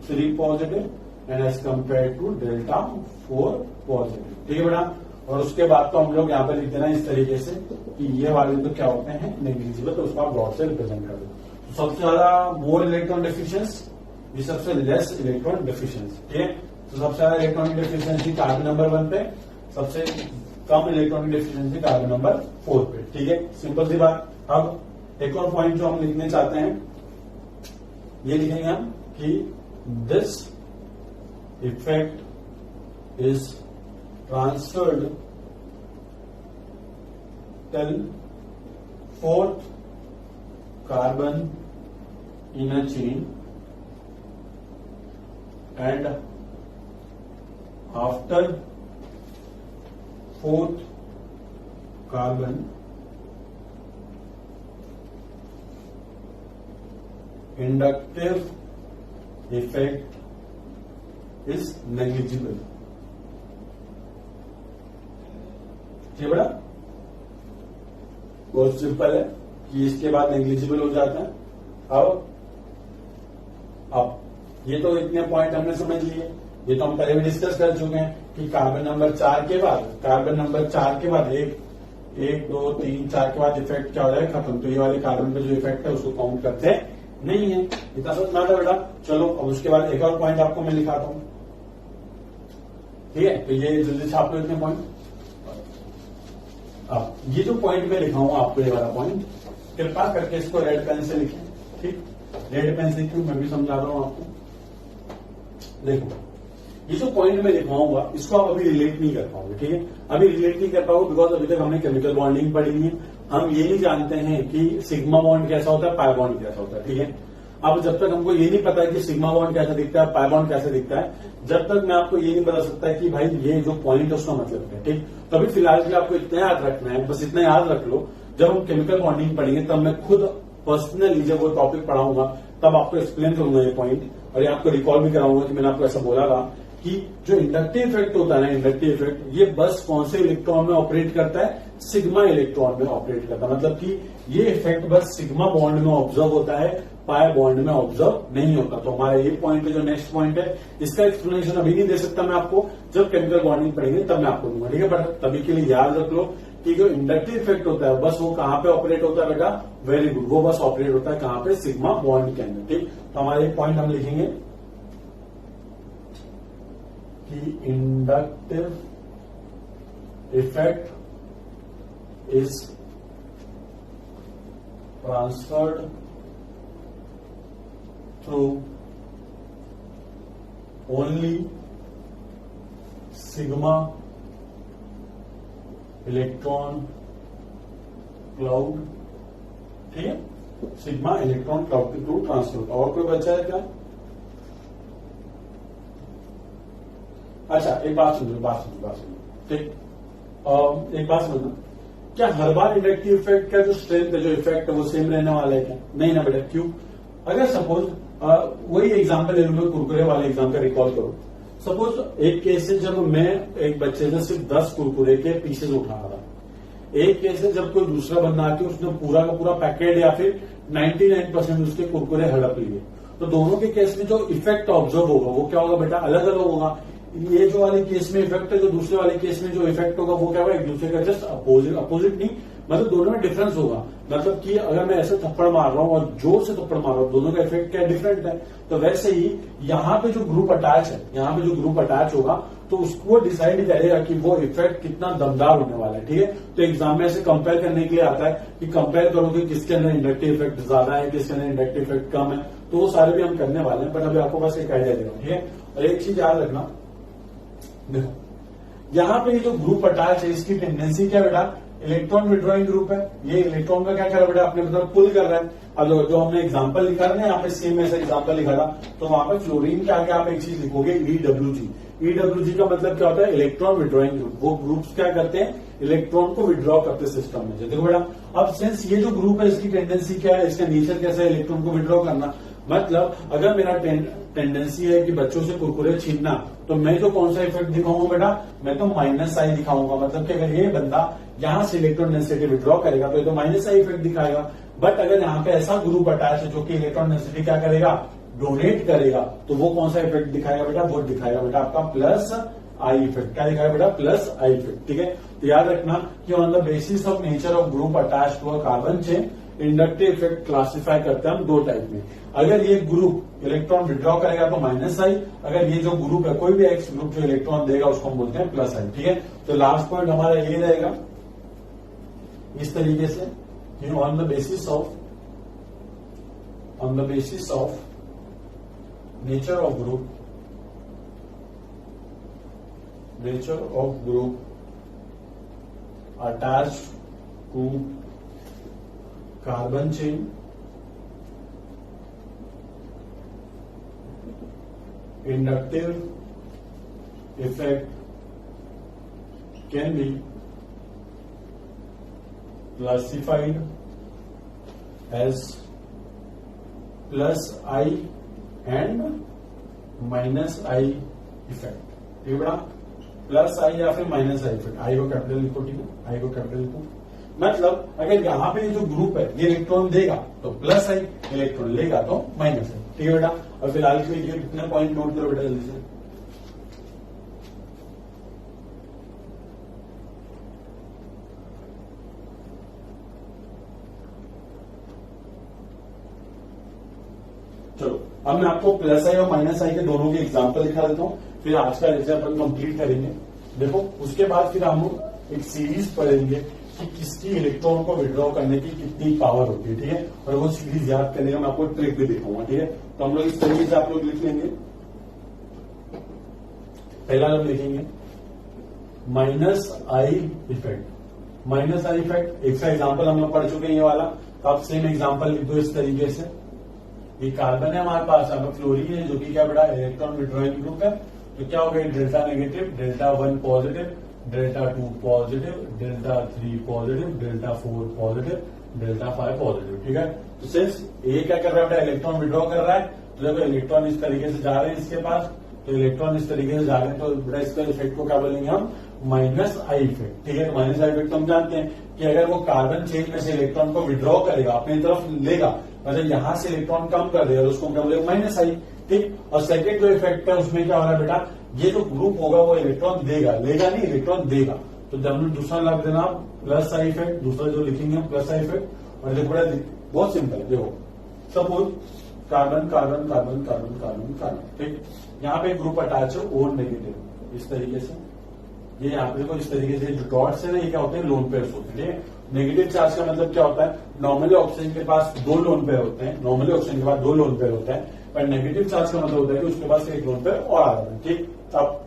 3 positive, and as compare to delta 4 positive, ठीक है बेटा। और उसके बाद तो हम लोग यहाँ पे लिख देना इस तरीके से कि ये वाले तो क्या होते हैं, नेग्लिजिबल, तो उसको आप डॉट से रिप्रेजेंट कर दो। तो सबसे ज्यादा मोर इलेक्ट्रॉन डेफिशिएंस, ये सबसे लेस इलेक्ट्रॉन डेफिशिएंसी, ठीक है। तो सबसे ज्यादा इलेक्ट्रॉनिक डेफिशिएंसी कार्बन नंबर 1 पे, सबसे कम इलेक्ट्रॉनिक डेफिशिएंसी कार्बन नंबर 4 पे, ठीक है। सिंपल सी बात। अब एक और पॉइंट जो हम लिखने चाहते हैं ये लिखेंगे हम कि this effect is transferred till fourth carbon in a chain and after fourth carbon inductive effect is negligible. ठीक बड़ा बहुत सिंपल है कि इसके बाद नेग्लिजिबल हो जाता है। अब ये तो इतने पॉइंट हमने समझ लिए, ये तो हम पहले भी डिस्कस कर चुके हैं कि कार्बन नंबर 4 के बाद एक 2 3 4 के बाद इफेक्ट क्या हो जाएगा, खत्म। तो ये वाले कार्बन पे जो इफेक्ट है उसको काउंट करते नहीं है। इतना समझ में आता बेटा। चलो अब उसके बाद एक और पॉइंट आपको मैं लिखाता हूं, ठीक है। तो ये जल्दी छाप लो इतने पॉइंट। अब ये जो पॉइंट मैं लिखाऊंगा आपको, ये वाला पॉइंट कृपा करके इसको रेड पेन से लिखें, ठीक। रेड पेन से क्यों, मैं भी समझा रहा हूं आपको। देखो ये जो पॉइंट मैं लिखवाऊंगा इसको आप अभी रिलेट नहीं कर पाओगे, ठीक है। अभी रिलेट नहीं कर पाओगे बिकॉज अभी तक हमने केमिकल बॉन्डिंग पढ़ी है। हम ये नहीं जानते हैं कि सिग्मा बॉन्ड कैसा होता है, पाई बॉन्ड कैसा होता है, ठीक है। अब जब तक हमको ये नहीं पता है कि सिग्मा बॉन्ड कैसा दिखता है, पाई बॉन्ड कैसा दिखता है, जब तक मैं आपको ये नहीं बता सकता कि भाई ये जो पॉइंट है उसका मतलब क्या है, ठीक। तो अभी फिलहाल के लिए आपको इतना याद रखना है, बस इतना याद रख लो। जब हम केमिकल बॉन्डिंग पढ़ेंगे तब मैं खुद पर्सनली जब वो टॉपिक पढ़ाऊंगा तब आपको एक्सप्लेन करूंगा ये पॉइंट, और ये आपको रिकॉल भी कराऊंगा कि मैंने आपको ऐसा बोला था कि जो इंडक्टिव इफेक्ट होता है ना, इंडक्टिव इफेक्ट, ये बस कौन से इलेक्ट्रॉन में ऑपरेट करता है, सिग्मा इलेक्ट्रॉन में ऑपरेट करता है। मतलब कि ये इफेक्ट बस सिग्मा बॉन्ड में ऑब्जर्व होता है, पाई बॉन्ड में ऑब्जर्व नहीं होता। तो हमारा ये पॉइंट है जो नेक्स्ट पॉइंट है, इसका एक्सप्लेनेशन अभी नहीं दे सकता मैं आपको, जब केमिकल बॉन्डिंग पढ़ेंगे तब मैं आपको दूंगा, ठीक है। बट तभी के लिए याद रख लो कि जो इंडक्टिव इफेक्ट होता है बस वो कहां पे ऑपरेट होता है बेटा, वेरी गुड, वो बस ऑपरेट होता है कहां पे, सिग्मा बॉन्ड के अंदर, ठीक। तो हमारा ये पॉइंट हम लिखेंगे कि inductive effect is transferred through only sigma electron cloud, ठीक है। सिग्मा इलेक्ट्रॉन क्लाउड के थ्रू ट्रांसफर। और कोई बचा है क्या? अच्छा एक बात सुनो, ठीक। एक बात समझना, क्या हर बार इंडक्टिव इफेक्ट का जो स्ट्रेंथ है, जो इफेक्ट है, वो सेम रहने वाला है क्या? नहीं ना बेटा। क्यों? अगर सपोज वही एग्जांपल ले लूंगा, कुरकुरे वाले एग्जाम का रिकॉल करो। सपोज एक केस है जब मैं एक बच्चे से सिर्फ 10 कुरकुरे के पीसेज उठा रहा था, एक केस है जब कोई दूसरा बंदा आके उसने पूरा का पूरा पैकेट या फिर 99% उसके कुरकुरे हड़प लिए। तो दोनों के केस में जो इफेक्ट ऑब्जर्व होगा वो क्या होगा बेटा, अलग अलग होगा। ये जो वाले केस में इफेक्ट है, जो दूसरे वाले केस में जो इफेक्ट होगा वो क्या होगा, एक दूसरे का जस्ट अपोजिट नहीं, मतलब दोनों में डिफरेंस होगा। मतलब कि अगर मैं ऐसे थप्पड़ मार रहा हूं और जोर से थप्पड़ मार रहा हूं, दोनों का इफेक्ट क्या डिफरेंट है। तो वैसे ही यहाँ पे जो ग्रुप अटैच है, यहाँ पे जो ग्रुप अटैच होगा तो उसको डिसाइड करेगा कि वो इफेक्ट कितना दमदार होने वाला है, ठीक है। तो एग्जाम में ऐसे कंपेयर करने के लिए आता है कि कंपेयर करो कि किसके अंदर इंडक्टिव इफेक्ट ज्यादा है, किसके अंदर इंडक्टिव इफेक्ट कम है। तो वो सारे भी हम करने वाले हैं, बट अभी आपको बस एक आइडिया देगा, ठीक है। और एक चीज याद रखना, देखो यहाँ पे ये जो ग्रुप अटैच है इसकी टेंडेंसी क्या बेटा, इलेक्ट्रॉन विड्रॉइंग ग्रुप है। ये इलेक्ट्रॉन का क्या कर रहा है बेटा, अपने मतलब पुल कर रहा है। अब जो हमने एग्जांपल लिखा था ना, यहाँ पे सेम ऐसा एग्जांपल लिखा था, तो वहां पे फ्लोरीन के आगे आप एक चीज लिखोगे EWG। EWG का मतलब क्या होता है, इलेक्ट्रॉन विड्रॉइंग ग्रुप। वो ग्रुप्स क्या करते हैं, इलेक्ट्रॉन को विड्रॉ करते हैं सिस्टम में। देखो बेटा, अब सिंस ये जो ग्रुप है इसकी टेंडेंसी क्या है, इसका नेचर कैसा है, इलेक्ट्रॉन को विड्रॉ करना। मतलब अगर मेरा टेंडेंसी है कि बच्चों से कुरकुरे छीनना, तो मैं तो कौन सा इफेक्ट दिखाऊंगा बेटा, मैं तो -I दिखाऊंगा। मतलब कि अगर ये बंदा यहां से इलेक्ट्रॉन डेंसिटी विड्रॉ करेगा तो ये तो -I इफेक्ट दिखाएगा। बट अगर यहाँ पे ऐसा ग्रुप अटैच है जो कि इलेक्ट्रॉन डेंसिटी क्या करेगा, डोनेट करेगा, तो वो कौन सा इफेक्ट दिखाएगा बेटा, वो दिखाएगा बेटा आपका +I इफेक्ट। क्या दिखाएगा बेटा, +I इफेक्ट, ठीक है। तो याद रखना कि on the basis of nature of group attach to a carbon chain, inductive effect classify करते हैं हम दो टाइप में। अगर ये ग्रुप इलेक्ट्रॉन विड्रॉ करेगा तो -I, अगर ये जो ग्रुप है कोई भी एक्स ग्रुप जो इलेक्ट्रॉन देगा उसको हम बोलते हैं +I, ठीक है। तो लास्ट पॉइंट हमारा ये रहेगा इस तरीके से, on the basis of nature of group attached to carbon chain inductive effect can be classified as plus I and minus I effect. ठीक है बेटा, प्लस आई या फिर माइनस आई इफेक्ट। आई को कैपिटल लिखो, ठीक है, आई को कैपिटल लिखो। मतलब अगर यहाँ पे जो ग्रुप है ये इलेक्ट्रॉन देगा तो प्लस आई, इलेक्ट्रॉन लेगा तो माइनस आई। ठीक है बेटा, और फिलहाल के लिए कितने पॉइंट नोट करो बेटा जल्दी से। चलो अब मैं आपको प्लस आई और माइनस आई के दोनों के एग्जांपल दिखा देता हूँ, फिर आज का लेक्चर अपन कंप्लीट करेंगे। देखो उसके बाद फिर हम एक सीरीज पढ़ेंगे कि किसकी इलेक्ट्रॉन को विड्रॉ करने की कितनी पावर होती है। ठीक है, और वो सीरीज याद करने का मैं आपको ट्रिक भी दिखाऊंगा। ठीक है, तो हम लोग इस तरीके से आप लोग लिख लेंगे। पहला हम लिखेंगे minus I effect. Minus I effect एक सा एग्जाम्पल हम लोग पढ़ चुके हैं ये वाला, तो आप सेम एग्जाम्पल लिख दो इस तरीके से। ये कार्बन है हमारे पास, हमें फ्लोरीन है जो कि क्या बेटा इलेक्ट्रॉन विड्रॉइंग ग्रुप है। तो क्या हो गया, delta negative, delta 1 positive, delta 2 positive, delta 3 positive, delta 4 positive, delta 5 positive. ठीक है, तो सिर्फ ये क्या कर रहा है बेटा, इलेक्ट्रॉन विड्रॉ कर रहा है। तो देखो इलेक्ट्रॉन इस तरीके से जा रहे हैं इसके पास, तो इलेक्ट्रॉन इस तरीके से जा रहे हैं, तो बेटा इसका इफेक्ट को क्या बोलेंगे हम, माइनस आई इफेक्ट। ठीक है, माइनस आई इफेक्ट हम जानते हैं कि अगर वो कार्बन चेन में से इलेक्ट्रॉन को विड्रॉ करेगा, अपनी तरफ लेगा, मतलब यहां से इलेक्ट्रॉन कम कर देगा, तो उसको क्या बोलेगा, माइनस आई। ठीक, और सेकेंड जो इफेक्ट है उसमें क्या हो रहा है बेटा, ये जो ग्रुप होगा वो इलेक्ट्रॉन देगा, लेगा नहीं, इलेक्ट्रॉन देगा। तो जब दूसरा लग देना आप प्लस आई इफेक्ट, दूसरा जो लिखेंगे हम प्लस आई इफेक्ट। और देखो बेटा बहुत सिंपल है, देखो suppose carbon carbon carbon carbon carbon carbon, ठीक, यहाँ पे ग्रुप अटैच है ओ नेगेटिव इस तरीके से। ये यहाँ पे देखो इस तरीके से जो डॉट्स है ना, ये क्या होते हैं, लोन पेयर्स होते हैं। नेगेटिव चार्ज का मतलब क्या होता है, नॉर्मली ऑक्सीजन के पास 2 लोन पेयर होते हैं, नॉर्मली ऑक्सीजन के पास 2 लोन पेयर होता है, पर नेगेटिव चार्ज का मतलब होता है कि उसके पास एक लोन पेयर और आ रहा है। ठीक, अब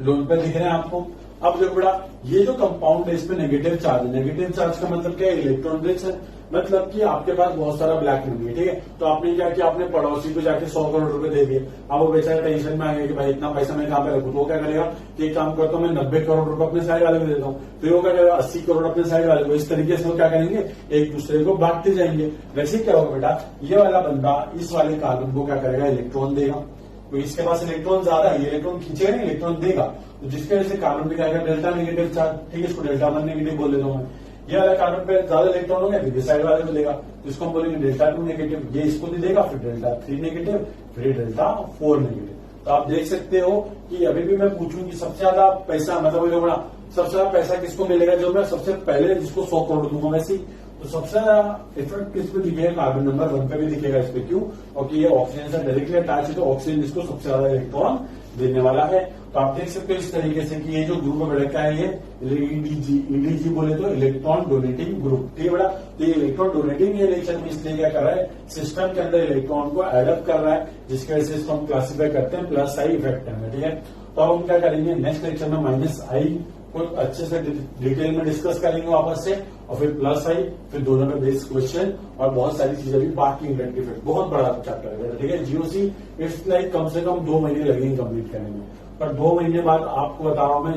लोन पेयर दिख रहे हैं आपको। अब देखो बेटा ये जो कंपाउंड है इसमें नेगेटिव चार्ज है। नेगेटिव चार्ज का मतलब क्या है, इलेक्ट्रॉन रिच है, मतलब कि आपके पास बहुत सारा ब्लैक मनी है। ठीक है, तो आपने क्या किया, आपने पड़ोसी को जाके 100 करोड़ रुपए दे दिए। अब वो बेचारा टेंशन में आ गया कि भाई इतना पैसा मैं कहां पे रखूं। तो वो क्या करेगा कि एक काम करता हूं, मैं 90 करोड़ रुपए अपने साइड वाले को देता हूँ, फिर वो क्या करेगा 80 करोड़ अपने साइड वाले को। इस तरीके से वो क्या करेंगे, एक दूसरे को बांटते जाएंगे। वैसे क्या होगा बेटा, ये वाला बंदा इस वाले कार्बन को क्या करेगा, इलेक्ट्रॉन देगा। तो इसके पास इलेक्ट्रॉन ज्यादा है, ये इलेक्ट्रॉन खींचेगा नहीं, इलेक्ट्रॉन देगा, तो जिसकी वजह से कार्बन पे क्या आएगा, डेल्टा नेगेटिव चार्ज। ठीक है, इसको डेल्टा 1 नेगेटिव बोल देता हूं मैं। ये वाला कार्बन पे ज्यादा इलेक्ट्रॉन हो गया, फिर साइड वाले को देगा, तो इसको हम बोलेंगे डेल्टा 2 नेगेटिव। ये इसको भी देगा, फिर डेल्टा 3 नेगेटिव, फिर डेल्टा 4 नेगेटिव। तो आप देख सकते हो कि अभी भी मैं पूछूं कि सबसे ज्यादा पैसा, मतलब बड़ा सबसे ज्यादा पैसा किसको मिलेगा, जो मैं सबसे पहले जिसको 100 करोड़ दूंगा वैसे। तो सबसे ज्यादा इफेक्ट किस पे दिखेगा, कार्बन नंबर 1 पे भी दिखेगा इस पे। क्यों, क्योंकि ये ऑक्सीजन से डायरेक्टली अटैच है, तो ऑक्सीजन इसको सबसे ज्यादा इलेक्ट्रॉन देने वाला है। तो आप देख सकते हो इस तरीके से कि ये जो ग्रुप है क्या है, ये ईडीजी बोले तो इलेक्ट्रॉन डोनेटिंग ग्रुप। ठीक है बेटा, तो ये इलेक्ट्रॉन डोनेटिंग है नेचर में, इसलिए क्या कर रहा है, सिस्टम के अंदर इलेक्ट्रॉन को एडअप कर रहा है, जिसकी वजह से इसको हम क्लासीफाई करते हैं प्लस आई इफेक्ट में। ठीक है, तो अब हम क्या करेंगे, नेक्स्ट लेक्चर में माइनस आई को अच्छे से डिटेल में डिस्कस करेंगे वापस से, और फिर प्लस आई, फिर दोनों में बेस्ड क्वेश्चन और बहुत सारी चीजें भी, बाकी इंडेक्ट इफेक्ट बहुत बड़ा चैप्टर है। ठीक है, जीओसी इट्स लाइक कम से कम 2 महीने लगेंगे कंप्लीट करने में, पर 2 महीने बाद आपको बता रहा हूं मैं,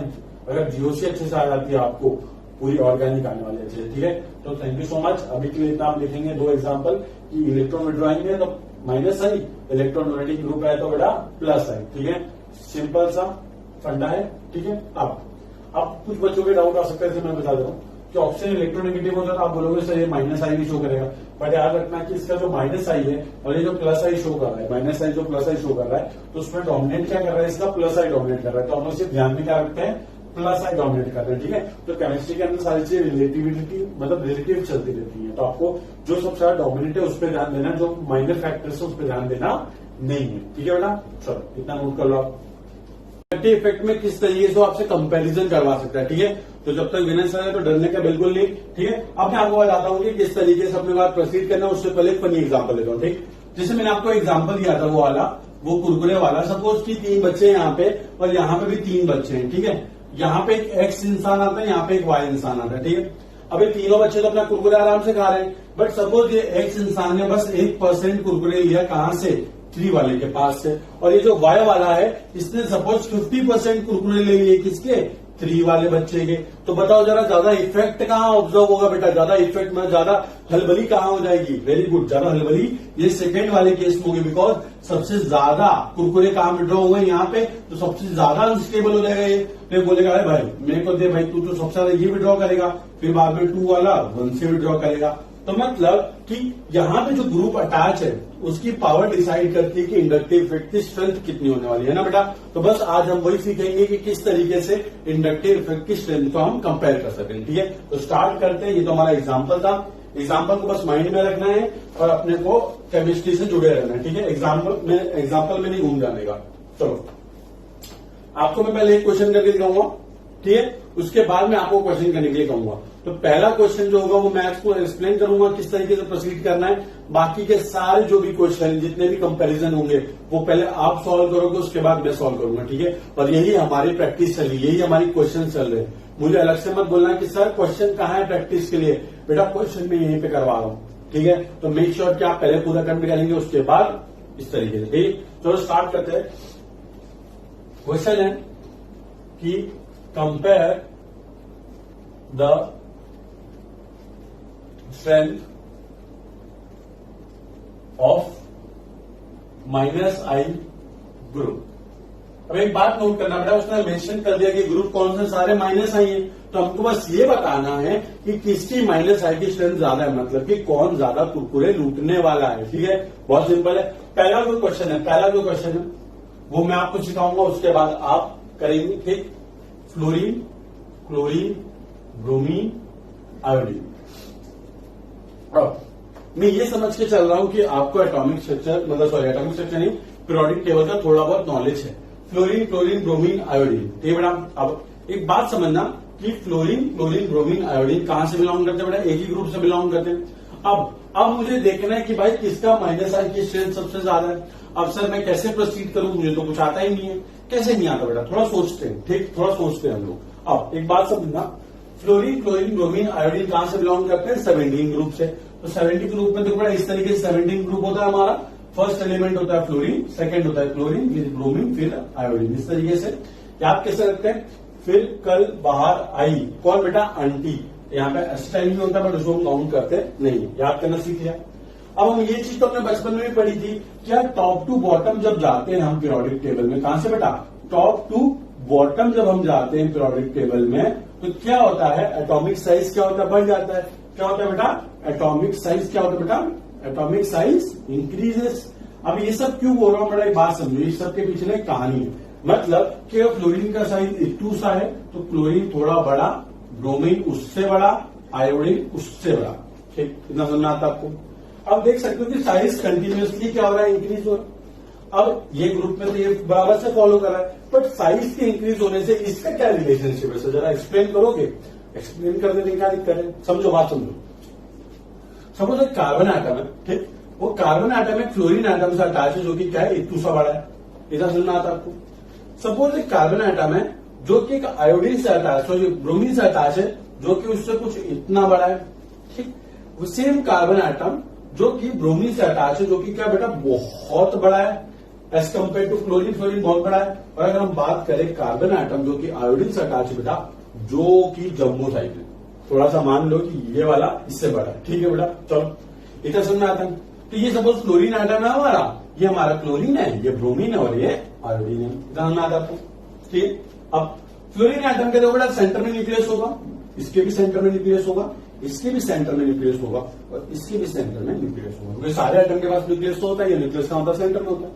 अगर जीओसी अच्छे से आ जाती है आपको पूरी ऑर्गेनिक आने वाली अच्छे से। ठीक है, तो थैंक यू सो मच। अभी के लिए इतना आप लिखेंगे 2 एग्जाम्पल कि इलेक्ट्रॉन विड्रॉइंग है तो माइनस आई, इलेक्ट्रॉन डोनेटिंग ग्रुप है तो बेटा प्लस आई। ठीक है, सिंपल सा फंडा है। ठीक है, अब कुछ बच्चों के डाउट आ सकता है, मैं बता दे रहा हूँ कि ऑक्सीजन इलेक्ट्रोनेगेटिव होता है, तो आप बोलोगे सर ये माइनस आई भी शो करेगा, बट याद रखना कि इसका जो माइनस आई है और ये जो प्लस आई शो कर रहा है, माइनस आई जो प्लस आई शो कर रहा है, तो उसमें डोमिनेट क्या कर रहा है, इसका प्लस आई डोमिनेट कर रहा है। तो हम लोग सिर्फ ध्यान में क्या रखते हैं, प्लस आई डोमिनेट कर रहे हैं। ठीक है, तो केमिस्ट्री के अंदर सारी चीजें रिलेटिविटी मतलब रिलेटिव चलती रहती है, तो आपको जो सबसे ज्यादा डोमिनेट है उस पर ध्यान देना, जो माइनर फैक्टर्स है उस पर ध्यान देना नहीं है। ठीक है बेटा, चलो इतना नोट कर लो आप। इफेक्ट में किस तरीके से आपसे कंपैरिजन करवा सकता है। ठीक है, तो जब तक विनर है तो डरने का बिल्कुल नहीं। ठीक है, अब मैं आपको बताता हूँ कि किस तरीके से अपने बात प्रोसीड करना है, उससे पहले फनी एग्जांपल लेता हूँ। ठीक, जैसे मैंने आपको एग्जांपल दिया था वो वाला, वो कुरकुरे वाला, सपोज कि 3 बच्चे हैं यहाँ पे और यहाँ पे भी 3 बच्चे हैं, ठीक है। यहाँ पे एक एक्स इंसान आता है, यहाँ पे एक वाई इंसान आता है, ठीक है। अब ये तीनों बच्चे तो अपना कुरकुरे आराम से खा रहे हैं, बट सपोज ये एक्स इंसान ने बस 1% कुरकुरे लिया, कहां से, 3 वाले के पास से, और ये जो वाई वाला है इसने सपोज 50% कुरकुरे ले लिए, किसके, 3 वाले बच्चे के। तो बताओ जरा ज्यादा इफेक्ट कहाँ ऑब्जर्व होगा बेटा, ज्यादा इफेक्ट में ज्यादा हलबली कहाँ हो जाएगी, वेरी गुड, ज्यादा हलबली ये सेकेंड वाले केस में होगी, बिकॉज सबसे ज्यादा कुरकुरे कहाँ विड्रॉ हुए यहाँ पे, तो सबसे ज्यादा अनस्टेबल हो जाएगा ये। फिर बोलेगा अरे भाई मेरे को दे भाई, तू तो सबसे ज्यादा ये विड्रॉ करेगा, फिर बाद में 2 वाला 1 से विड्रॉ करेगा। तो मतलब कि यहाँ पे जो ग्रुप अटैच है उसकी पावर डिसाइड करती है कि इंडक्टिव इफेक्ट की स्ट्रेंथ कितनी होने वाली है ना बेटा। तो बस आज हम वही सीखेंगे कि किस तरीके से इंडक्टिव इफेक्ट की स्ट्रेंथ को हम कंपेयर कर सकें, ठीक है। तो स्टार्ट करते हैं, ये तो हमारा एग्जाम्पल था, एग्जाम्पल को बस माइंड में रखना है और अपने को केमिस्ट्री से जुड़े रहना है, ठीक है। एग्जाम्पल में नहीं घूम जाने का। चलो आपको मैं पहले एक क्वेश्चन करके दिखाऊंगा, ठीक है, उसके बाद मैं आपको क्वेश्चन करने के लिए कहूंगा। तो पहला क्वेश्चन जो होगा वो मैं आपको एक्सप्लेन करूंगा किस तरीके से प्रोसीड करना है, बाकी के सारे जो भी क्वेश्चन जितने भी कंपैरिजन होंगे वो पहले आप सॉल्व करोगे, उसके बाद मैं सॉल्व करूंगा, ठीक है। और यही हमारी प्रैक्टिस चल रही है, यही हमारी क्वेश्चन चल रहे हैं। मुझे अलग से मत बोलना कि सर क्वेश्चन कहाँ है प्रैक्टिस के लिए, बेटा क्वेश्चन मैं यहीं पे करवा रहा हूँ, ठीक है। तो मेक श्योर कि आप पहले पूरा कंप्लीट करेंगे, उसके बाद इस तरीके से, ठीक। चलो स्टार्ट करते हैं। क्वेश्चन है कि compare the strength of -I group. अब एक बात नोट करना बेटा, उसने मेंशन कर दिया कि ग्रुप कौन से सारे -I हैं, तो हमको बस ये बताना है कि किसकी -I की स्ट्रेंथ ज्यादा है, मतलब कि कौन ज्यादा कुरकुरे लूटने वाला है, ठीक है। बहुत सिंपल है। पहला जो क्वेश्चन है वो मैं आपको सिखाऊंगा, उसके बाद आप करेंगे, ठीक। Fluorine, chlorine, bromine, iodine. मैं ये समझ के चल रहा हूं कि आपको एटॉमिक स्ट्रक्चर नहीं, पीरियोडिक टेबल का थोड़ा बहुत नॉलेज है। फ्लोरीन, क्लोरीन, ब्रोमीन, आयोडीन, ठीक है बेटा। अब एक बात समझना कि फ्लोरीन, क्लोरीन, ब्रोमीन, आयोडीन कहां से बिलोंग करते हैं बेटा, एक ही ग्रुप से बिलोंग करते हैं। अब मुझे देखना है कि भाई किसका -I की स्ट्रेंथ सबसे ज्यादा है। अब सर मैं कैसे प्रोसीड करूं, मुझे तो कुछ आता ही नहीं है। कैसे नहीं आता बेटा, थोड़ा सोचते हैं, ठीक, थोड़ा सोचते हैं हम लोग। अब एक बात समझना, फ्लोरीन, क्लोरीन, ब्रोमीन, आयोडीन कहां से बिलोंग करते हैं, 17 ग्रुप से। तो 17 ग्रुप में देखो बेटा इस तरीके से 17 ग्रुप होता है हमारा। फर्स्ट एलिमेंट होता है फ्लोरीन, सेकंड होता है क्लोरीन, फिर ब्रोमीन, फिर आयोडीन, इस तरीके से याद कैसे रखते हैं। फिर कल बाहर आई कौन बेटा, आंटी। यहाँ पे एसिटाइल भी होता है बट उसको हम काउंट करते नहीं, याद करना सीख लिया। अब हम ये चीज तो अपने बचपन में भी पढ़ी थी, क्या टॉप टू बॉटम जब जाते हैं हम पीरियोडिक टेबल में, कहां से बेटा, टॉप टू बॉटम जब हम जाते हैं पीरियोडिक टेबल में, तो क्या होता है, एटॉमिक साइज क्या होता है, बढ़ जाता है। क्या होता है बेटा, एटॉमिक साइज क्या होता है बेटा, एटॉमिक साइज इंक्रीजेस। अब ये सब क्यों बोल रहा हूं बेटा, एक बात समझो, इस सब के पीछे एक कहानी है। मतलब कि फ्लोरीन का साइज इतना सा है तो क्लोरीन थोड़ा बड़ा, ब्रोमीन उससे बड़ा, आयोडीन उससे बड़ा, ठीक, इतना समझना आता आपको। अब देख सकते हो कि साइज कंटिन्यूअसली क्या हो रहा है, इंक्रीज हो रहा है। अब ये ग्रुप में तो ये बराबर से फॉलो कर रहा है, बट साइज के इंक्रीज होने से इसका क्या रिलेशनशिप है, जरा एक्सप्लेन करोगे। एक्सप्लेन कर देने क्या दिक्कत है, समझो बात समझो। सपोज एक कार्बन एटम है, ठीक, वो कार्बन एटम एक फ्लोरीन एटम से अटैच है जो कि क्या है, इतना सा बड़ा है, इतना समझना आता आपको। सपोज एक कार्बन एटम है जो कि एक आयोडीन से अटैच है, ब्रोमीन से अटैच है जो कि उससे कुछ इतना बड़ा है, ठीक। वो सेम कार्बन एटम जो कि ब्रोमीन से अटैच है जो कि क्या बेटा, बहुत बड़ा है as compare to chlorine. Fluorine बहुत बड़ा है। और अगर हम बात करें कार्बन एटम जो कि आयोडीन से अटैच है बेटा, जो कि जम्बो साइज है, थोड़ा सा मान लो कि ये वाला इससे बड़ा है, ठीक है बेटा। चलो इतना समझना आता है। तो ये सपोज फ्लोरीन एटम है हमारा, ये हमारा क्लोरीन है, ये ब्रोमीन है और ये आयोडीन है, इतना समझना आता आपको, ठीक। अब फ्लोरीन एटम के देखो बेटा सेंटर में न्यूक्लियस होगा, इसके भी सेंटर में न्यूक्लियस होगा, इसके भी सेंटर में न्यूक्लियस होगा और इसके भी सेंटर में न्यूक्लियस होगा, क्योंकि सारे एटम के पास न्यूक्लियस तो होता है, ये न्यूक्लियस का होता है सेंटर में होता है।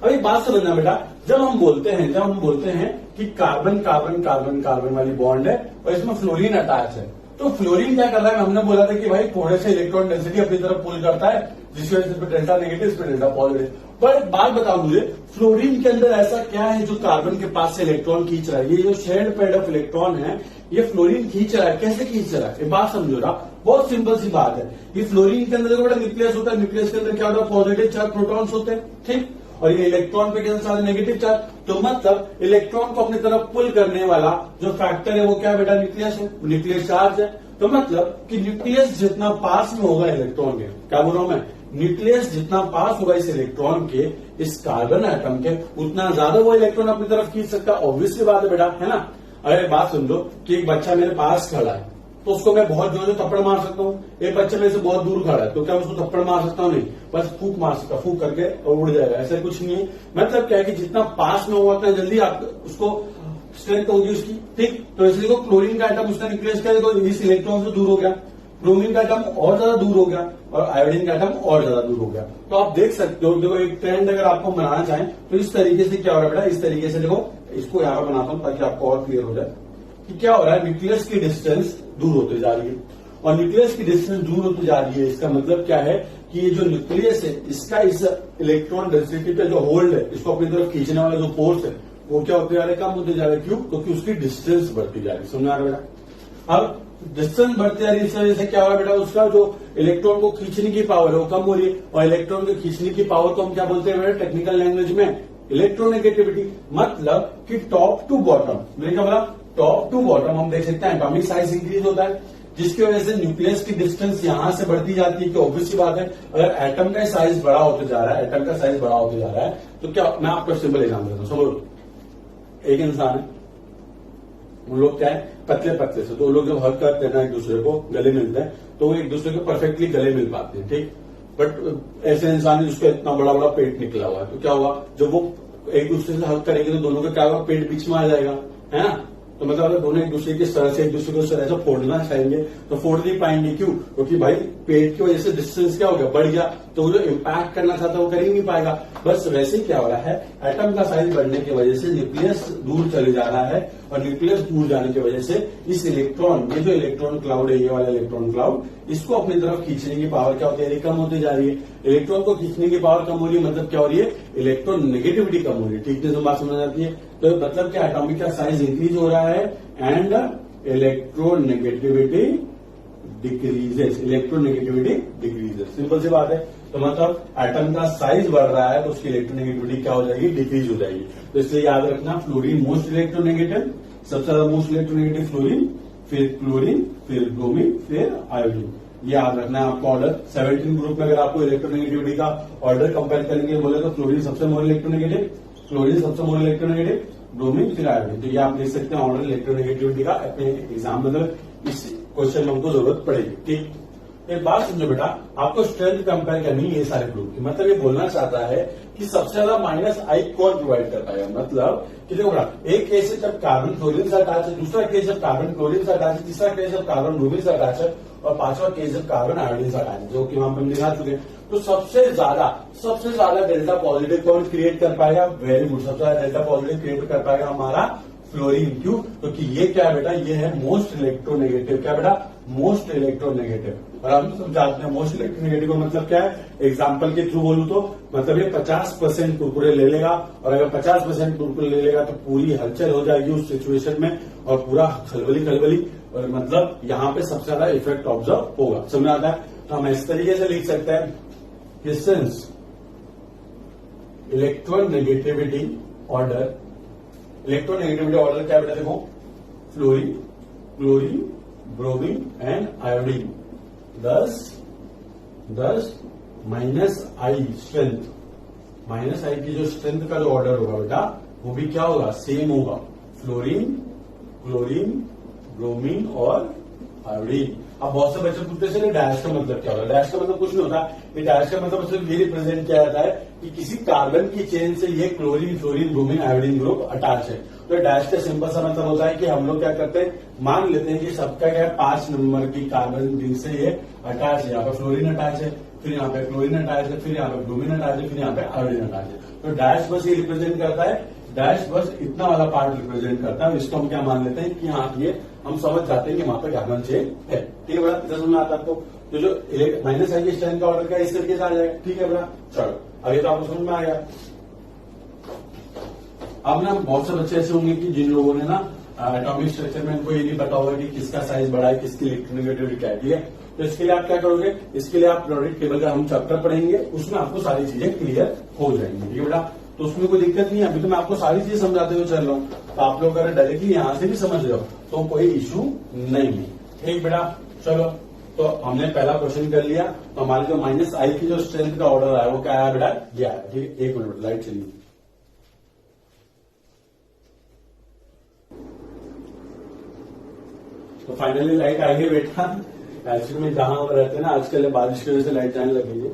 अब एक बात समझना बेटा, जब हम बोलते हैं कि कार्बन कार्बन कार्बन कार्बन वाली बॉन्ड है और इसमें फ्लोरीन अटैच है, तो फ्लोरीन क्या कर रहा है, हमने बोला था कि भाई थोड़े से इलेक्ट्रॉन डेंसिटी अपनी तरफ पुल करता है, जिसकी वजह से डेल्टा नेगेटिव, इस पे डेल्टा पॉजिटिव। पर एक बात बताओ मुझे, फ्लोरीन के अंदर ऐसा क्या है जो कार्बन के पास से इलेक्ट्रॉन खींच रहा है? ये जो शेयर्ड पेयर ऑफ इलेक्ट्रॉन है, ये फ्लोरीन खींच रहा है। कैसे खींच रहा है? एक बात समझो ना, बहुत सिंपल सी बात है। ये फ्लोरीन के अंदर देखो बड़ा न्यूक्लियस होता है, न्यूक्लियस के अंदर क्या होता है? पॉजिटिव चार्ज प्रोटॉन्स होते हैं, ठीक। और ये इलेक्ट्रॉन पे कैसे चार्ज? Negative charge. तो मतलब इलेक्ट्रॉन को अपनी तरफ पुल करने वाला जो फैक्टर है वो क्या बेटा? न्यूक्लियस है, न्यूक्लियस चार्ज है। तो मतलब कि न्यूक्लियस जितना पास में होगा इलेक्ट्रॉन के, क्या बोल रहा हूं मैं? न्यूक्लियस जितना पास होगा इस इलेक्ट्रॉन के, इस कार्बन एटम के, उतना ज्यादा वो इलेक्ट्रॉन अपनी तरफ खींच सकता है। ऑब्वियसली बात है बेटा, है ना। अरे बात समझो कि एक बच्चा मेरे पास खड़ा है तो उसको मैं बहुत जोर से थप्पड़ मार सकता हूँ। एक बच्चा मेरे से बहुत दूर खड़ा है तो क्या उसको थप्पड़ मार सकता हूँ? नहीं, बस फूक मार सकता, फूक करके और उड़ जाएगा। ऐसा कुछ नहीं है। मतलब क्या है कि जितना पास में होगा उतना जल्दी आप उसको स्ट्रेंथ होगी उसकी, ठीक। तो इसलिए को क्लोरीन का एटम उसका न्यूक्लियस क्या है, तो इस इलेक्ट्रॉन से दूर हो गया। ब्रोमीन का एटम और ज्यादा दूर हो गया और आयोडीन का एटम और ज्यादा दूर हो गया। तो आप देख सकते हो, देखो एक ट्रेंड अगर आपको बनाना चाहें तो इस तरीके से क्या हो रहा है बेटा? इस तरीके से देखो, इसको यहां पर बनाता हूं ताकि आपको और क्लियर हो जाए कि क्या हो रहा है। न्यूक्लियस की डिस्टेंस दूर होती जा रही है और न्यूक्लियस की डिस्टेंस दूर होती जा रही है। इसका मतलब क्या है कि ये जो न्यूक्लियस है इसका इस इलेक्ट्रॉन डेंसिटी पे जो होल्ड है, इसको अपनी तरफ खींचने वाला जो फोर्स है वो क्या होते जा रहा है? कम होते जा रहा है। क्यों? क्योंकि उसकी डिस्टेंस बढ़ती जा रही है। समझ आ रहा है बेटा? अब डिस्टेंस बढ़ती जा रही है, इस वजह से क्या हो रहा है बेटा? उसका जो इलेक्ट्रॉन को खींचने की पावर है वो कम हो रही है और इलेक्ट्रॉन को खींचने की पावर को हम क्या बोलते हैं बेटा टेक्निकल लैंग्वेज में? इलेक्ट्रोनेगेटिविटी। मतलब कि टॉप टू बॉटम, मैंने क्या बोला? टॉप टू बॉटम हम देख सकते हैं एटॉमिक साइज इंक्रीज होता है, जिसकी वजह से न्यूक्लियस की डिस्टेंस यहां से बढ़ती जाती है। कि ऑब्वियस सी बात है, अगर एटम का साइज बड़ा होते जा रहा है, एटम का साइज बड़ा होते जा रहा है तो क्या, मैं आपको सिंपल एग्जाम्पल देता हूं। समझो एक इंसान है, उन लोग क्या है? पतले पतले से, तो लोग जब हक करते हैं ना एक दूसरे को, गले मिलते हैं, तो वो एक दूसरे को परफेक्टली गले मिल पाते हैं, ठीक। बट ऐसे इंसान है जिसको इतना बड़ा बड़ा पेट निकला हुआ है, तो क्या हुआ? जब वो एक दूसरे से हक करेंगे तो दोनों का क्या होगा? पेट बीच में आ जाएगा, है ना। तो मतलब अगर दोनों एक दूसरे की तरह से एक दूसरे को ऐसा फोड़ना चाहेंगे तो फोड़ नहीं पाएंगे। क्यों? क्योंकि भाई पेट की वजह से डिस्टेंस क्या हो गया? बढ़ गया। तो वो जो इम्पैक्ट करना चाहता है वो कर ही नहीं पाएगा। बस वैसे ही क्या हो रहा है, एटम का साइज बढ़ने की वजह से न्यूक्लियस दूर चले जा रहा है और न्यूक्लियस दूर जाने की वजह से इस इलेक्ट्रॉन, ये जो इलेक्ट्रॉन क्लाउड है, ये वाला इलेक्ट्रॉन क्लाउड, इसको अपनी तरफ खींचने की पावर क्या होती है? कम होती जा रही है। इलेक्ट्रॉन को खींचने की पावर कम हो रही है, मतलब क्या हो रही है? इलेक्ट्रॉन नेगेटिविटी कम हो रही है, ठीक है। बात समझ आती है। तो मतलब क्या, एटॉमिक का साइज इंक्रीज हो रहा है and electronegativity decreases, electronegativity decreases. Simple सी बात है। तो मतलब एटम का साइज बढ़ रहा है तो उसकी इलेक्ट्रोनेगेटिविटी क्या हो जाएगी? डिक्रीज हो जाएगी। तो इसलिए याद रखना, फ्लोरीन मोस्ट इलेक्ट्रोनेगेटिव, सबसे ज्यादा मोस्ट इलेक्ट्रोनेगेटिव फ्लोरीन, फिर क्लोरीन, फिर ब्रोमीन, फिर आयोडीन। याद रखना है आपको ऑर्डर। 17 ग्रुप में अगर आपको इलेक्ट्रोनेगेटिविटी का ऑर्डर कंपेयर करेंगे बोले तो फ्लोरीन सबसे मोर इलेक्ट्रोनेगेटिव, क्लोरीन सबसे मोर इलेक्ट्रोनेगेटिव, ब्रोमीन फिर आयोडीन। तो ये आप देख सकते हैं ऑर्डर इलेक्ट्रोनेगेटिविटी का अपने एग्जाम, मतलब इस क्वेश्चन में हमको जरूरत पड़ेगी, ठीक। एक बात समझो बेटा, आपको स्ट्रेंथ कंपेयर करनी है ये सारे ग्रुप की। मतलब ये बोलना चाहता है कि सबसे ज्यादा -I कौन प्रोवाइड कर पाएगा। मतलब कि देखो बेटा, एक केस है जब कार्बन फ्लोरीन से अटैच है, दूसरा केस जब कार्बन क्लोरीन से अटैच है, तीसरा केस जब कार्बन ब्रोमीन से अटैच है और पांचवा केस जब कार्बन आयोडीन से अटैच है, जो कि हम दिखा चुके हैं। तो सबसे ज्यादा डेल्टा पॉजिटिव कौन क्रिएट कर पाएगा? वेरी गुड, सबसे ज्यादा डेल्टा पॉजिटिव क्रिएट कर पाएगा हमारा फ्लोरीन। क्यों? क्योंकि ये क्या है बेटा? ये है मोस्ट इलेक्ट्रोनेगेटिव। क्या बेटा? Most electronegative. और हम समझाते हैं मोस्ट इलेक्ट्रोनेगेटिव का मतलब क्या है। एग्जांपल के थ्रू बोलूं तो मतलब ये 50% कुरकुरे ले लेगा और अगर 50% कुरकुरे ले लेगा तो पूरी हलचल हो जाएगी उस सिचुएशन में और पूरा खलबली और मतलब यहाँ पे सबसे ज्यादा इफेक्ट ऑब्जर्व होगा। समझ आता है? तो हम इस तरीके से लिख सकते हैं कि since electronegativity order, electronegativity order क्या बेटा? देखो, fluorine, chlorine, bromine and iodine, 10 -I strength, -I की जो स्ट्रेंथ का जो ऑर्डर होगा बेटा वो भी क्या होगा? सेम होगा। फ्लोरीन, क्लोरीन, ब्रोमीन और आयोडीन। अब बहुत से बच्चे पूछते हैं डैश का मतलब क्या होगा? डैश का मतलब कुछ नहीं होता। ये डैश का मतलब सिर्फ ये रिप्रेजेंट किया जाता है कि किसी कार्बन की चेन से ये chlorine, fluorine, bromine, iodine group attach है। तो डैश का सिंपल सा मतलब होता है कि हम लोग क्या करते हैं, मान लेते हैं कि सबका क्या है 5 नंबर की कार्बन रिंग से ये अटैच है। यहाँ पर फ्लोरीन अटैच है, फिर यहाँ पे क्लोरीन अटैच है, फिर यहाँ पे ब्रोमीन अटैच है, फिर यहाँ पे आयोडीन अटैच है। तो डैश बस ये रिप्रेजेंट करता है, डैश बस इतना वाला पार्ट रिप्रेजेंट करता है। इसको हम क्या मान लेते हैं कि हाँ ये हम समझ जाते हैं कि वहां पर कार्बन चेन है। ठीक है बड़ा, समझ में आता है आपको? तो जो माइनस आई की स्ट्रेंथ का ऑर्डर का इस तरीके से आ जाएगा। ठीक है बेटा, चलो अभी तो आपको समझ में आ गया। अब ना बहुत से बच्चे ऐसे होंगे कि जिन लोगों ने ना एटॉमिक स्ट्रक्चर में इनको ये नहीं पता होगा कि किसका साइज बड़ा है, किसकी इलेक्ट्रोनेगेटिविटी क्या है। ठीक है, तो इसके लिए आप क्या करोगे, इसके लिए आप पीरियोडिक टेबल का हम चैप्टर पढ़ेंगे, उसमें आपको सारी चीजें क्लियर हो जाएंगी। ठीक है बेटा, तो उसमें कोई दिक्कत नहीं है। अभी तो मैं आपको सारी चीजें समझाते हुए चल रहा हूँ, तो आप लोग अगर डायरेक्टली यहां से भी समझ रहे हो तो कोई इश्यू नहीं है। ठीक बेटा, चलो तो हमने पहला क्वेश्चन कर लिया। तो हमारे जो माइनस आई की जो स्ट्रेंथ का ऑर्डर आया वो क्या आया बेटा, ये आया। ठीक है, एक मिनट लाइट चलिए। तो फाइनली लाइट आ गई बेटा। एक्चुअली में जहां हम रहते हैं ना आजकल बारिश की वजह से लाइट जाने लगी है।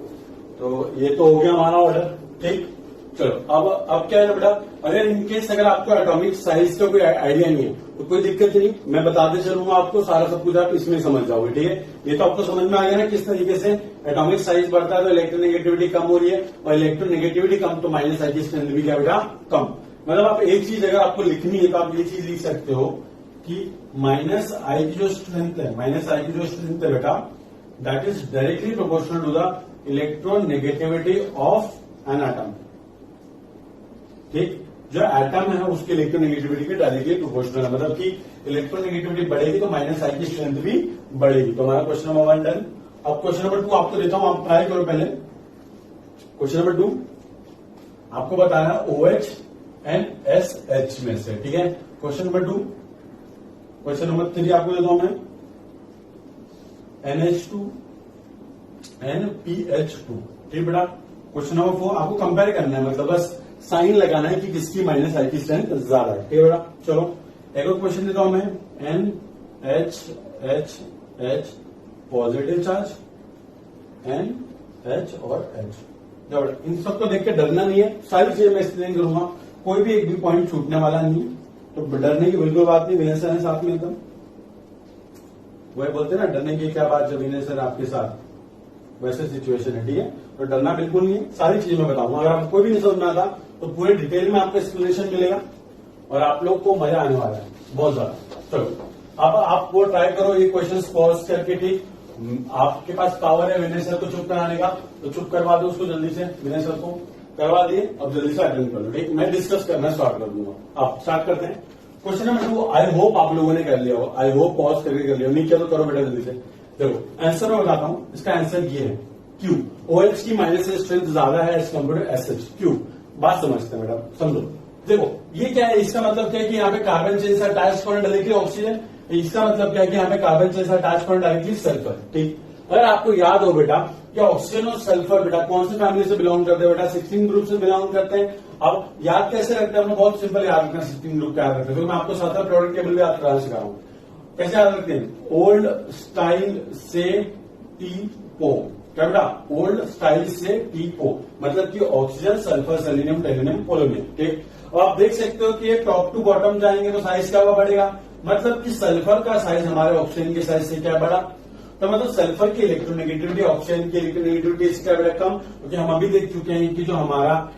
तो ये तो हो गया हमारा ऑर्डर। ठीक, चलो अब क्या है ना बेटा, अगर इनकेस अगर आपको एटॉमिक साइज का कोई आइडिया नहीं है तो कोई दिक्कत नहीं, मैं बताते चलूंगा आपको, सारा सब कुछ आप इसमें समझ जाओगे। ठीक है, ये तो आपको समझ में आ गया ना किस तरीके से एटॉमिक साइज बढ़ता है तो इलेक्ट्रोनेगेटिविटी कम हो रही है, और इलेक्ट्रोनेगेटिविटी कम तो माइनस आई की स्ट्रेंथ भी क्या बेटा, कम। मतलब आप एक चीज अगर आपको लिखनी है तो आप ये चीज लिख सकते हो कि माइनस आई की जो स्ट्रेंथ है, माइनस आई की जो स्ट्रेंथ है बेटा, that is directly proportional to the electronegativity of an atom. ठीक, जो एटम है उसकी इलेक्ट्रोनेगेटिविटी के डायरेक्टली प्रोपोर्शनल है, मतलब कि इलेक्ट्रोनेगेटिविटी बढ़ेगी तो माइनस आई की स्ट्रेंथ भी बढ़ेगी। तो हमारा क्वेश्चन नंबर 1 डन। अब क्वेश्चन नंबर 2 आपको देता हूं, आप ट्राई करो पहले। क्वेश्चन नंबर 2 आपको बताना है OH एंड SH में से। ठीक है, क्वेश्चन नंबर 2। क्वेश्चन नंबर 3 आपको देता हूं मैं NH2 एंड PH2। ठीक बेटा, क्वेश्चन नंबर 4 आपको कंपेयर करना है, मतलब बस साइन लगाना है कि किसकी माइनस आई की स्ट्रेंथ ज्यादा है। ठीक है बेटा, चलो एक और क्वेश्चन देता हूं मैं, NH पॉजिटिव चार्ज, NH और H। इन सबको देख के डरना नहीं है, सारी चीजें मैं एक्सप्लेन करूंगा, कोई भी एक भी पॉइंट छूटने वाला नहीं है, तो डरने की बिल्कुल बात नहीं। विनय सर है साथ में एकदम, वही बोलते हैं ना डरने की क्या बात, जब विनय सर आपके साथ वैसे सिचुएशन है। ठीक है, तो डरना बिल्कुल नहीं है, सारी चीजें मैं बताऊंगा। अगर आपको कोई भी नहीं समझ में आता तो पूरे डिटेल में आपको एक्सप्लेनेशन मिलेगा और आप लोग को मजा आने वाला है बहुत ज्यादा। चलो अब आप वो ट्राई करो, ये क्वेश्चन पॉज करके। ठीक, आपके पास पावर है विनय सर को चुप कराने का, तो चुप करवा दो उसको जल्दी से, विनय सर को करवा दिए, अब जल्दी से अटेंड कर लो। ठीक, मैं डिस्कस करना स्टार्ट कर दूंगा। आप स्टार्ट करते हैं। क्वेश्चन नंबर 2 आई होप आप लोगों ने कर लिया हो, आई होप पॉज करके कर लिया हो, नहीं किया तो करो बेटा जल्दी से। देखो आंसर मैं बताता हूं, इसका आंसर ये है क्यू। OH की माइनस स्ट्रेंथ ज्यादा है एज कम्पेयर टू SH। क्यू, बात समझते हैं बेटा, समझो। देखो ये क्या है, इसका मतलब क्या है कि यहाँ पे कार्बन चेन से अटैच करना डायरेक्टली ऑक्सीजन, इसका मतलब क्या है कि यहाँ पे कार्बन चेन से अटैच करना डायरेक्टली सल्फर। ठीक, अगर आपको याद हो बेटा कि ऑक्सीजन और सल्फर बेटा कौन सी फैमिली से बिलोंग करते हैं बेटा, 16 ग्रुप से बिलोंग करते हैं। अब याद कैसे रखते हैं, बहुत सिंपल याद रखना 16 ग्रुप क्या याद रखते हैं, तो मैं आपको 7 पीरियोडिक टेबल भी याद कराना सिखा रहा हूं। कैसे याद रखते हैं, ओल्ड स्टाइल से टी-पो, क्या बेटा, ओल्ड स्टाइल से टी-पो, मतलब कि ऑक्सीजन, सल्फर, सेलेनियम, टेलुनियम, पोलोनियम। ठीक, और आप देख सकते हो कि ये टॉप टू बॉटम जाएंगे तो साइज क्या हुआ बढ़ेगा, मतलब कि सल्फर का साइज हमारे ऑक्सीजन के साइज से क्या बढ़ा, तो मतलब सल्फर की इलेक्ट्रोनेगेटिविटी ऑक्सीजन की इलेक्ट्रोनेगेटिविटी इससे क्या बढ़ा, कम। क्योंकि हम अभी देख चुके हैं कि जो हमारा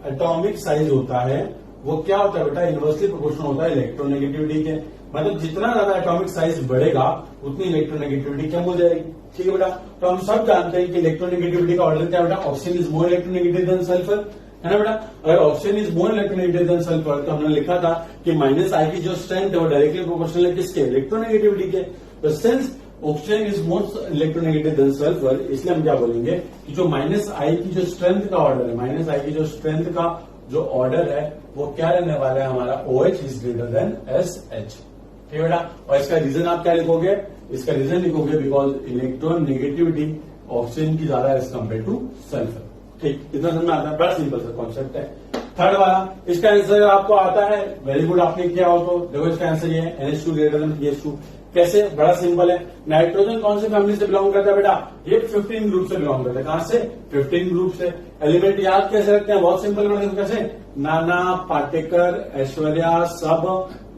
एटॉमिक साइज होता है वो क्या होता है बेटा, इनवर्सली प्रोपोर्शनल होता है इलेक्ट्रोनेगेटिविटी के, मतलब जितना ज्यादा एटॉमिक साइज बढ़ेगा उतनी इलेक्ट्रोनेगेटिविटी कम हो जाएगी। ठीक है बेटा, तो हम सब जानते हैं कि इलेक्ट्रोनेगेटिविटी का ऑर्डर क्या बेटा, oxygen is more electronegative then sulphur, है ना बेटा। अगर oxygen is more electronegative then sulphur तो हमने लिखा था कि माइनस आई की जो स्ट्रेंथ है वो डायरेक्टली प्रोपोर्शनल है किसके, इलेक्ट्रोनेगेटिविटी के। तो since oxygen is more electronegative then sulphur, इसलिए हम क्या बोलेंगे कि जो माइनस आई की जो स्ट्रेंथ का ऑर्डर है, माइनस आई की जो स्ट्रेंथ का जो ऑर्डर है वो क्या रहने वाला है हमारा, OH is greater than SH। ठीक है बेटा, और इसका रीजन आप क्या लिखोगे, इसका रीजन लिखोगे बिकॉज इलेक्ट्रोनेगेटिविटी ऑक्सीजन की ज्यादा एज कम्पेयर टू सल्फर। ठीक, इतना समझ में आता है, बड़ा सिंपल सा कॉन्सेप्ट है। थर्ड वाला, इसका आंसर आपको आता है, वेरी गुड, आपने किया हो तो देखो इसका आंसर ये है NH2 ग्रेटर देन PH2। कैसे, बड़ा सिंपल है। नाइट्रोजन कौन सी फैमिली से बिलोंग करता है बेटा, ये 15 ग्रुप से बिलोंग करता है। कहां से, 15 ग्रुप से। एलिमेंट याद कैसे रखते हैं, बहुत सिंपल करते हैं। कैसे, नाना, पाटेकर, ऐश्वर्या सब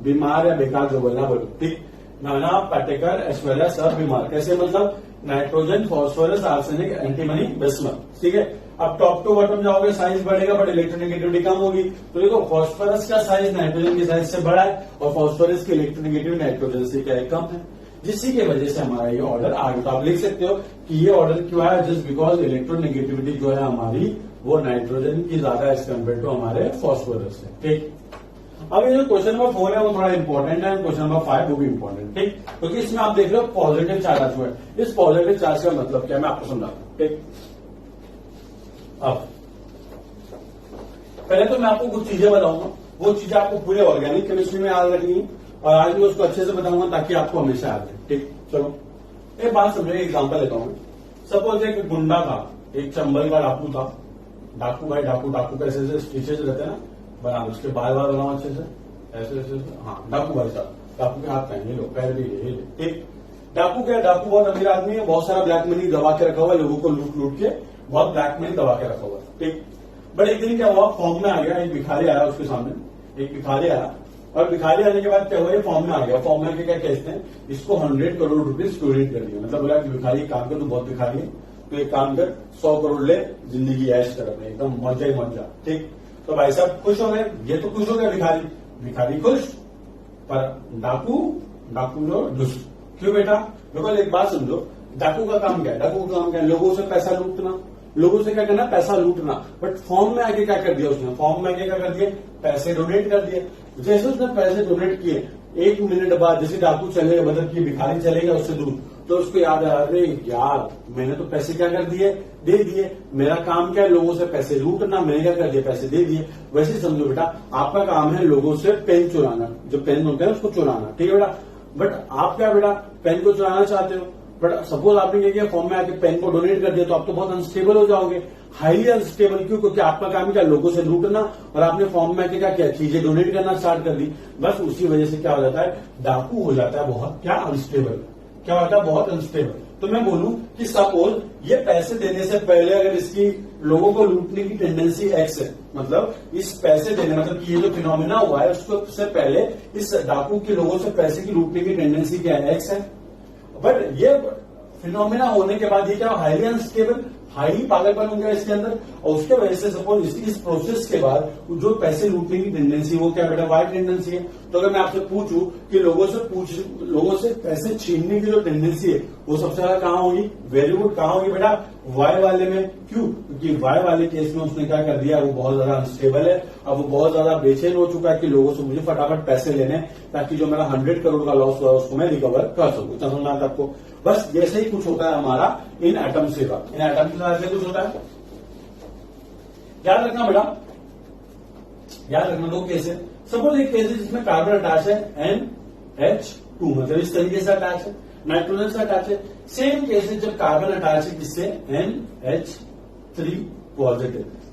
बीमार या बेकार, जो बोलना बोलो। ठीक, नाना, पाटेकर, ऐश्वर्या सब बीमार, कैसे मतलब nitrogen, phosphorus, arsenic, antimony, bismuth. ठीक है, अब टॉप टू बॉटम जाओगे साइज बढ़ेगा बट इलेक्ट्रोनेगेटिविटी कम होगी। तो देखो फॉस्फोरस का साइज नाइट्रोजन के साइज से बड़ा है और फॉस्फोरस की इलेक्ट्रोनेगेटिविटी नाइट्रोजन से क्या है, कम है। जिसकी की वजह से हमारा ये ऑर्डर आ गया। तो आप लिख सकते हो कि ये ऑर्डर क्यों आया, जस्ट बिकॉज इलेक्ट्रोनेगेटिविटी जो है हमारी वो नाइट्रोजन की ज्यादा एज कम्पेयर टू हमारे फॉस्फोरस है। ठीक, अब ये जो क्वेश्चन नंबर 4 है वो थोड़ा इंपॉर्टेंट है, क्वेश्चन नंबर 5 वो भी इंपॉर्टेंट। ठीक, क्योंकि इसमें आप देख रहे हो पॉजिटिव चार्ज आ चुका है। इस पॉजिटिव चार्ज का मतलब क्या मैं आपको समझाता हूं। ठीक, अब पहले तो मैं आपको कुछ चीजें बताऊंगा, वो चीजें आपको पूरे ऑर्गेनिक केमिस्ट्री में याद रखनी है और आज मैं उसको अच्छे से बताऊंगा ताकि आपको हमेशा याद रहे। ठीक, चलो एक बात समझो, एग्जाम्पल लेता हूं। सपोज एक गुंडा था, एक चंबल का डाकू था। डाकू भाई डाकू कैसे ऐसे स्टिचेज रहते हैं ना, बना उसके बार बार बनाओ अच्छे से, ऐसे ऐसे। हाँ, डाकू भाई साहब, डाकू के हाथ पहन, ये लो पैर भी ये लो। ठीक, डाकू क्या, डाकू बहुत अमीर आदमी है, बहुत सारा ब्लैक मनी दबा के रखा हुआ है, लोगों को लूट लूट के बहुत ब्लैक मनी दबा के रखा हुआ है। ठीक, बट एक दिन क्या हुआ, फॉर्म में आ गया, एक भिखारी आया उसके सामने, एक भिखारी आया और भिखारी आने के बाद क्या हुआ, ये फॉर्म में आ गया। फॉर्म में आके क्या कहते हैं, इसको 100 करोड़ रुपीज डोनेट कर दिया। मतलब बोला कि भिखारी काम कर, तू बहुत भिखारी है, तो एक काम कर 100 करोड़ ले, जिंदगी ऐश कर अपने, एकदम मजा ही मजा। ठीक, तो भाई साहब खुश हो गए, ये तो खुश हो गया भिखारी खुश, पर डाकू जो दुष्ट। क्यों बेटा, देखो एक बात समझो, डाकू का काम क्या है, डाकू का काम क्या है, लोगों से पैसा लूटना, लोगों से क्या करना, पैसा लूटना। बट फॉर्म में आके क्या कर दिया उसने, फॉर्म में आके क्या कर दिए, पैसे डोनेट कर दिए। जैसे उसने पैसे डोनेट किए, 1 मिनट बाद जैसे डाकू चलेगा, मतलब कि भिखारी चलेगा उससे दूर, तो उसको याद आया, अरे यार मैंने तो पैसे क्या कर दिए, दे दिए। मेरा काम क्या है, लोगों से पैसे लूटना, मैंने क्या कर दिया, पैसे दे दिए। वैसे समझो बेटा, आपका काम है लोगों से पेन चुराना, जो पेन होता है उसको चुराना। ठीक है बेटा, बट आप क्या बेटा, पेन को चुराना चाहते हो, बट सपोज आपने क्या किया, फॉर्म में आके पेन को डोनेट कर दिया, तो आप तो बहुत अनस्टेबल हो जाओगे, हाईली अनस्टेबल। क्यों, क्योंकि आपका काम क्या, लोगों से लूटना, और आपने फॉर्म में आके क्या किया, चीजें डोनेट करना स्टार्ट कर दी। बस उसी वजह से क्या हो जाता है, डाकू हो जाता है बहुत क्या अनस्टेबल, क्या होता है बहुत अनस्टेबल। तो मैं बोलूं कि सपोज ये पैसे देने से पहले अगर इसकी लोगों को लूटने की टेंडेंसी एक्स है, मतलब इस पैसे देने, मतलब कि ये जो फिनोमिना हुआ है उसको से पहले इस डाकू के लोगों से पैसे की लूटने की टेंडेंसी क्या है, एक्स है। बट ये फिनोमिना होने के बाद ये क्या, हाईली अनस्टेबल, हाईली पागलपन हो गया इसके अंदर, और उसके वजह से सपोज इस प्रोसेस के बाद जो पैसे लूटने की टेंडेंसी वो क्या बेटा, वाई टेंडेंसी है। तो अगर मैं आपसे पूछूं कि लोगों से पैसे छीनने की जो टेंडेंसी है वो सबसे ज्यादा कहां होगी, वेरी गुड, कहां होगी बेटा, वाई वाले में। क्यों, क्योंकि वाई वाले केस में उसने क्या कर दिया, वो बहुत ज्यादा अनस्टेबल है, अब वो बहुत ज्यादा बेचैन हो चुका है कि लोगों से मुझे फटाफट पैसे लेने, ताकि जो मेरा 100 करोड़ का लॉस हुआ है उसको मैं रिकवर कर सकूं। इतना समझना था आपको। बस जैसे ही कुछ होता है हमारा इन एटम से, इन एटम के साथ कुछ होता है, याद रखना बेटा, याद रखना। 2 केस है, सपोज एक केस है जिसमें कार्बन अटैच है NH2, मतलब इस तरीके से अटैच है, नाइट्रोजन से अटैच है। सेम केस है जब कार्बन अटैच है किससे, NH3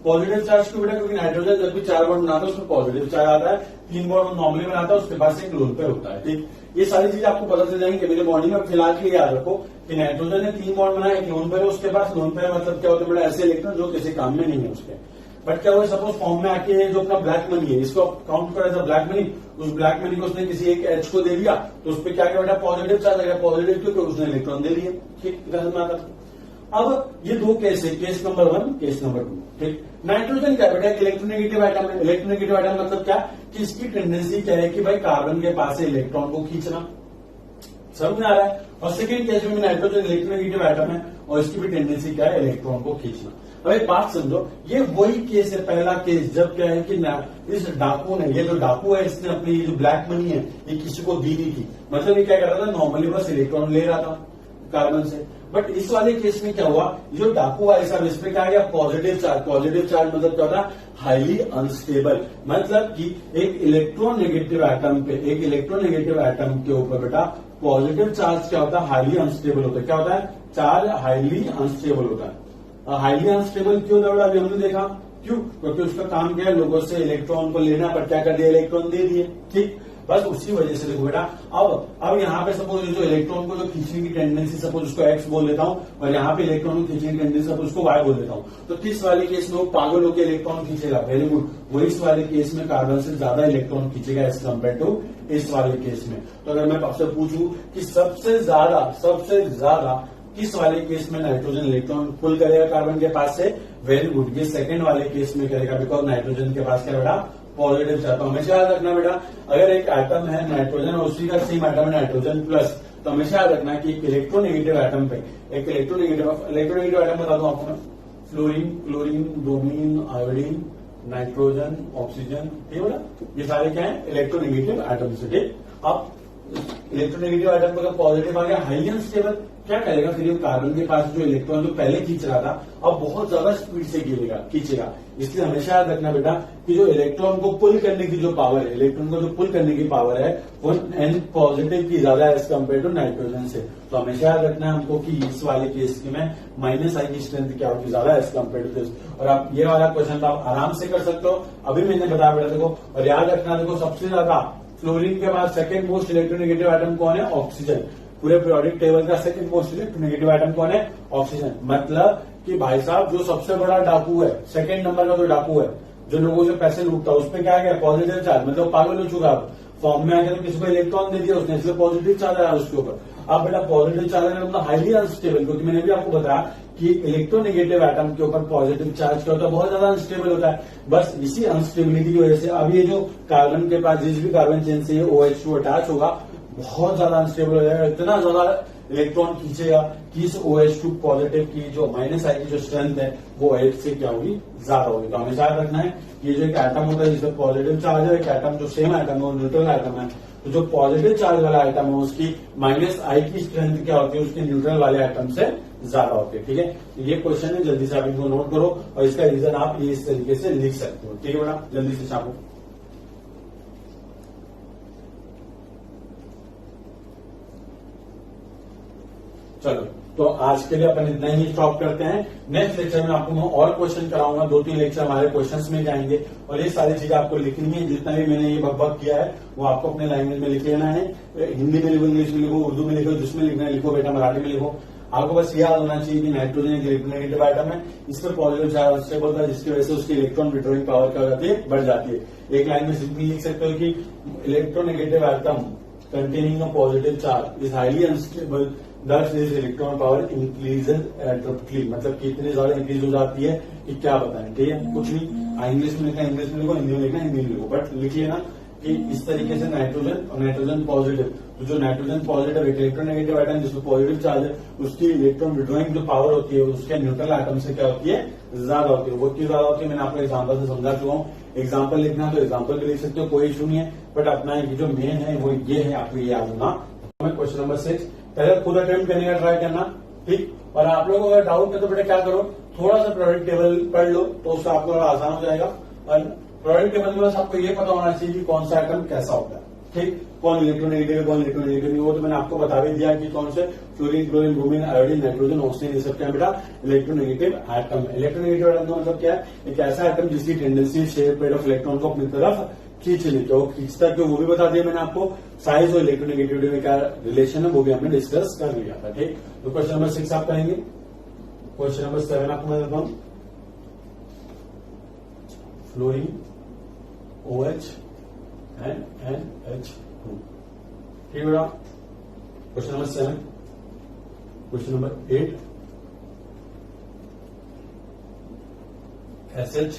पॉजिटिव चार्ज क्यों बेटा, क्योंकि नाइट्रोजन जब भी 4 बॉन्ड बनाता है उसमें पॉजिटिव चार्ज आता है, 3 बॉन्ड नॉर्मली बनाता है, उसके पास एक लोन पेयर होता है। ठीक, ये सारी चीजें आपको पता चल जाएंगी केमिकल बॉन्डिंग में। फिलहाल के लिए याद रखो कि नाइट्रोजन ने 3 बॉन्ड बनाया, एक लोन पेयर है उसके पास। लोन पेयर मतलब क्या होता है बेटा, ऐसे इलेक्ट्रॉन जो किसी काम में नहीं है उसके। बट क्या हुआ, सपोज फॉर्म में आके जो अपना ब्लैक मनी है, इसको काउंट करा था ब्लैक मनी, उस ब्लैक मनी को उसने किसी एक एच को दे दिया, तो उस पर क्या किया बेटा, पॉजिटिव चार्ज लगा। पॉजिटिव क्योंकि उसने इलेक्ट्रॉन दे दिए। ठीक, समझ में आता है। अब ये 2 केस है, केस नंबर 1, केस नंबर 2। ठीक, नाइट्रोजन क्या बेटा, इलेक्ट्रोनेगेटिव आइटम है। इलेक्ट्रोनेगेटिव आइटम मतलब क्या, कि इसकी टेंडेंसी क्या है कि भाई कार्बन के पास से इलेक्ट्रॉन को खींचना, समझ में आ रहा है। और सेकंड केस में नाइट्रोजन इलेक्ट्रोनेगेटिव आइटम है और इसकी भी टेंडेंसी क्या है, इलेक्ट्रॉन को खींचना। अब एक बात समझो, ये वही केस है, पहला केस, जब क्या है कि इस डाकू ने, ये जो डाकू है इसने अपनी जो ब्लैक मनी है ये किसी को दी नहीं थी, मतलब ये क्या कर रहा था, नॉर्मली बस इलेक्ट्रॉन ले रहा था कार्बन से। बट इस वाले केस में क्या हुआ, जो डाकू है साहब, इस पे क्या गया, पॉजिटिव चार्ज। पॉजिटिव चार्ज मतलब क्या होता है, हाईली अनस्टेबल, मतलब कि एक इलेक्ट्रोनेगेटिव एटम पे, एक इलेक्ट्रोनेगेटिव एटम के ऊपर बेटा पॉजिटिव चार्ज क्या होता है, हाईली अनस्टेबल होता है। क्या होता है, चार्ज हाईली अनस्टेबल होता है। हाईली अनस्टेबल क्यों होता है, अभी हमने देखा क्यों, क्योंकि उसका काम क्या है, लोगों से इलेक्ट्रॉन को लेना, पर क्या कर दिया, इलेक्ट्रॉन दे दिए। ठीक, बस उसी वजह से देखो बेटा, अब यहाँ पे सपोज जो इलेक्ट्रॉन को जो खींचने की टेंडेंसी, सपोज उसको एक्स बोल देता हूँ, और यहाँ पे इलेक्ट्रॉन को खींचने की टेंडेंसी सपोज उसको वाई बोल देता हूँ, तो किस वाले केस में वो पागल होकर इलेक्ट्रॉन खींचेगा, वेरी गुड, वो इस वाले केस में कार्बन से ज्यादा इलेक्ट्रॉन खींचेगा एज कम्पेयर टू इस वाले केस में। तो अगर मैं आपसे पूछूं कि सबसे ज्यादा किस वाले केस में नाइट्रोजन इलेक्ट्रॉन पुल करेगा कार्बन के पास से, वेरी गुड, ये सेकंड वाले केस में करेगा, बिकॉज नाइट्रोजन के पास क्या बेटा, पॉजिटिव चार्ज। हमेशा याद रखना बेटा, अगर एक एटम है नाइट्रोजन और उसी का सेम एटम है नाइट्रोजन प्लस, तो हमेशा याद रखना है कि एक इलेक्ट्रोनेगेटिव एटम पे एक इलेक्ट्रोनेगेटिव एटम बता दूं आपको मैं, fluorine, chlorine, bromine, iodine, nitrogen, oxygen, ठीक है ना, ये सारे क्या है इलेक्ट्रोनेगेटिव एटम्स। ठीक, अब इलेक्ट्रोनेगेटिव एटम का पॉजिटिव आ गया, हाईली अनस्टेबल, क्या करेगा फिर ये कार्बन के पास जो इलेक्ट्रॉन जो पहले खींच रहा था अब बहुत ज्यादा स्पीड से खींचेगा। इसलिए हमेशा याद रखना बेटा कि जो इलेक्ट्रॉन को पुल करने की जो पावर है, इलेक्ट्रॉन को जो पुल करने की पावर है वो N पॉजिटिव की ज्यादा है एज कम्पेयर टू नाइट्रोजन से। तो हमेशा याद रखना है हमको कि इस वाले केस में माइनस आई की स्ट्रेंथ क्या होगी, ज्यादा एज कम्पेयर टू दिस। और आप ये वाला क्वेश्चन तो आप आराम से कर सकते हो, अभी मैंने बताया बेटा देखो। और याद रखना देखो सबसे ज्यादा फ्लोरीन के बाद सेकेंड मोस्ट इलेक्ट्रोनेगेटिव एटम कौन है, ऑक्सीजन। पूरे पीरियोडिक टेबल का सेकंड मोस्ट इलेक्ट्रोनेगेटिव एटम कौन है, ऑक्सीजन। मतलब कि भाई साहब जो सबसे बड़ा डाकू है, सेकंड नंबर का जो डाकू है, जो लोगों से पैसे लूटता है, उसमें क्या है पॉजिटिव चार्ज, मतलब पागल हो चुका है, फॉर्म में आकर किसी को इलेक्ट्रॉन दे दिया उसने, इसलिए पॉजिटिव चार्ज आया उसके ऊपर। अब बेटा पॉजिटिव चार्ज है मतलब हाईली अनस्टेबल, क्योंकि मैंने भी आपको बताया कि इलेक्ट्रोनेगेटिव एटम के ऊपर पॉजिटिव चार्ज क्या होता है, बहुत ज्यादा अनस्टेबल होता है। बस इसी अनस्टेबिलिटी की वजह से अब ये जो कार्बन के पास जिस भी कार्बन चेन से OH2 अटैच होगा बहुत ज्यादा अनस्टेबल हो जाएगा, इतना ज्यादा इलेक्ट्रॉन खींचेगा कि इस OH2 पॉजिटिव की जो माइनस आई की जो स्ट्रेंथ है वो OH से क्या होगी, ज्यादा होगी। तो हमेशा याद रखना है ये जो एक एटम होता है जिसमें पॉजिटिव चार्ज है, एक एटम जो सेम एटम है वो न्यूट्रल एटम है, तो जो पॉजिटिव चार्ज वाला आइटम है उसकी माइनस आई की स्ट्रेंथ क्या होती है, उसके न्यूट्रल वाले आइटम से ज्यादा होती है। ठीक है, ये क्वेश्चन है, जल्दी से आप इनको नोट करो और इसका रीजन आप ये इस तरीके से लिख सकते हो। ठीक है बेटा, जल्दी से छापो। चलो तो आज के लिए अपन इतना ही स्टॉप करते हैं। नेक्स्ट लेक्चर में आपको मैं और क्वेश्चन कराऊंगा, 2-3 लेक्चर हमारे क्वेश्चंस में जाएंगे और ये सारी चीजें आपको लिखनी है। जितना भी मैंने ये बकबक किया है वो आपको अपने लैंग्वेज में लिख लेना है, हिंदी में लिखो, इंग्लिश में लिखो, उर्दू में लिखो, जिसमें लिखना है लिखो बेटा, मराठी में लिखो। आपको बस याद होना चाहिए कि नाइट्रोजन एक इलेक्ट्रोनेगेटिव आइटम है, इस पर पॉजिटिव चार्ज अनस्टेबल होता है जिसकी वजह से उसकी इलेक्ट्रॉन विड्रॉइंग पावर क्या हो जाती है, बढ़ जाती है। एक लाइन में सिंपली लिख सकते हो कि electronegative item containing a positive charge is highly unstable, thus its electron power increases abruptly। मतलब कि इतनी ज्यादा इंक्रीज हो जाती है कि क्या बताएं। ठीक है, कुछ नहीं, इंग्लिश में लिखना इंग्लिश में लिखो, हिंदी में लिखना हिंदी में लिखो, बट लिख लेना कि इस तरीके से नाइट्रोजन और नाइट्रोजन पॉजिटिव, तो जो नाइट्रोजन पॉजिटिव इलेक्ट्रोनेगेटिव आइटम जिसमें पॉजिटिव चार्ज है उसकी इलेक्ट्रॉन विड्रॉइंग जो पावर होती है उसके न्यूट्रल आइटम से क्या होती है, ज्यादा होती है। वो क्यों ज्यादा होती है मैंने आपको एग्जाम्पल से समझा चुका हूँ। एग्जाम्पल लिखना तो एग्जाम्पल भी लिख सकते हो, कोई इशू नहीं है, बट अपना जो मेन है वो ये है, आपको ये याद होना। क्वेश्चन नंबर 6 पहले खुद अटेम्प्ट करने का ट्राई करना, ठीक। और आप लोगों को अगर डाउट है तो बेटा क्या करो, थोड़ा सा प्रोडक्ट टेबल पढ़ लो तो उससे आपको थोड़ा आसान हो जाएगा। और प्रोडक्ट टेबल में बस आपको ये पता होना चाहिए कि कौन सा आइटम कैसा होता है, ठीक, कौन इलेक्ट्रोनेगेटिव है कौन इलेक्ट्रोनेगेटिव नहीं। वो तो मैंने आपको बता भी दिया कि कौन से fluorine, chlorine, bromine, iodine, nitrogen, oxygen, ये सब क्या बेटा इलेक्ट्रोनेगेटिव आइटम। इलेक्ट्रोनेगेटिव आइटम का मतलब क्या है, एक ऐसा आइटम जिसकी tendency shape paid of electron को अपनी तरफ खींच लेते हो, खींचता क्यों वो भी बता दिया मैंने आपको। साइज और इलेक्ट्रोनेगेटिविटी में क्या रिलेशन है वो भी हमने डिस्कस कर लिया था, ठीक। तो क्वेश्चन नंबर 6 आप करेंगे। क्वेश्चन नंबर 7 आपको मैं देता हूं, फ्लोरीन OH and NH2, ठीक बेटा। Question number 7, question number 8 SH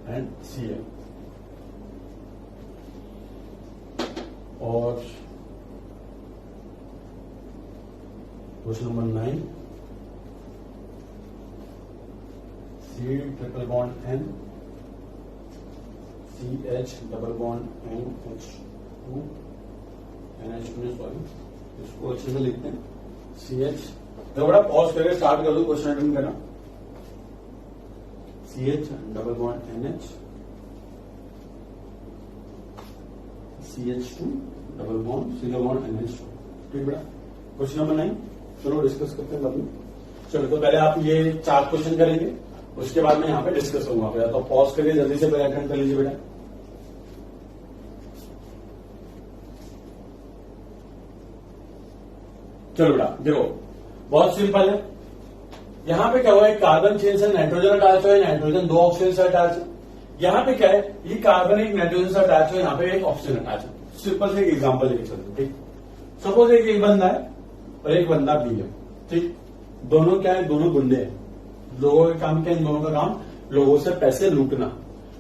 and Cl, और question number 9 C triple bond N, CH double bond NH2, NH2 sorry, इसको अच्छे से लिखते हैं CH। तो बड़ा पॉज करके स्टार्ट कर दो क्वेश्चन अटेंड करना। CH double bond NH, CH2 double bond single bond NH2, ठीक बेटा। क्वेश्चन नंबर 9 चलो डिस्कस करते हैं बाद में। चलो तो पहले आप ये 4 क्वेश्चन करेंगे, उसके बाद मैं यहाँ पे डिस्कस करूंगा। तो पॉज करके जल्दी से पहले अटेंड कर लीजिए बेटा। चलो बेटा देखो बहुत सिंपल है। यहां पे क्या हुआ है, कार्बन चेन से नाइट्रोजन अटैच है, नाइट्रोजन 2 ऑक्सीजन से अटैच है। यहां पे क्या है, ये कार्बन एक नाइट्रोजन से अटैच है, यहाँ पे एक ऑक्सीजन अटैच है। सिंपल से एक एग्जांपल लिख सकते हो, ठीक। सपोज एक बंदा है और एक बंदा बी है, ठीक। दोनों क्या है, दोनों गुंडे हैं। लोगों का काम क्या है, इन दोनों का काम लोगों से पैसे लूटना।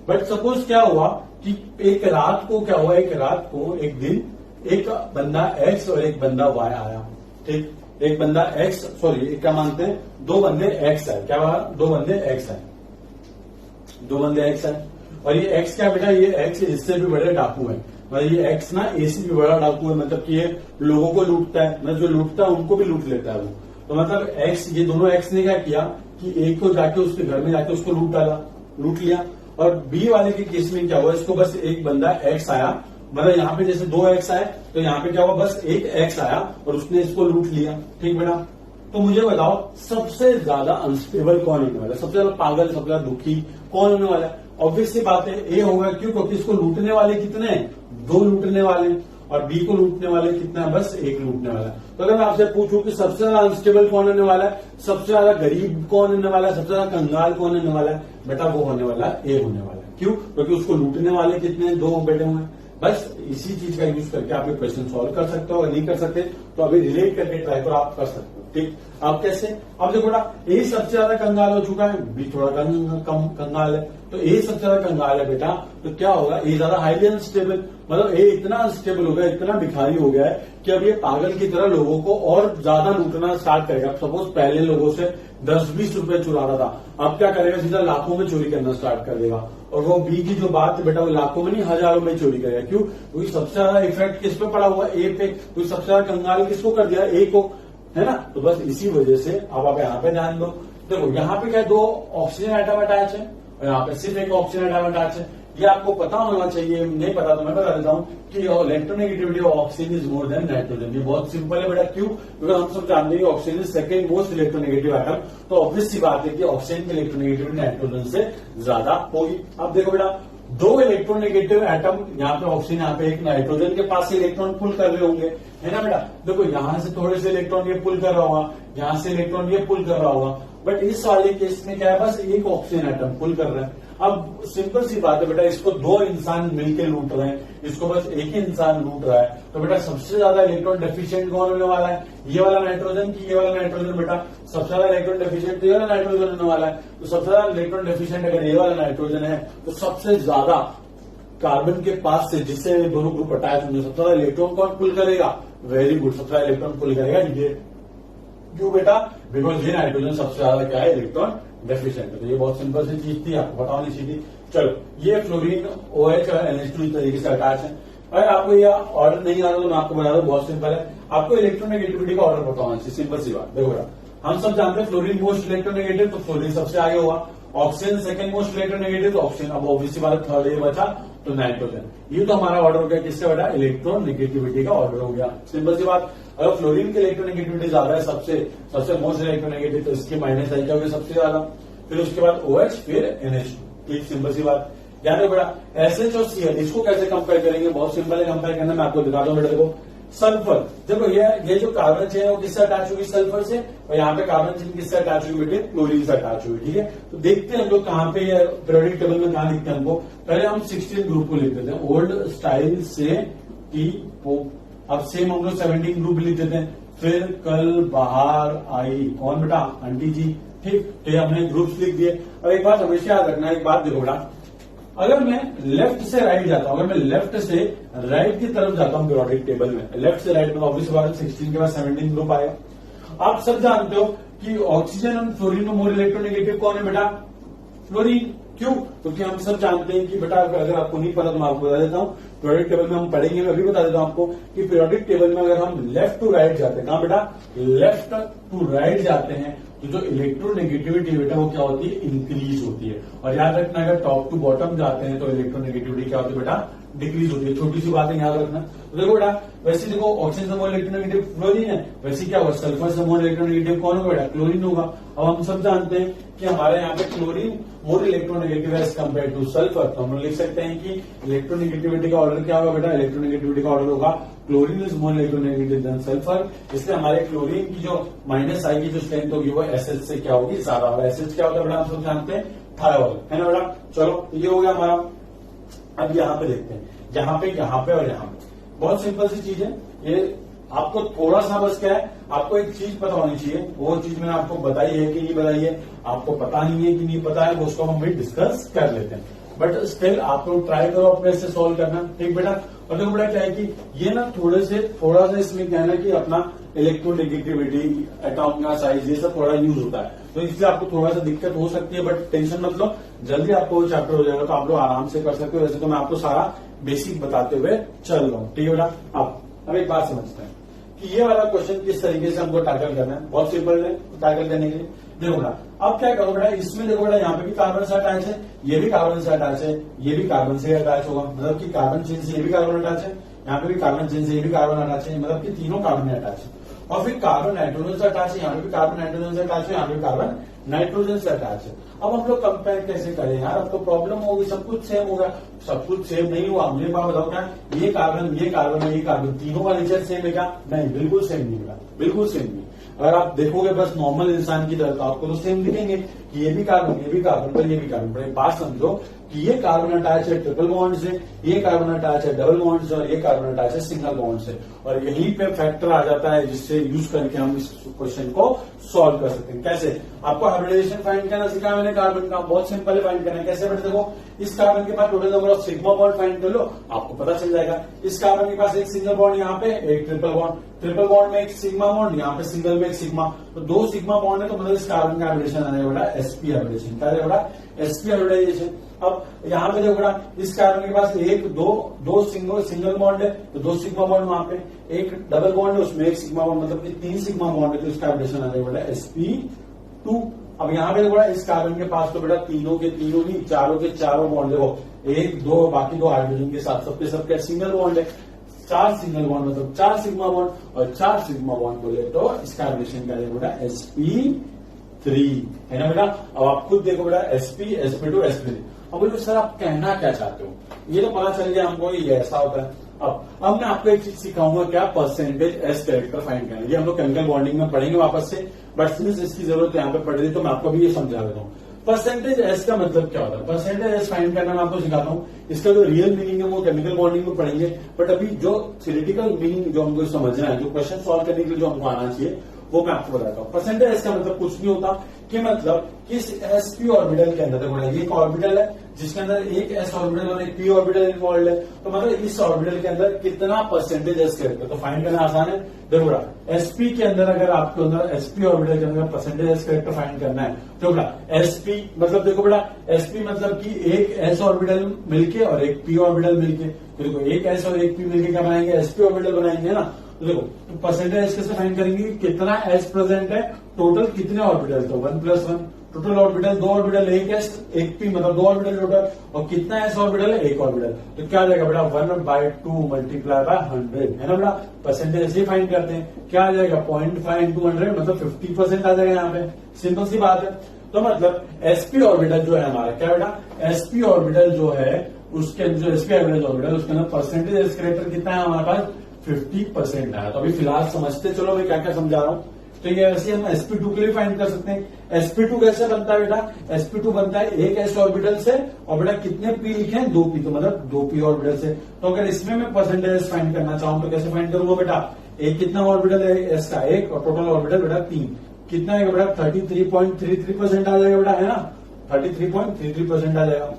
बट सपोज क्या हुआ कि एक रात को क्या हुआ, एक रात को एक दिन एक बंदा X और एक बंदा Y आया, ठीक, एक बंदा एक्स, सॉरी क्या मानते हैं, दो बंदे एक्स है, क्या बात, दो बंदे एक्स है, दो बंदे एक्स है, और ये एक्स क्या बेटा, ये एक्स इससे भी बड़े डाकू है, मतलब ये एक्स ना ए से भी बड़ा डाकू है, मतलब कि ये लोगों को लूटता है, मतलब जो लूटता है उनको भी लूट लेता है वो। तो मतलब एक्स, ये दोनों एक्स ने क्या किया कि एक को जाके उसके घर में जाके उसको लूट डाला, लूट लिया। और बी वाले के केस में क्या हुआ, इसको बस एक बंदा एक्स आया, मतलब यहाँ पे जैसे दो एक्स आए तो यहाँ पे क्या हुआ, बस एक एक्स आया और उसने इसको लूट लिया। ठीक बेटा, तो मुझे बताओ सबसे ज्यादा अनस्टेबल कौन होने वाला है, सबसे ज्यादा पागल, सबसे ज्यादा दुखी कौन होने वाला है? ऑब्वियस सी बात है ए होगा, क्यों? क्योंकि इसको लूटने वाले कितने हैं, दो लूटने वाले, और बी को लूटने वाले कितना है, बस एक लूटने वाला है। तो अगर मैं आपसे पूछूं कि सबसे ज्यादा अनस्टेबल कौन होने वाला है, सबसे ज्यादा गरीब कौन होने वाला है, सबसे ज्यादा कंगाल कौन होने वाला है, बेटा वो होने वाला है ए होने वाला है। क्यों? क्योंकि उसको लूटने वाले कितने हैं, दो बैठे हुए हैं। बस इसी चीज का यूज करके आप ये क्वेश्चन सॉल्व कर सकते हो, अगर नहीं कर सकते तो अभी रिलेट करके ट्राई करो, आप कर सकते हो। ठीक, अब कैसे? अब देखो ना, ए सबसे ज्यादा कंगाल हो चुका है, बी थोड़ा कम कंगाल है, तो ए सबसे ज्यादा कंगाल है बेटा, तो क्या होगा, ए ज्यादा हाईली अनस्टेबल, मतलब ए इतना अनस्टेबल हो गया, इतना भिखारी हो गया है कि अब ये पागल की तरह लोगों को और ज्यादा लूटना स्टार्ट करेगा। सपोज पहले लोगों से 10-20 रुपए चुरा रहा था, अब क्या करेगा, सीधा लाखों में चोरी करना स्टार्ट कर देगा। और वो बी की जो बात है बेटा, वो लाखों में नहीं हजारों में चोरी करेगा। क्यों? क्योंकि सबसे ज्यादा इफेक्ट किस पे पड़ा हुआ, ए पे, क्योंकि सबसे ज्यादा कंगाल किसको कर दिया, ए को, है ना। तो बस इसी वजह से अब आप यहाँ पे ध्यान दो, देखो यहाँ पे क्या, दो ऑक्सीजन एटम अटैच है और यहाँ पे सिर्फ एक ऑक्सीजन एटम अटैच है। ये आपको पता होना चाहिए, नहीं पता तो मैं बता देता हूँ कि electronegativity of oxygen is more than nitrogen. ये बहुत सिंपल है बेटा। क्यों? क्योंकि हम सब जानते हैं कि oxygen is second most electronegative atom, तो ऑब्वियस सी बात है कि ऑक्सीजन की इलेक्ट्रोनेगेटिविटी नाइट्रोजन से ज्यादा होगी। अब देखो बेटा, दो इलेक्ट्रोनेगेटिव एटम, यहाँ पे ऑक्सीजन, यहाँ पे एक नाइट्रोजन के पास से इलेक्ट्रॉन पुल कर रहे होंगे, है ना बेटा। देखो यहाँ से थोड़े से इलेक्ट्रॉन ये पुल कर रहा होगा, यहाँ से इलेक्ट्रॉन ये पुल कर रहा होगा, बट इस वाले केस में क्या है, बस एक ऑक्सीजन एटम पुल कर रहा है। अब सिंपल सी बात है बेटा, इसको दो इंसान मिलकर लूट रहे हैं, इसको बस एक ही इंसान लूट रहा है, तो बेटा सबसे ज्यादा इलेक्ट्रॉन डेफिशिएंट कौन होने वाला है, ये वाला नाइट्रोजन की ये वाला नाइट्रोजन। बेटा सबसे ज्यादा इलेक्ट्रॉन डेफिशिएंट तो ये वाला नाइट्रोजन होने वाला है, तो सबसे ज्यादा इलेक्ट्रॉन डेफिशिएंट अगर ये वाला नाइट्रोजन है, तो सबसे ज्यादा कार्बन के पास से जिससे दोनों ग्रुप अटैच होंगे, सबसे ज्यादा इलेक्ट्रॉन कौन पुल करेगा, वेरी गुड, सबसे ज्यादा इलेक्ट्रॉन पुल करेगा ये। क्यों बेटा? बिकॉज ये नाइट्रोजन सबसे ज्यादा क्या है, इलेक्ट्रॉन डेफिशिएंट है। तो ये बहुत सिंपल सी चीज थी, आपको पता होनी चाहिए। चलो, ये फ्लोरीन OH और NH2 इस तरीके से अटैच है। अगर आपको यह ऑर्डर नहीं आ रहा तो मैं आपको बता दूं, बहुत सिंपल है, आपको इलेक्ट्रोनेगेटिविटी का ऑर्डर पता होना चाहिए। सिंपल सी बात, देखो बेटा, हम सब जानते हैं फ्लोरीन मोस्ट इलेक्ट्रोनेगेटिव, तो फ्लोरीन सबसे आगे होगा। ऑक्सीजन सेकंड मोस्ट इलेक्ट्रोनेगेटिव, तो ऑक्सीजन, अब ऑब्वियसली बात थर्ड ये बचा तो नाइट्रोजन। ये तो हमारा ऑर्डर हो गया किससे बेटा, इलेक्ट्रॉन नेगेटिविटी का ऑर्डर हो गया। सिंपल सी बात, अगर फ्लोरीन की इलेक्ट्रोनेगेटिविटी ज्यादा है, सबसे मोस्ट इलेक्ट्रोनेगेटिव, तो इसकी माइनस आई क्या होगी, सबसे ज्यादा, फिर उसके बाद OH, फिर NH2। ठीक, सिंपल सी बात। यानी बेटा SH और Cl, इसको कैसे कंपेयर करेंगे, बहुत सिंपल है कंपेयर करना, मैं आपको दिखाता हूँ बेटा। देखो सल्फर, देखो ये जो कार्बन चेन है वो किससे अटैच होगी, सल्फर से, और यहाँ पे कार्बन चेन किससे अटैच होगी बेटे, क्लोरीन से अटैच होगी। ठीक है, तो देखते हैं हम लोग कहाँ पे पीरियोडिक टेबल में कहाँ लिखते हैं हमको। पहले हम 16 ग्रुप को लिख देते हैं, ओल्ड स्टाइल से टी पोप। अब सेम हम लोग 17 ग्रुप लिख देते हैं, फिर कल बाहर आई कौन बेटा, आंटी जी। ठीक, तो ये हमने ग्रुप्स लिख दिए। और एक बात हमेशा याद रखना, एक बात देखो बेटा, अगर मैं लेफ्ट से राइट जाता हूं, अगर मैं लेफ्ट से राइट की तरफ जाता हूं पीरियोडिक टेबल में, लेफ्ट से राइट में ऑब्वियस बात 16 के बाद 17 ग्रुप आएगा। आप सब जानते हो कि ऑक्सीजन और फ्लोरीन में मोर इलेक्ट्रोनेगेटिव कौन है बेटा, फ्लोरीन। क्यों? क्योंकि हम सब जानते हैं कि बेटा, अगर आपको नहीं पता तो मैं आपको बता देता हूँ, पीरियोडिक टेबल में हम पढ़ेंगे, मैं अभी बता देता हूँ आपको कि पीरियोडिक टेबल में अगर हम लेफ्ट टू राइट जाते हैं, कहाँ बेटा, लेफ्ट टू राइट जाते हैं, तो जो इलेक्ट्रोनेगेटिविटी बेटा वो क्या होती है, इंक्रीज होती है। और याद रखना, अगर टॉप टू बॉटम जाते हैं तो इलेक्ट्रोनेगेटिविटी क्या होती है बेटा, डिक्रीज होती है। छोटी सी बात है, याद रखना। तो देखो बेटा, वैसे देखो ऑक्सीजन से मोर इलेक्ट्रोनेगेटिव फ्लोरीन है, वैसे क्या होगा, सल्फर से मोर इलेक्ट्रोनेगेटिव कौन होगा बेटा, क्लोरीन होगा। अब हम सब जानते हैं कि हमारे यहाँ पे क्लोरीन मोर इलेक्ट्रोनेगेटिव है एज कम्पेयर टू सल्फर, तो हम लिख सकते हैं कि इलेक्ट्रोनेगेटिविटी का ऑर्डर क्या होगा बेटा, इलेक्ट्रोनेगेटिविटी का ऑर्डर होगा chlorine is more electronegative then sulphur. इसलिए हमारे क्लोरीन की जो माइनस आई की जो स्ट्रेंथ होगी वो SH से क्या होगी, ज्यादा होगा। SH क्या होता है बेटा, हम सब जानते हैं, थायरॉल, है ना बेटा। चलो, ये हो गया हमारा। अब यहाँ पे देखते हैं, यहाँ पे और यहाँ पे, बहुत सिंपल सी चीज है ये। आपको थोड़ा सा बस क्या है, आपको एक चीज पता होनी चाहिए, वो चीज मैंने आपको बताई है कि नहीं बताई है, आपको पता नहीं है कि नहीं पता है, वो उसको हम भी डिस्कस कर लेते हैं। बट स्टिल आप लोग ट्राई करो अपने से सॉल्व करना। ठीक बेटा, और देखो बेटा क्या है कि ये ना थोड़ा सा इसमें क्या है ना कि अपना इलेक्ट्रोनेगेटिविटी, एटॉम का साइज, ये सब थोड़ा यूज होता है, तो इसलिए आपको थोड़ा सा दिक्कत हो सकती है, बट टेंशन मत लो, जल्दी आपको वो चैप्टर हो जाएगा, तो आप लोग आराम से कर सकते हो। वैसे तो मैं आपको सारा बेसिक बताते हुए चल रहा हूँ, ठीक है बेटा। अब एक बात समझते हैं कि ये वाला क्वेश्चन किस तरीके से हमको टैकल करना है। बहुत सिंपल है टैकल करने के लिए। देखो बेटा, अब क्या करो बेटा, इसमें देखो बेटा, यहाँ पे भी कार्बन से अटैच है, ये भी कार्बन से अटैच है, ये भी कार्बन से अटैच होगा, मतलब कि कार्बन चेन से ये भी कार्बन अटैच है, यहाँ पे भी कार्बन चेन से ये भी कार्बन अटैच है, मतलब कि तीनों कार्बन अटैच है। और फिर कार्बन नाइट्रोजन से अटैच है, यहाँ पे भी कार्बन नाइट्रोजन से अटैच है, यहाँ पे भी कार्बन नाइट्रोजन से अटैच है। अब हम लोग कंपेयर कैसे करें यार, अब तो प्रॉब्लम होगी, सब कुछ सेम होगा। सब कुछ सेम नहीं हुआ, मुझे बात बताओ क्या, ये कार्बन ये कार्बन है, ये कार्बन, तीनों का नेचर सेम है क्या? नहीं, बिल्कुल सेम नहीं होगा, बिल्कुल सेम नहीं। अगर आप देखोगे बस नॉर्मल इंसान की तरह, तो आपको तो सेम दिखेंगे कि ये भी कार्बन, ये भी कार्बन, पर ये भी कार्बन। पर एक बात समझो कि ये कार्बन अटैच है ट्रिपल बॉन्ड से, ये कार्बन अटैच है डबल बॉन्ड से, और ये कार्बन अटैच है सिंगल बॉन्ड से। और यहीं पे फैक्टर आ जाता है जिससे यूज करके हम इस क्वेश्चन को सॉल्व कर सकते हैं। कैसे? आपको हाइब्रिडाइजेशन फाइंड करना सिखाया मैंने कार्बन का, बहुत सिंपल है फाइंड करना। कैसे बेटे, देखो इस कार्बन के पास total number of sigma bond find कर लो, आपको पता चल जाएगा। इस कार्बन के पास एक सिंगल बॉन्ड यहाँ पे, एक ट्रिपल बॉन्ड, ट्रिपल बॉन्ड में एक सिग्मा बॉन्ड, यहाँ पे सिंगल में एक सिग्मा, तो दो सिग्मा बॉन्ड है, तो मतलब इस कार्बन का हाइब्रिडेशन आ जाएगा बेटा sp हाइब्रिडेशन। क्या आएगा बेटा? sp hybridisation. अब यहाँ पे देखो बेटा, इस कार्बन के पास एक दो सिंगल बॉन्ड है, तो दो सिग्मा बॉन्ड वहां पे, एक डबल बॉन्ड है, उसमें एक सिग्मा बॉन्ड, मतलब कि तीन सिग्मा बॉन्ड है, तो इसका हाइब्रिडेशन आ जाएगा बेटा sp2। अब यहाँ पे देखो इस कार्बन के पास तो बेटा तीनों के तीनों नहीं, चारों के चारों बॉन्ड, देखो एक दो बाकी दो हाइड्रोजन के साथ सबके सबके सिंगल बॉन्ड है, चार सिंगल बॉन्ड मतलब चार सिग्मा बॉन्ड, और चार सिग्मा बॉन्ड बोले तो इसका हाइब्रिडेशन क्या है बेटा sp3, है ना बेटा। अब आप खुद देखो बेटा sp, sp2, sp3। अब बोलो सर आप कहना क्या चाहते हो, ये तो पता चल गया हमको ये ऐसा होता है। अब मैं आपको एक चीज सिखाऊंगा, क्या? परसेंटेज एस कैरेक्टर फाइंड करना। ये हम लोग केमिकल बॉन्डिंग में पढ़ेंगे वापस से, बट सिंस इसकी जरूरत यहाँ पे पड़ रही, तो मैं आपको भी ये समझा देता हूँ। परसेंटेज एस का मतलब क्या होता है? परसेंटेज एस फाइंड करना मैं आपको सिखाता हूँ। इसका जो रियल मीनिंग है वो केमिकल बॉन्डिंग में पढ़ेंगे, बट अभी जो थ्योरेटिकल मीनिंग जो हमको समझना है, जो क्वेश्चन सॉल्व करने के लिए जो हमको आना चाहिए, वो मैं आपको बताता हूँ। परसेंटेज एस का मतलब कुछ नहीं होता कि मतलब किस sp ऑर्बिटल के अंदर, देखो ये एक ऑर्बिटल है जिसके अंदर एक s ऑर्बिटल और एक p ऑर्बिटल इन्वॉल्व है, तो मतलब इस ऑर्बिटल के अंदर कितना परसेंटेज s कैरेक्टर, तो फाइंड करना आसान है। देखो बेटा sp के अंदर, अगर आपके अंदर sp ऑर्बिटल के अंदर परसेंटेज s कैरेक्टर फाइंड करना है, तो बेटा sp मतलब देखो बेटा sp मतलब कि एक s ऑर्बिटल मिलके और एक p ऑर्बिटल मिलके, तो देखो एक s और एक p मिलके क्या बनाएंगे? sp ऑर्बिटल बनाएंगे ना। तो देखो तो परसेंटेज एस कैसे फाइंड करेंगे? कितना एस प्रेजेंट है, टोटल कितने ऑर्बिटल, तो 1+1, टोटल ऑर्बिटल दो ऑर्बिटल, एक एस एक पी, मतलब दो ऑर्बिटल टोटल, और कितना एस ऑर्बिटल है? एक ऑर्बिटल, तो क्या आ जाएगा बेटा 1/2 मल्टीप्लाई बाय 100, है ना बेटा। परसेंटेज ऐसे फाइंड करते हैं, क्या आ जाएगा 0.5 into 100, मतलब 50% आ जाएगा यहाँ पे। सिंपल सी बात है। तो मतलब एसपी ऑर्बिटल जो है हमारा, क्या बेटा एसपी ऑर्बिटल जो है उसके जो एसपी ऑर्बिटल उसके अंदर परसेंटेज एस कैरेक्टर कितना है हमारे पास? 50% है। तो अभी फिलहाल समझते चलो मैं क्या क्या समझा रहा हूँ। तो ये ऐसे हम sp2 के लिए फाइंड कर सकते हैं। sp2 कैसे बनता है बेटा? sp2 बनता है एक s ऑर्बिटल से, और बेटा कितने p लिखे हैं? 2p, तो मतलब 2p ऑर्बिटल से। तो अगर इसमें मैं परसेंटेज फाइंड करना चाहूँ तो कैसे फाइंड करूंगा बेटा? एक कितना ऑर्बिटल है s का? एक, और टोटल ऑर्बिटल बेटा 3, कितना है बेटा? 33.33% आ जाएगा बेटा, है ना। 33.33% आ जाएगा,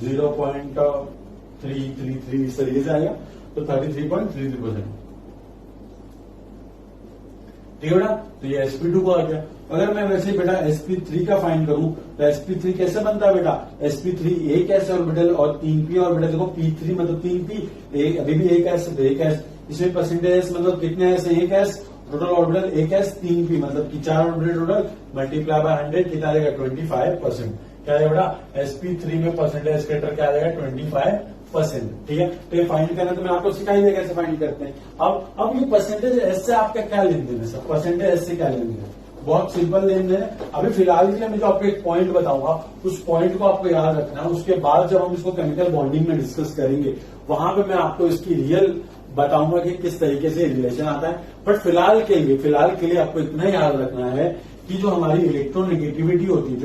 0.333 इस तरीके से आएगा, तो 33.33%, ठीक है बेटा। तो ये sp2 को आ गया। अगर मैं वैसे ही बेटा sp3 का फाइंड करूं तो sp3 कैसे बनता है बेटा? sp3 एक s ऑर्बिटल और 3p ऑर्बिटल, देखो p3 मतलब 3p, एक अभी भी एक s, एक s, इसमें परसेंटेज मतलब कितने s? एक s, टोटल ऑर्बिटल एक s, 3p मतलब कि 4 ऑर्बिटल टोटल, मल्टीप्लाई बाय 100 कितना आ जाएगा? 25%। क्या आएगा बेटा? sp3 में परसेंटेज कैरेक्टर क्या आ जाएगा? 25%, ठीक है। तो ये फाइंड करना तो मैं आपको सिखाई दिया कैसे फाइंड करते हैं। अब ये परसेंटेज एस से आपका क्या लेन देन है? सर परसेंटेज एस से क्या लेन देन है? बहुत सिंपल लेन देन है। अभी फिलहाल के लिए मैं जो आपको एक पॉइंट बताऊंगा, उस पॉइंट को आपको याद रखना है। उसके बाद जब हम इसको केमिकल बॉन्डिंग में डिस्कस करेंगे, वहां पे मैं आपको इसकी रियल बताऊंगा कि किस तरीके से रिलेशन आता है। बट फिलहाल के लिए आपको इतना याद रखना है कि जो हमारी इलेक्ट्रोनेगेटिविटी होती है,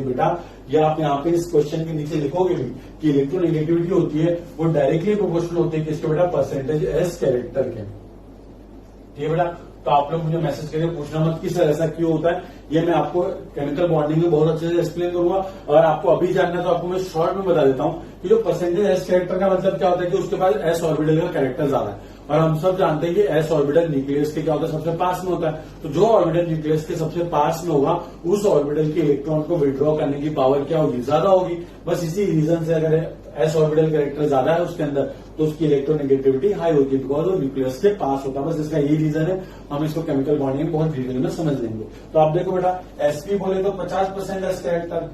बेटा, या आप यहाँ पे इस क्वेश्चन के नीचे लिखोगे भी कि इलेक्ट्रोनेगेटिविटी होती है, वो डायरेक्टली प्रोपोर्शनल होती है किसके बेटा? परसेंटेज एस कैरेक्टर के, ठीक है बेटा। तो आप लोग मुझे मैसेज करके पूछना मत कि सर ऐसा क्यों होता है। ये मैं आपको केमिकल बॉन्डिंग में बहुत अच्छे से एक्सप्लेन करूंगा। और आपको अभी जानना है तो आपको मैं शॉर्ट में बता देता हूँ कि जो परसेंटेज एस कैरेक्टर का मतलब क्या होता है कि उसके पास एस ऑर्बिटल का कैरेक्टर ज्यादा है, और हम सब जानते हैं कि एस ऑर्बिटल न्यूक्लियस के क्या होता है, सबसे पास में होता है। तो जो ऑर्बिटल न्यूक्लियस के सबसे पास में होगा उस ऑर्बिटल के इलेक्ट्रॉन को विड्रॉ करने की पावर क्या होगी, ज्यादा होगी। बस इसी रीजन से अगर एस ऑर्बिटल कैरेक्टर ज्यादा है उसके अंदर तो उसकी इलेक्ट्रोनेगेटिविटी हाई होती है, बिकॉज वो न्यूक्लियस के पास होता है। बस इसका यही रीजन है। हम इसको केमिकल बॉन्डिंग बहुत डिटेल में समझ लेंगे। तो आप देखो बेटा, एसपी बोले तो 50% एस कैरेक्टर,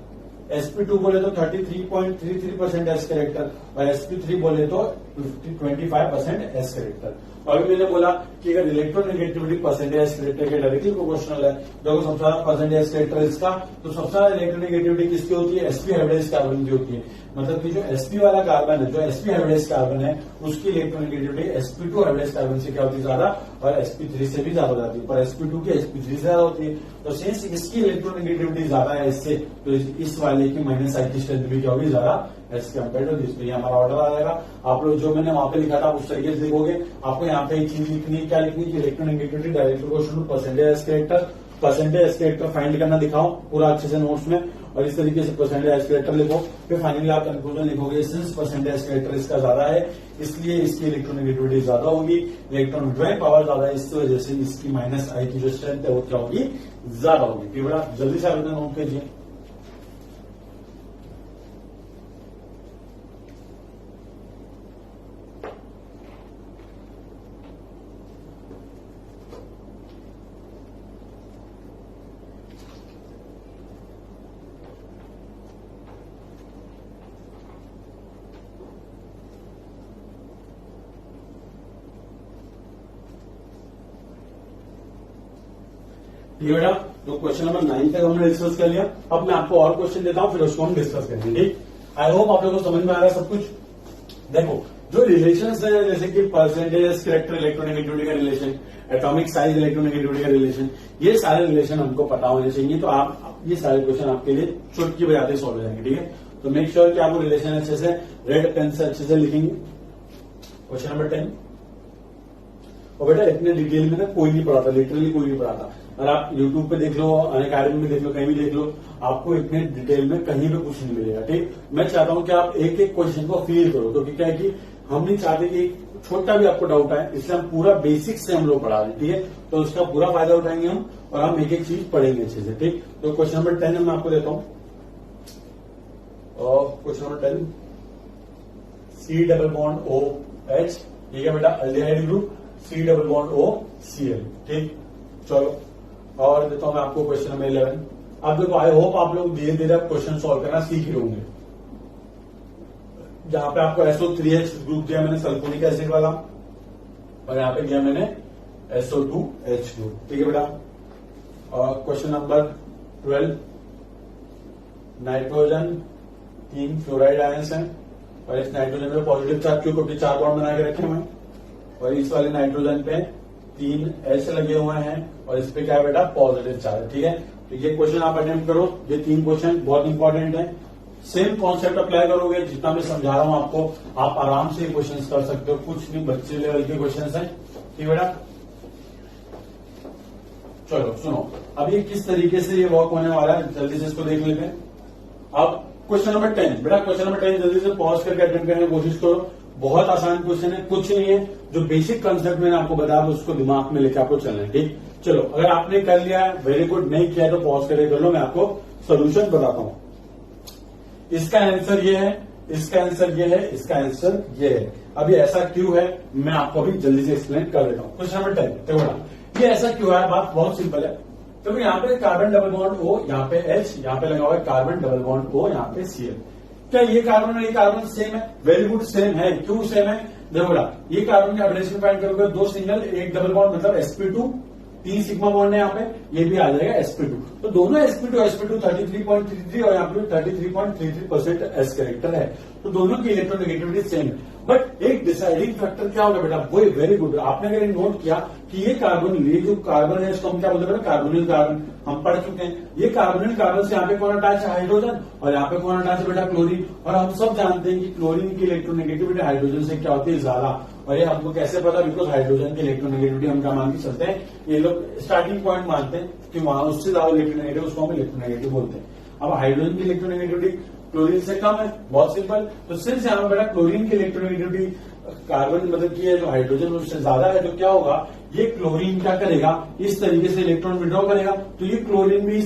sp2 बोले तो 33.33% एस कैरेक्टर और sp3 बोले तो 25% एस कैरेक्टर। और अभी मैंने बोला कि अगर इलेक्ट्रोनेगेटिविटी परसेंटेज एस कैरेक्टर के डायरेक्टली प्रोपोर्शनल है, देखो सबसे ज्यादा परसेंटेज एस कैरेक्टर इसका, तो सबसे ज्यादा इलेक्ट्रोनेगेटिविटी किसकी होती है, sp हाइब्रिडाइज्ड कार्बन की होती है। मतलब कि जो sp वाला कार्बन है, जो sp हाइब्रिडाइज्ड कार्बन है, उसकी इलेक्ट्रोनेगेटिविटी sp2 हाइब्रिडाइज्ड कार्बन से क्या होती है, ज्यादा, और sp3 से भी ज्यादा हो जाती है। पर sp2 की sp3 से ज्यादा होती है। तो सिंस इसकी इलेक्ट्रोनेगेटिविटी ज्यादा है इससे, तो इस वाले की माइनस आई की स्ट्रेंथ भी क्या होगी, ज्यादा एज कम्पेयर टू दिस। तो ये हमारा ऑर्डर आ जाएगा। आप लोग जो मैंने वहां पे लिखा था उस तरीके से लिखोगे। आपको यहाँ पे एक चीज लिखनी है, क्या लिखनी है, electronegativity direct proportional to percentage S character. Percentage S character find करना दिखाओ पूरा अच्छे से नोट्स में, और इस तरीके से परसेंटेज एस कैरेक्टर लिखो। फिर फाइनली आप कंक्लूजन लिखोगे, सिंस परसेंटेज एस कैरेक्टर इसका ज्यादा है इसलिए इसकी इलेक्ट्रोनेगेटिविटी ज्यादा होगी, इलेक्ट्रॉन विड्रॉइंग पावर ज्यादा है, इस वजह से इसकी माइनस आई की जो स्ट्रेंथ है वो क्या होगी, ज्यादा होगी। फिर बड़ा जल्दी से आवेदन नोट कीजिए। ये बेटा तो क्वेश्चन नंबर 9 तक हमने डिस्कस कर लिया। अब मैं आपको और क्वेश्चन देता हूं, फिर उसको हम डिस्कस करेंगे। ठीक, आई होप आप लोगों को समझ में आ रहा है सब कुछ। देखो जो रिलेशंस है, जैसे कि परसेंटेज कैरेक्टर इलेक्ट्रोनेगेटिविटी का रिलेशन, एटॉमिक साइज इलेक्ट्रोनेगेटिविटी का रिलेशन, ये सारे रिलेशन हमको पता होने चाहिए। तो आप ये सारे क्वेश्चन आपके लिए चुटकी बजाते सॉल्व हो जाएंगे। ठीक है, तो मेक श्योर कि आप वो रिलेशन अच्छे से रेड पेन से अच्छे से लिखेंगे। क्वेश्चन नंबर 10, और बेटा इतने डिटेल में ना कोई नहीं पढ़ा था, लिटरली कोई नहीं पढ़ा था। और आप यूट्यूब पे देख लो, अनअकैडमी में देख लो, कहीं भी देख लो, आपको इतने डिटेल में कहीं पे कुछ नहीं मिलेगा। ठीक, मैं चाहता हूं कि आप एक एक क्वेश्चन को फील करो, क्योंकि क्या है कि हम नहीं चाहते कि छोटा भी आपको डाउट आए, इसलिए हम पूरा बेसिक से हम लोग पढ़ा रहे हैं। ठीक है, तो उसका पूरा फायदा उठाएंगे हम, और हम एक एक चीज पढ़ेंगे अच्छे से। ठीक, तो क्वेश्चन नंबर 10 मैं आपको देता हूं। और question number 10, C double bond OH, ठीक है बेटा, aldehyde group, C double bond OCl। ठीक, चलो और देता हूं मैं आपको क्वेश्चन नंबर 11। अब देखो, आई होप आप लोग धीरे धीरे क्वेश्चन सॉल्व करना सीख रहे होंगे। जहां पे आपको SO3H ग्रुप दिया मैंने सल्फोनिक एसिड वाला, और यहाँ पे दिया मैंने SO2H ग्रुप। ठीक है बेटा, और question number 12, nitrogen 3 fluoride ions हैं, और इस नाइट्रोजन में पॉजिटिव चार्ज क्यों, क्योंकि 4 बॉन्ड बना के रखे हुए हैं, और इस वाले नाइट्रोजन पे 3 H लगे हुए हैं, और इस पे क्या है बेटा, पॉजिटिव चार्ज। ठीक है, तो ये क्वेश्चन आप अटेम्प्ट करो। ये 3 क्वेश्चन बहुत इंपॉर्टेंट है। सेम कॉन्सेप्ट अप्लाई करोगे, जितना मैं समझा रहा हूं आपको, आप आराम से क्वेश्चन कर सकते हो। कुछ नहीं, बच्चे लेवल के क्वेश्चन है। ठीक बेटा, चलो सुनो, अब ये किस तरीके से ये वर्क होने वाला है, जल्दी से इसको देख लेते हैं। अब क्वेश्चन नंबर 10 बेटा, क्वेश्चन नंबर 10 जल्दी से पॉज करके अटेम्प्ट करने की कोशिश करो। बहुत आसान क्वेश्चन है, कुछ नहीं है, जो बेसिक कंसेप्ट मैंने आपको बताया उसको दिमाग में लेकर आपको चलना है। ठीक, चलो अगर आपने कर लिया वेरी गुड, नहीं किया तो पॉज करके कर लो, मैं आपको सोल्यूशन बताता हूं। इसका आंसर ये है, इसका आंसर ये है, इसका आंसर ये है। अब ये ऐसा क्यों है मैं आपको अभी जल्दी से एक्सप्लेन कर देता हूँ। क्वेश्चन नंबर 10 देखो, ये ऐसा क्यों है, बात बहुत सिंपल है। तो यहाँ पे कार्बन डबल बॉन्ड O, यहाँ पे H, यहाँ पे लगा हुआ है कार्बन डबल बॉन्ड O, यहाँ पे Cl। क्या ये कार्बन और ये कार्बन सेम है? वेरी गुड, सेम है। क्यों सेम है? देखो बेटा, ये कार्बन का हाइड्रोजन फाइंड करोगे, 2 सिंगल 1 डबल बॉन्ड मतलब sp2, 3 सिग्मा बॉन्ड है यहाँ पे, ये भी आ जाएगा sp2। तो दोनों sp2 33.33 और यहाँ पे 33.33% एस कैरेक्टर है, तो दोनों की इलेक्ट्रोनेगेटिविटी सेम है। बट एक डिसाइडिंग फैक्टर क्या होगा बेटा, वो वेरी गुड, आपने अगर नोट किया कि ये कार्बन, ये जो कार्बन है इसको हम क्या बोलते हैं, कार्बोनिल कार्बन, हम पढ़ चुके हैं। ये कार्बोनिल कार्बन से यहाँ पे कौन अटैच है, हाइड्रोजन, और यहाँ पे कौन अटैच है बेटा, क्लोरीन। और हम सब जानते हैं कि क्लोरीन की इलेक्ट्रोनेगेटिविटी हाइड्रोजन से क्या होती है, ज्यादा। और ये हमको कैसे पता, बिकॉज हाइड्रोजन की इलेक्ट्रोनेगेटिविटी हम क्या मान के चलते हैं, ये लोग स्टार्टिंग पॉइंट मानते हैं कि वहां उससे ज्यादा इलेक्ट्रोनेगेटिव, उसको हम इलेक्ट्रोनेगेटिव बोलते हैं। अब हाइड्रोजन की इलेक्ट्रोनेगेटिविटी क्लोरीन से कम है, बहुत सिंपल। तो सिंस यहाँ बेटा क्लोरीन की इलेक्ट्रोनेगेटिविटी कार्बन मतलब की है जो हाइड्रोजन उससे ज्यादा है, तो क्या होगा, ये क्लोरीन क्या करेगा, इस तरीके से इलेक्ट्रॉन विड्रॉ करेगा, तो ये क्लोरीन भी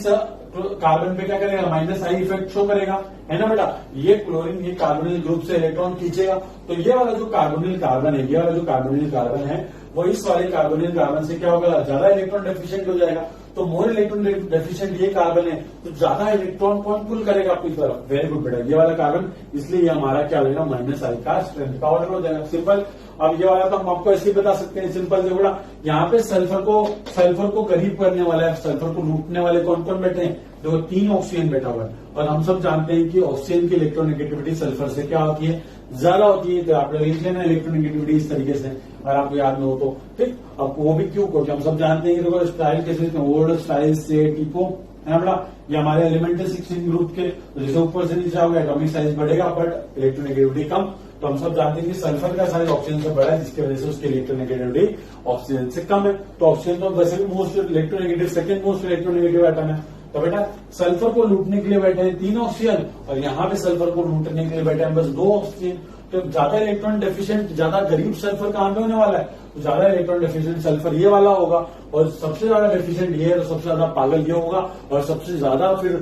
कार्बन पे क्या करेगा, माइनस आई इफेक्ट शो करेगा, है ना बेटा। ये क्लोरीन ये कार्बोनिल ग्रुप से इलेक्ट्रॉन खींचेगा, तो ये वाला जो कार्बोनिल कार्बन है, ये वाला जो कार्बोनिल कार्बन है वो इस वाले कार्बोनिल कार्बन से क्या होगा, ज्यादा इलेक्ट्रॉन डेफिशिएंट हो जाएगा। तो मोर इलेक्ट्रॉन डेफिशिएंट ये कार्बन है, तो ज्यादा इलेक्ट्रॉन कौन पुल करेगा अपनी तरफ, वेरी गुड बेटा, ये वाला कार्बन, इसलिए ये हमारा क्या हो जाएगा, माइनस आई का स्ट्रेंथ का ऑर्डर हो जाएगा, सिंपल। अब ये वाला तो हम आपको ऐसे ही बता सकते हैं, सिंपल से बेटा, यहाँ पे सल्फर को करीब करने वाला है, सल्फर को लूटने वाले कौन कौन बैठे हैं, देखो 3 ऑक्सीजन बैठा हुआ है, और हम सब जानते हैं कि ऑक्सीजन की इलेक्ट्रोनेगेटिविटी सल्फर से क्या होती है, ज्यादा होती है। तो आप लिख लेना इलेक्ट्रोनेगेटिविटी इस तरीके से, अगर आपको याद न हो तो, ठीक। अब वो भी क्यों, क्योंकि हम सब जानते हैं कि देखो स्टाइल कैसे, ओल्ड स्टाइल से टिपो, है ना, ये हमारे एलिमेंटल 16 ग्रुप के, तो जैसे ऊपर से नीचे आओगे एटॉमिक साइज बढ़ेगा बट इलेक्ट्रोनेगेटिविटी कम। तो हम सब जानते हैं कि सल्फर का साइज ऑक्सीजन से बड़ा है, जिसकी वजह से उसकी इलेक्ट्रोनेगेटिविटी ऑक्सीजन से कम है। तो ऑक्सीजन तो वैसे भी most electronegative, second most electronegative atom है। तो बेटा सल्फर को लूटने के लिए बैठे हैं 3 ऑक्सीजन, और यहाँ पे सल्फर को लूटने के लिए बैठे हैं बस 2 ऑक्सीजन। तो ज्यादा इलेक्ट्रॉन डेफिशिएंट, ज्यादा गरीब सल्फर कहां पे होने वाला है, तो ज्यादा इलेक्ट्रॉन डेफिशिएंट सल्फर ये वाला होगा, और सबसे ज्यादा डेफिशिएंट ये है, तो सबसे ज्यादा पागल ये होगा, और सबसे ज्यादा फिर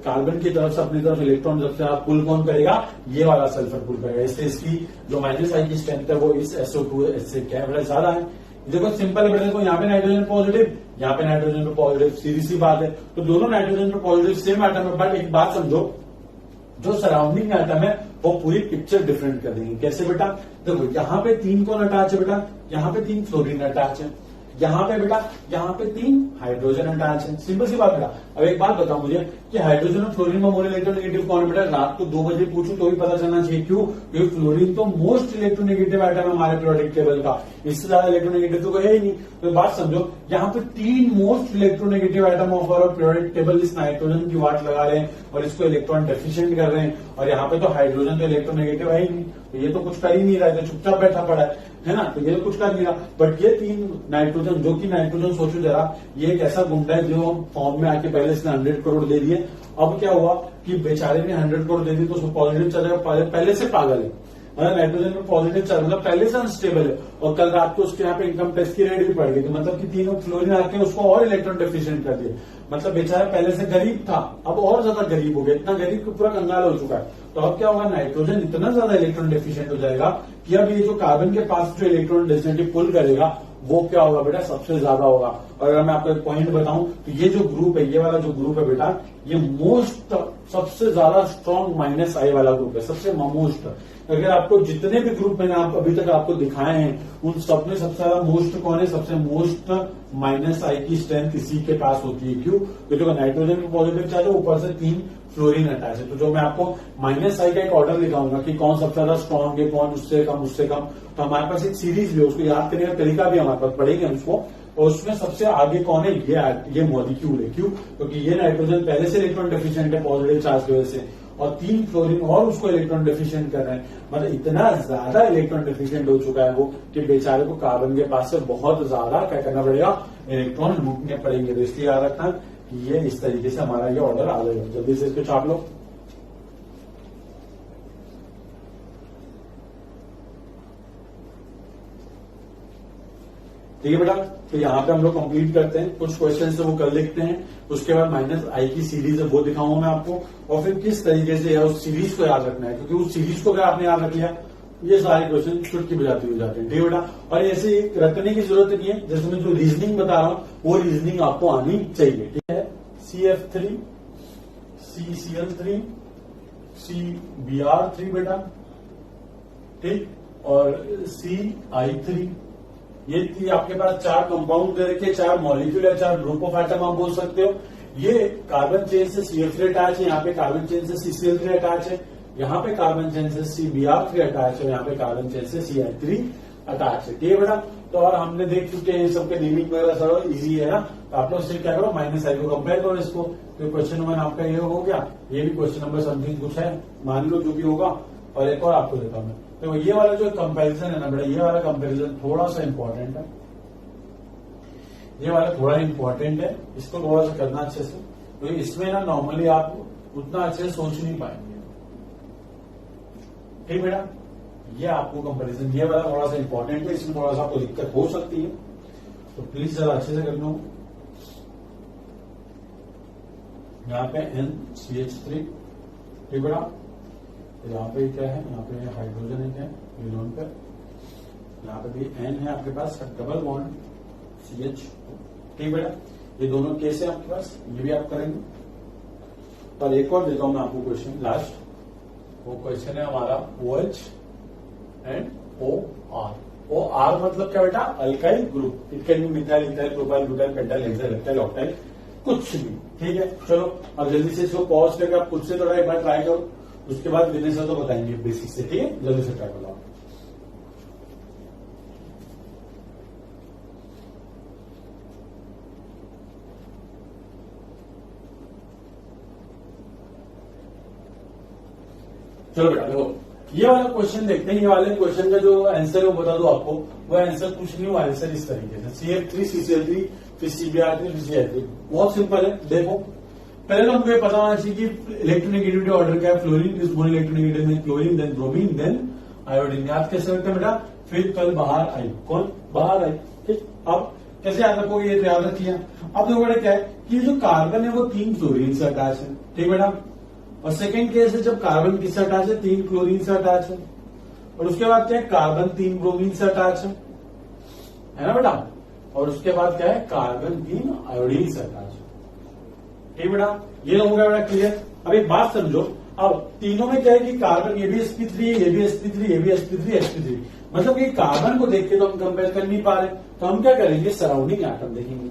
कार्बन की तरफ से अपनी तरफ इलेक्ट्रॉन सबसे ज्यादा पुल कौन करेगा, ये वाला सल्फर पुल करेगा। इससे इसकी जो माइनस आई की स्ट्रेंथ है वो इस SO2 से क्या है, ज्यादा है। देखो सिंपल है, देखो यहाँ पे नाइट्रोजन पॉजिटिव, यहाँ पे नाइट्रोजन पे पॉजिटिव, सीधी सी बात है। तो दोनों नाइट्रोजन पे पॉजिटिव सेम एटम है, बट एक बात समझो, जो सराउंडिंग एटम है वो पूरी पिक्चर डिफरेंट कर देंगे। कैसे बेटा, देखो यहाँ पे 3 कौन अटैच है बेटा, यहाँ पे 3 फ्लोरीन अटैच है, यहाँ पे बेटा यहाँ पे 3 हाइड्रोजन अटैच है, सिंपल सी बात बेटा। अब एक बात बताओ मुझे कि हाइड्रोजन और फ्लोरीन में मोर इलेक्ट्रोनेगेटिव कौन है बेटा, रात को 2 बजे पूछूं तो भी पता चलना चाहिए, क्यों, क्योंकि फ्लोरीन तो मोस्ट इलेक्ट्रोनेगेटिव आइटम है हमारे पीरियोडिक टेबल का, इससे ज्यादा इलेक्ट्रोनेगेटिव तो कोई है ही नहीं। तो बात समझो, यहाँ पे 3 most electronegative atom of our periodic table इस नाइट्रोजन की वाट लगा रहे हैं और इसको इलेक्ट्रॉन डेफिशिएंट कर रहे हैं, और यहाँ पे तो हाइड्रोजन तो इलेक्ट्रोनेगेटिव है ही नहीं, तो ये तो कुछ कर ही नहीं रहा है, तो चुपचाप बैठा पड़ा है ना, तो ये तो कुछ कर नहीं रहा। बट ये 3 नाइट्रोजन, जो कि नाइट्रोजन सोचो जरा, ये एक ऐसा गुंडा है जो फॉर्म में आके पहले इसने 100 करोड़ दे दिए, अब क्या हुआ कि बेचारे ने 100 करोड़ दे दी तो उसको पॉजिटिव चलेगा, पहले से पागल है, मतलब नाइट्रोजन में पॉजिटिव चल, मतलब पहले से अनस्टेबल है, और कल रात को उसके यहाँ पे इनकम टैक्स की रेट भी पड़ गई, तो मतलब कि तीनों फ्लोरीन आके उसको और इलेक्ट्रॉन डेफिशिएंट कर दिए, मतलब बेचारा पहले से गरीब था अब और ज्यादा गरीब हो गया, इतना गरीब कि पूरा कंगाल हो चुका है। तो अब क्या होगा, नाइट्रोजन इतना ज्यादा इलेक्ट्रॉन डेफिशिएंट हो जाएगा कि अब ये जो कार्बन के पास जो इलेक्ट्रॉन डेफिशिएंट पुल करेगा वो क्या होगा बेटा, सबसे ज्यादा होगा। और अगर मैं आपको एक पॉइंट बताऊं तो ये जो ग्रुप है, ये वाला जो ग्रुप है बेटा, ये मोस्ट सबसे ज्यादा स्ट्रॉन्ग माइनस आई वाला ग्रुप है, सबसे मोस्ट। अगर आपको जितने भी ग्रुप मैंने आप अभी तक आपको दिखाए हैं उन सब में सबसे ज्यादा मोस्ट कौन है, सबसे मोस्ट माइनस आई की स्ट्रेंथ इसी के पास होती है। क्यों, क्योंकि नाइट्रोजन में पॉजिटिव चार्ज है, ऊपर से 3 फ्लोरीन अटैच है। तो जो मैं आपको माइनस आई का एक ऑर्डर दिखाऊंगा कि कौन सबसे ज्यादा स्ट्रॉन्ग है, कौन उससे कम, तो हमारे पास एक सीरीज भी है, उसको याद करने का तरीका भी हमारे पास पढ़ेंगे हम उसको, और उसमें सबसे आगे कौन है, ये मॉलिक्यूल है। क्यों, क्योंकि ये नाइट्रोजन पहले से इलेक्ट्रॉन डेफिशिएंट है पॉजिटिव चार्ज की वजह से, और 3 फ्लोरीन और उसको इलेक्ट्रॉन डेफिशिएंट कर रहे हैं, मतलब इतना ज्यादा इलेक्ट्रॉन डेफिशिएंट हो चुका है वो कि बेचारे को कार्बन के पास से बहुत ज्यादा क्या करना पड़ेगा, इलेक्ट्रॉन लूटने पड़ेंगे। तो इसलिए याद रखना कि ये इस तरीके से हमारा ये ऑर्डर आ जाएगा। जल्दी से इसको छाप लो। ठीक है बेटा, तो यहाँ पे हम लोग कंप्लीट करते हैं, कुछ क्वेश्चन से वो कर लिखते हैं, उसके बाद माइनस आई की सीरीज है वो दिखाऊंगा मैं आपको, और फिर किस तरीके से उस सीरीज को याद रखना है, क्योंकि उस सीरीज को अगर आपने याद रख लिया ये सारे क्वेश्चन चुटकी बजाती हो जाते हैं। ठीक है बेटा, और ऐसे रखने की जरूरत नहीं है, जैसे मैं जो रीजनिंग बता रहा हूँ वो रीजनिंग आपको आनी चाहिए। ठीक है, CF3 CCl3 CBr3 बेटा, ठीक, और CI3, ये आपके पास 4 कंपाउंड दे रखे, 4 मॉलिक्यूल है, 4 ग्रुप ऑफ एटम आप बोल सकते हो। ये कार्बन चेन से CF3 अटैच है, यहाँ पे कार्बन चेन से CCl3 अटैच है, यहाँ पे कार्बन चेन से CBr3 अटैच है, यहाँ पे कार्बन चेन से CI3 अटैच है। ठीक है बेटा, तो और हमने देख चुके हैं सबके नेमिंग वगैरह सब इजी है ना, तो आप लोग सिर्फ क्या करो, माइनस आई को कंपेयर करो इसको। तो क्वेश्चन नंबर आपका ये हो गया, ये भी क्वेश्चन नंबर समथिंग कुछ है, मान लो जो भी होगा। और एक और आपको देता हूं मैं, तो ये वाला जो कंपैरिजन है ना बेटा, ये वाला कंपैरिजन थोड़ा सा इंपॉर्टेंट है, ये वाला थोड़ा इंपॉर्टेंट है, इसको थोड़ा सा करना अच्छे से, तो इसमें ना नॉर्मली आप उतना अच्छे से सोच नहीं पाएंगे। ठीक बेटा, ये आपको कंपैरिजन, ये वाला थोड़ा सा इंपॉर्टेंट है, इसमें थोड़ा सा आपको दिक्कत हो सकती है, तो प्लीज जरा अच्छे से कर लो। यहाँ पे NCH3, ठीक बेटा, यहाँ पे क्या है, यहाँ पे हाइड्रोजन है क्या यूनियन पे, यहाँ पे भी N है आपके पास, डबल बॉन्ड CH, ठीक बेटा, ये दोनों केस है आपके पास, ये भी आप करेंगे। पर एक और देता हूं मैं आपको क्वेश्चन लास्ट, वो क्वेश्चन है हमारा OH एंड OR। OR मतलब क्या बेटा, alkyl group, it can be methyl, ethyl, propyl, butyl, pentyl, hexyl, heptyl, octyl, कुछ भी, ठीक है। चलो अब जल्दी से इसको पॉज करके आप खुद से थोड़ा एक बार ट्राई करो, उसके बाद विनय सर तो बताएंगे बेसिक से, ठीक है, जल्दी से ट्राई करो आप। चलो बेटा देखो, ये वाला क्वेश्चन देखते हैं, ये वाले क्वेश्चन का जो आंसर है वो बता दो आपको, वो आंसर कुछ नहीं, वो आंसर इस तरीके से CF3 CCl3 फिर CBr3 फिर CH3, बहुत सिंपल है। देखो पहले तो हमको ये पता होना चाहिए कि इलेक्ट्रोनेगेटिविटी ऑर्डर क्या है, fluorine is more electronegative than chlorine than bromine than iodine. याद कैसे रखते हैं बेटा, फिर कल बाहर आई, कौन बाहर आई, ठीक। अब कैसे याद रखोगे, ये तो याद रखिए। अब देखो बेटा क्या है कि जो कार्बन है वो 3 फ्लोरीन से अटैच है, ठीक बेटा, और सेकेंड केस है जब कार्बन किससे अटैच है, 3 क्लोरीन से अटैच है, और उसके बाद क्या है, कार्बन 3 ब्रोमीन से अटैच है ना बेटा, और उसके बाद क्या है, कार्बन 3 आयोडीन से अटैच है, ठीक बेटा, ये हो गया बेटा क्लियर। अब एक बात समझो, अब तीनों में क्या है कि कार्बन ये भी sp3 है, ये भी sp3, ये भी sp3, मतलब कि कार्बन को देख के तो हम कंपेयर कर नहीं पा रहे, तो हम क्या करेंगे, सराउंडिंग एटम देखेंगे।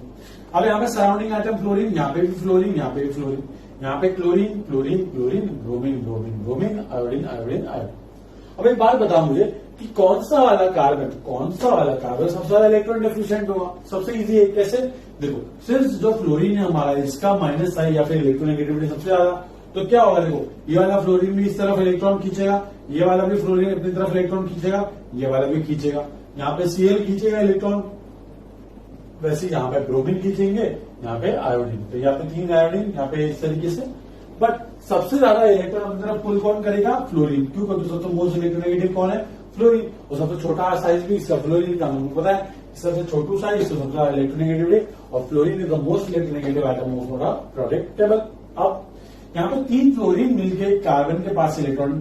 अब यहाँ पे सराउंडिंग एटम फ्लोरीन, यहाँ पे भी फ्लोरीन, यहाँ पे भी फ्लोरीन, यहाँ पे chlorine chlorine chlorine, bromine bromine bromine, iodine iodine iodine. अब एक बात बताओ मुझे कि कौन सा वाला कार्बन सबसे ज्यादा इलेक्ट्रॉन डेफिशिएंट होगा। सबसे इजी है, कैसे, देखो सिर्फ जो फ्लोरीन है हमारा, इसका माइनस साइन या फिर इलेक्ट्रोनेगेटिविटी सबसे ज्यादा, तो क्या होगा, देखो ये वाला फ्लोरीन भी इस तरफ इलेक्ट्रॉन खींचेगा, ये वाला भी फ्लोरीन अपनी तरफ इलेक्ट्रॉन खींचेगा, ये वाला भी खींचेगा, यहाँ पे Cl खींचेगा इलेक्ट्रॉन, वैसे यहाँ पे ब्रोमीन खींचेंगे, यहाँ पे आयोडीन, तो यहाँ पे 3 आयोडीन, यहाँ पे इस तरीके से। बट सबसे ज्यादा इलेक्ट्रॉन अपनी तरफ पुल कौन करेगा, फ्लोरीन, क्यों, क्योंकि सबसे मोस्ट इलेक्ट्रोनेगेटिव कौन है, फ्लोरीन, और सबसे छोटा साइज भी इसका फ्लोरीन का, हमको पता है सबसे छोटू साइज तो सबसे ज्यादा इलेक्ट्रोनेगेटिविटी, और fluorine is the most electronegative atom of product table. अब यहाँ पे 3 फ्लोरीन मिलके कार्बन के पास इलेक्ट्रॉन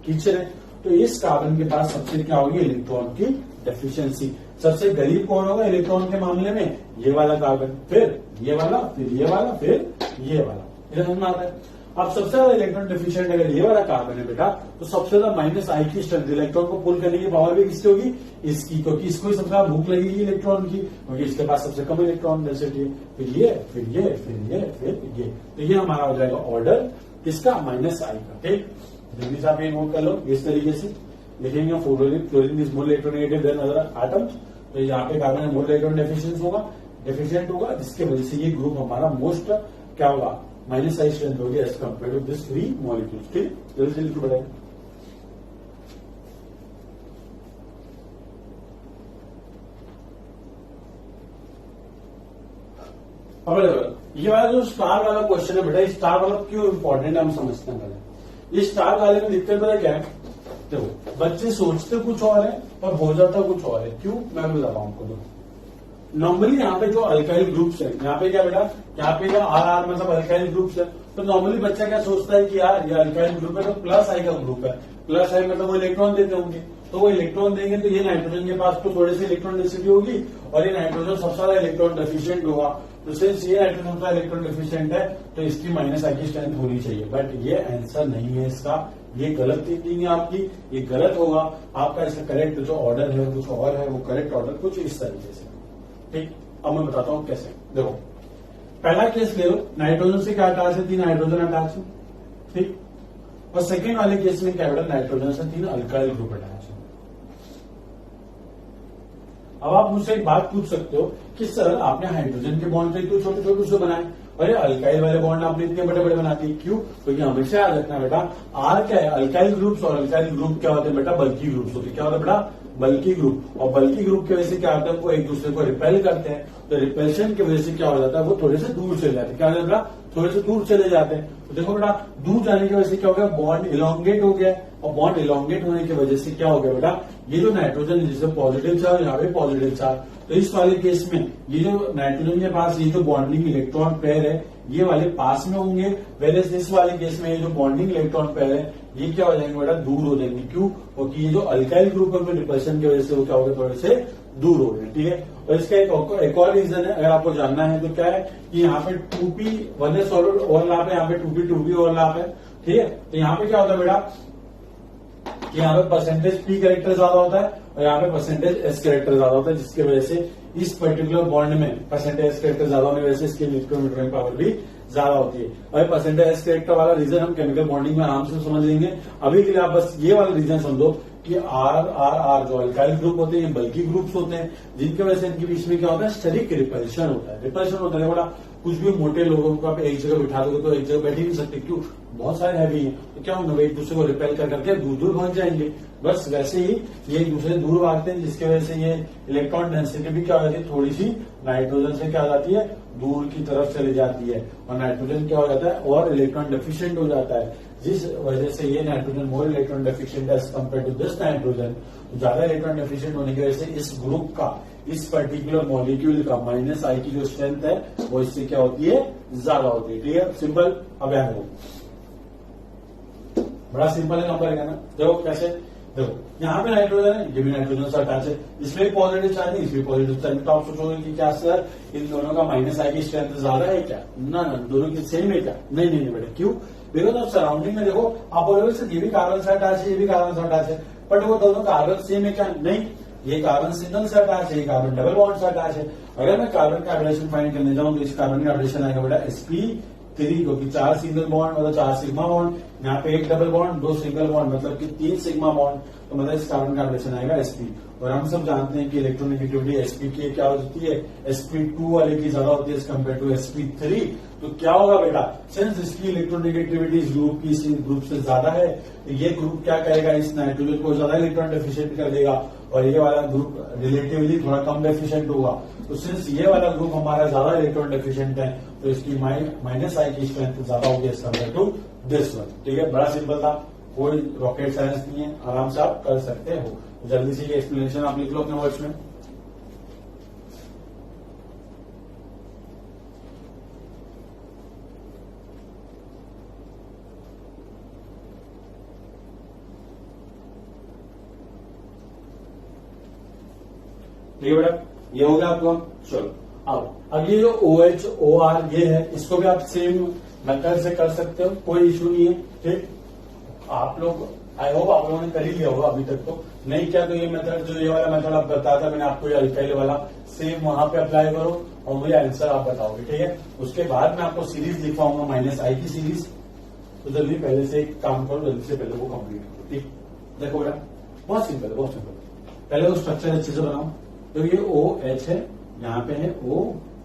खींच रहे, तो इस कार्बन के पास सबसे क्या होगी, इलेक्ट्रॉन की डेफिशिएंसी। सबसे गरीब कौन होगा इलेक्ट्रॉन के मामले में, ये वाला कार्बन, फिर ये वाला, फिर ये वाला, फिर ये वाला, ये समझ में आता है। अब सबसे ज्यादा इलेक्ट्रॉन डेफिशिएंट अगर ये वाला कार्बन है बेटा, तो सबसे ज्यादा -I की स्ट्रेंथ, इलेक्ट्रॉन को पुल करने की पावर भी किसकी होगी, इसकी, क्योंकि इसको ही सबसे ज्यादा भूख लगेगी इलेक्ट्रॉन की, क्योंकि इसके पास सबसे कम इलेक्ट्रॉन डेंसिटी है। फिर ये, फिर ये, फिर ये, फिर ये, तो ये हमारा हो जाएगा ऑर्डर किसका, -I का, ठीक। जल्दी से आप ये नोट कर लो, इस तरीके से लिखेंगे, fluorine is more electronegative then other atoms, तो यहाँ पे कार्बन मोर इलेक्ट्रॉन डेफिशिएंट होगा, जिसके वजह से ये ग्रुप हमारा मोस्ट क्या होगा, -I स्ट्रेंथ होगी as compare to this 3 molecules, ठीक। जल्दी से लिखो बताइए। अब ये वाला जो स्टार वाला क्वेश्चन है बेटा, ये स्टार वाला क्यों इंपॉर्टेंट है हम समझते हैं पहले। ये स्टार वाले में दिक्कत पता क्या है, देखो बच्चे सोचते कुछ और है और हो जाता कुछ और है, क्यों, मैं बताता हूं आपको। नॉर्मली यहाँ पे जो अल्काइल ग्रुप्स है, यहाँ पे क्या बेटा, यहाँ पे जो RR मतलब अल्काइल ग्रुप्स है, तो नॉर्मली बच्चा क्या सोचता है कि यार ये अल्काइल ग्रुप है तो +I का ग्रुप है, +I मतलब वो इलेक्ट्रॉन देते होंगे, तो वो इलेक्ट्रॉन देंगे तो ये नाइट्रोजन के पास तो थोड़ी सी इलेक्ट्रॉन डेंसिटी होगी, और ये नाइट्रोजन सबसे ज्यादा इलेक्ट्रॉन डेफिशिएंट होगा, तो सिंस ये नाइट्रोजन का इलेक्ट्रॉन डेफिशिएंट है तो इसकी -I की स्ट्रेंथ होनी चाहिए। बट ये आंसर नहीं है इसका, ये गलत थिंकिंग है आपकी, ये गलत होगा आपका। इसका करेक्ट जो ऑर्डर है कुछ और है, वो करेक्ट ऑर्डर कुछ इस तरीके से, ठीक। अब मैं बताता हूं कैसे। देखो पहला केस ले लो, नाइट्रोजन से क्या अटैच है, 3 हाइड्रोजन अटैच है, ठीक। और सेकेंड वाले केस में क्या बेटा, नाइट्रोजन से 3 अल्काइल ग्रुप अटैच है। अब आप मुझसे एक बात पूछ सकते हो कि सर आपने हाइड्रोजन के बॉन्ड तो इतने छोटे छोटे से बनाए, अरे अल्काइल वाले बॉन्ड आपने इतने बड़े बड़े बना दिए, क्यों, क्योंकि हमेशा याद रखना बेटा, आर क्या है, अल्काइल ग्रुप्स, और अल्काइल ग्रुप क्या होते हैं बेटा, बल्की ग्रुप्स होते हैं। क्या होता है बेटा, बल्की ग्रुप, और बल्की ग्रुप की वजह से क्या होता है, वो एक दूसरे को रिपेल करते हैं, तो रिपेल्शन की वजह से क्या हो जाता है, वो थोड़े से दूर चले जाते हैं। क्या हो जाता है, थोड़े से दूर चले जाते हैं, तो देखो बेटा दूर जाने की वजह से क्या हो गया, बॉन्ड इलोंगेट हो गया, और बॉन्ड इलोंगेट होने की वजह से क्या हो गया बेटा, ये जो नाइट्रोजन जिससे पॉजिटिव चार्ज यहाँ पे पॉजिटिव चार्ज, तो इस वाले केस में ये जो नाइट्रोजन के पास ये जो बॉन्डिंग इलेक्ट्रॉन पेयर है ये वाले पास में होंगे, वेलेस इस वाले केस में ये जो बॉन्डिंग इलेक्ट्रॉन पेयर है ये क्या हो जाएंगे बेटा, दूर हो जाएंगे। क्यों? क्योंकि ये जो अल्काइल ग्रुप है रिपल्शन की वजह से वो क्या हो गया, थोड़े से दूर हो गए। ठीक है, और इसका एक और रीजन है, अगर आपको जानना है तो क्या है कि यहाँ पे 2p 1s सॉलिड ओवरलैप है, यहाँ पे 2p 2p ओवरलैप है। ठीक है, तो यहाँ पे क्या होता है बेटा कि यहाँ पे परसेंटेज p कैरेक्टर ज्यादा होता है और यहाँ पे परसेंटेज s कैरेक्टर ज्यादा होता है, जिसकी वजह से इस पर्टिकुलर बॉन्ड में परसेंटेज s कैरेक्टर ज्यादा होने की वजह से इसकी न्यूट्रॉन पावर भी ज्यादा होती है। और परसेंटेज s कैरेक्टर वाला रीजन हम केमिकल बॉन्डिंग में आराम से समझ लेंगे। अभी के लिए आप बस ये वाला रीजन समझो कि R जो अल्काइल ग्रुप होते हैं ये बल्कि ग्रुप्स होते हैं, जिनकी वजह से इनके बीच में क्या होता है, स्टेरिक रिपल्शन होता है। रिपल्शन होता है बड़ा, कुछ भी मोटे लोगों को आप एक जगह बिठा दोगे तो एक जगह बैठ ही नहीं सकते, क्यों, बहुत सारे हैवी हैं, तो क्या होंगे, एक दूसरे को रिपेल कर करके दूर दूर भाग जाएंगे। बस वैसे ही ये एक दूसरे से दूर भागते हैं, जिसकी वजह से ये इलेक्ट्रॉन डेंसिटी भी क्या हो जाती है, थोड़ी सी नाइट्रोजन से क्या हो जाती है, दूर की तरफ चली जाती है, और नाइट्रोजन क्या हो जाता है और इलेक्ट्रॉन डेफिशिएंट हो जाता है, जिस वजह से ये nitrogen more electron deficient as compare to this nitrogen. ज्यादा इलेक्ट्रॉन डेफिशिएंट होने की वजह से इस ग्रुप का, इस पर्टिकुलर मॉलिक्यूल का -I की जो स्ट्रेंथ है वो इससे क्या होती है, ज्यादा होती है। ठीक है, सिंपल। अब यहाँ देखो बड़ा सिंपल है नंबर है ना, देखो कैसे, देखो यहाँ पे नाइट्रोजन है, ये भी नाइट्रोजन से अटैच है, इसमें भी पॉजिटिव चार्ज है, इसमें पॉजिटिव चार्ज, तो आप सोचोगे कि क्या सर इन दोनों का -I की स्ट्रेंथ ज्यादा है क्या, ना ना, दोनों की सेम है क्या, नहीं नहीं बेटा, क्यों, बिकॉज आप सराउंडिंग में देखो, आप बोलोगे सर ये भी कार्बन से अटैच है, ये भी कार्बन से अटैच है, बट वो दोनों कार्बन सेम है क्या, नहीं, ये कार्बन सिंगल से अटैच है, ये कार्बन डबल बॉन्ड से अटैच है। अगर मैं कार्बन का एब्रेशन फाइंड करने जाऊं तो इस कार्बन का एब्रेशन आएगा बेटा sp3, क्योंकि 4 सिंगल बॉन्ड मतलब 4 सिग्मा बॉन्ड, यहाँ पे 1 डबल बॉन्ड 2 सिंगल बॉन्ड मतलब कि 3 सिग्मा बॉन्ड, तो मतलब इस कार्बन का एब्रेशन आएगा sp। और हम सब जानते हैं कि इलेक्ट्रोनेगेटिविटी sp की क्या होती है, sp2 वाले की ज्यादा होती है एज कम्पेयर टू sp3। तो क्या होगा बेटा, सिंस इसकी इलेक्ट्रोनेगेटिविटी इस ग्रुप की इस ग्रुप से ज्यादा है, तो ये ग्रुप क्या करेगा, इस नाइट्रोजन को ज्यादा इलेक्ट्रॉन डेफिशिएंट कर देगा, और ये वाला ग्रुप रिलेटिवली थोड़ा कम डेफिशिएंट होगा। तो सिंस ये वाला ग्रुप हमारा ज्यादा इलेक्ट्रॉन डेफिशिएंट है, तो इसकी -I की स्ट्रेंथ ज्यादा होगी as compare to this one. ठीक है, बड़ा सिंपल था, कोई रॉकेट साइंस नहीं है, आराम से आप कर सकते हो। जल्दी से ये एक्सप्लेनेशन आप लिख लो अपने वर्ड्स में। ठीक है बेटा, ये हो गया आपका। चलो अब ये जो OH OR ये है, इसको भी आप सेम मेथड से कर सकते हो, कोई इशू नहीं है। ठीक, आप लोग आई होप आप लोगों ने कर ही लिया होगा अभी तक, तो नहीं क्या तो ये मेथड जो ये वाला मेथड आप बताया था मैंने आपको, ये अल्काइल वाला सेम वहां पे अप्लाई करो और मुझे आंसर आप बताओगे। ठीक है, उसके बाद मैं आपको सीरीज लिखवाऊंगा -I की सीरीज, तो जल्दी पहले से एक काम करो, जल्दी से पहले वो कंप्लीट करो। ठीक, देखो बेटा बहुत सिंपल है, बहुत सिंपल। पहले वो स्ट्रक्चर अच्छे से बनाओ। तो ये OH है, यहाँ पे है O,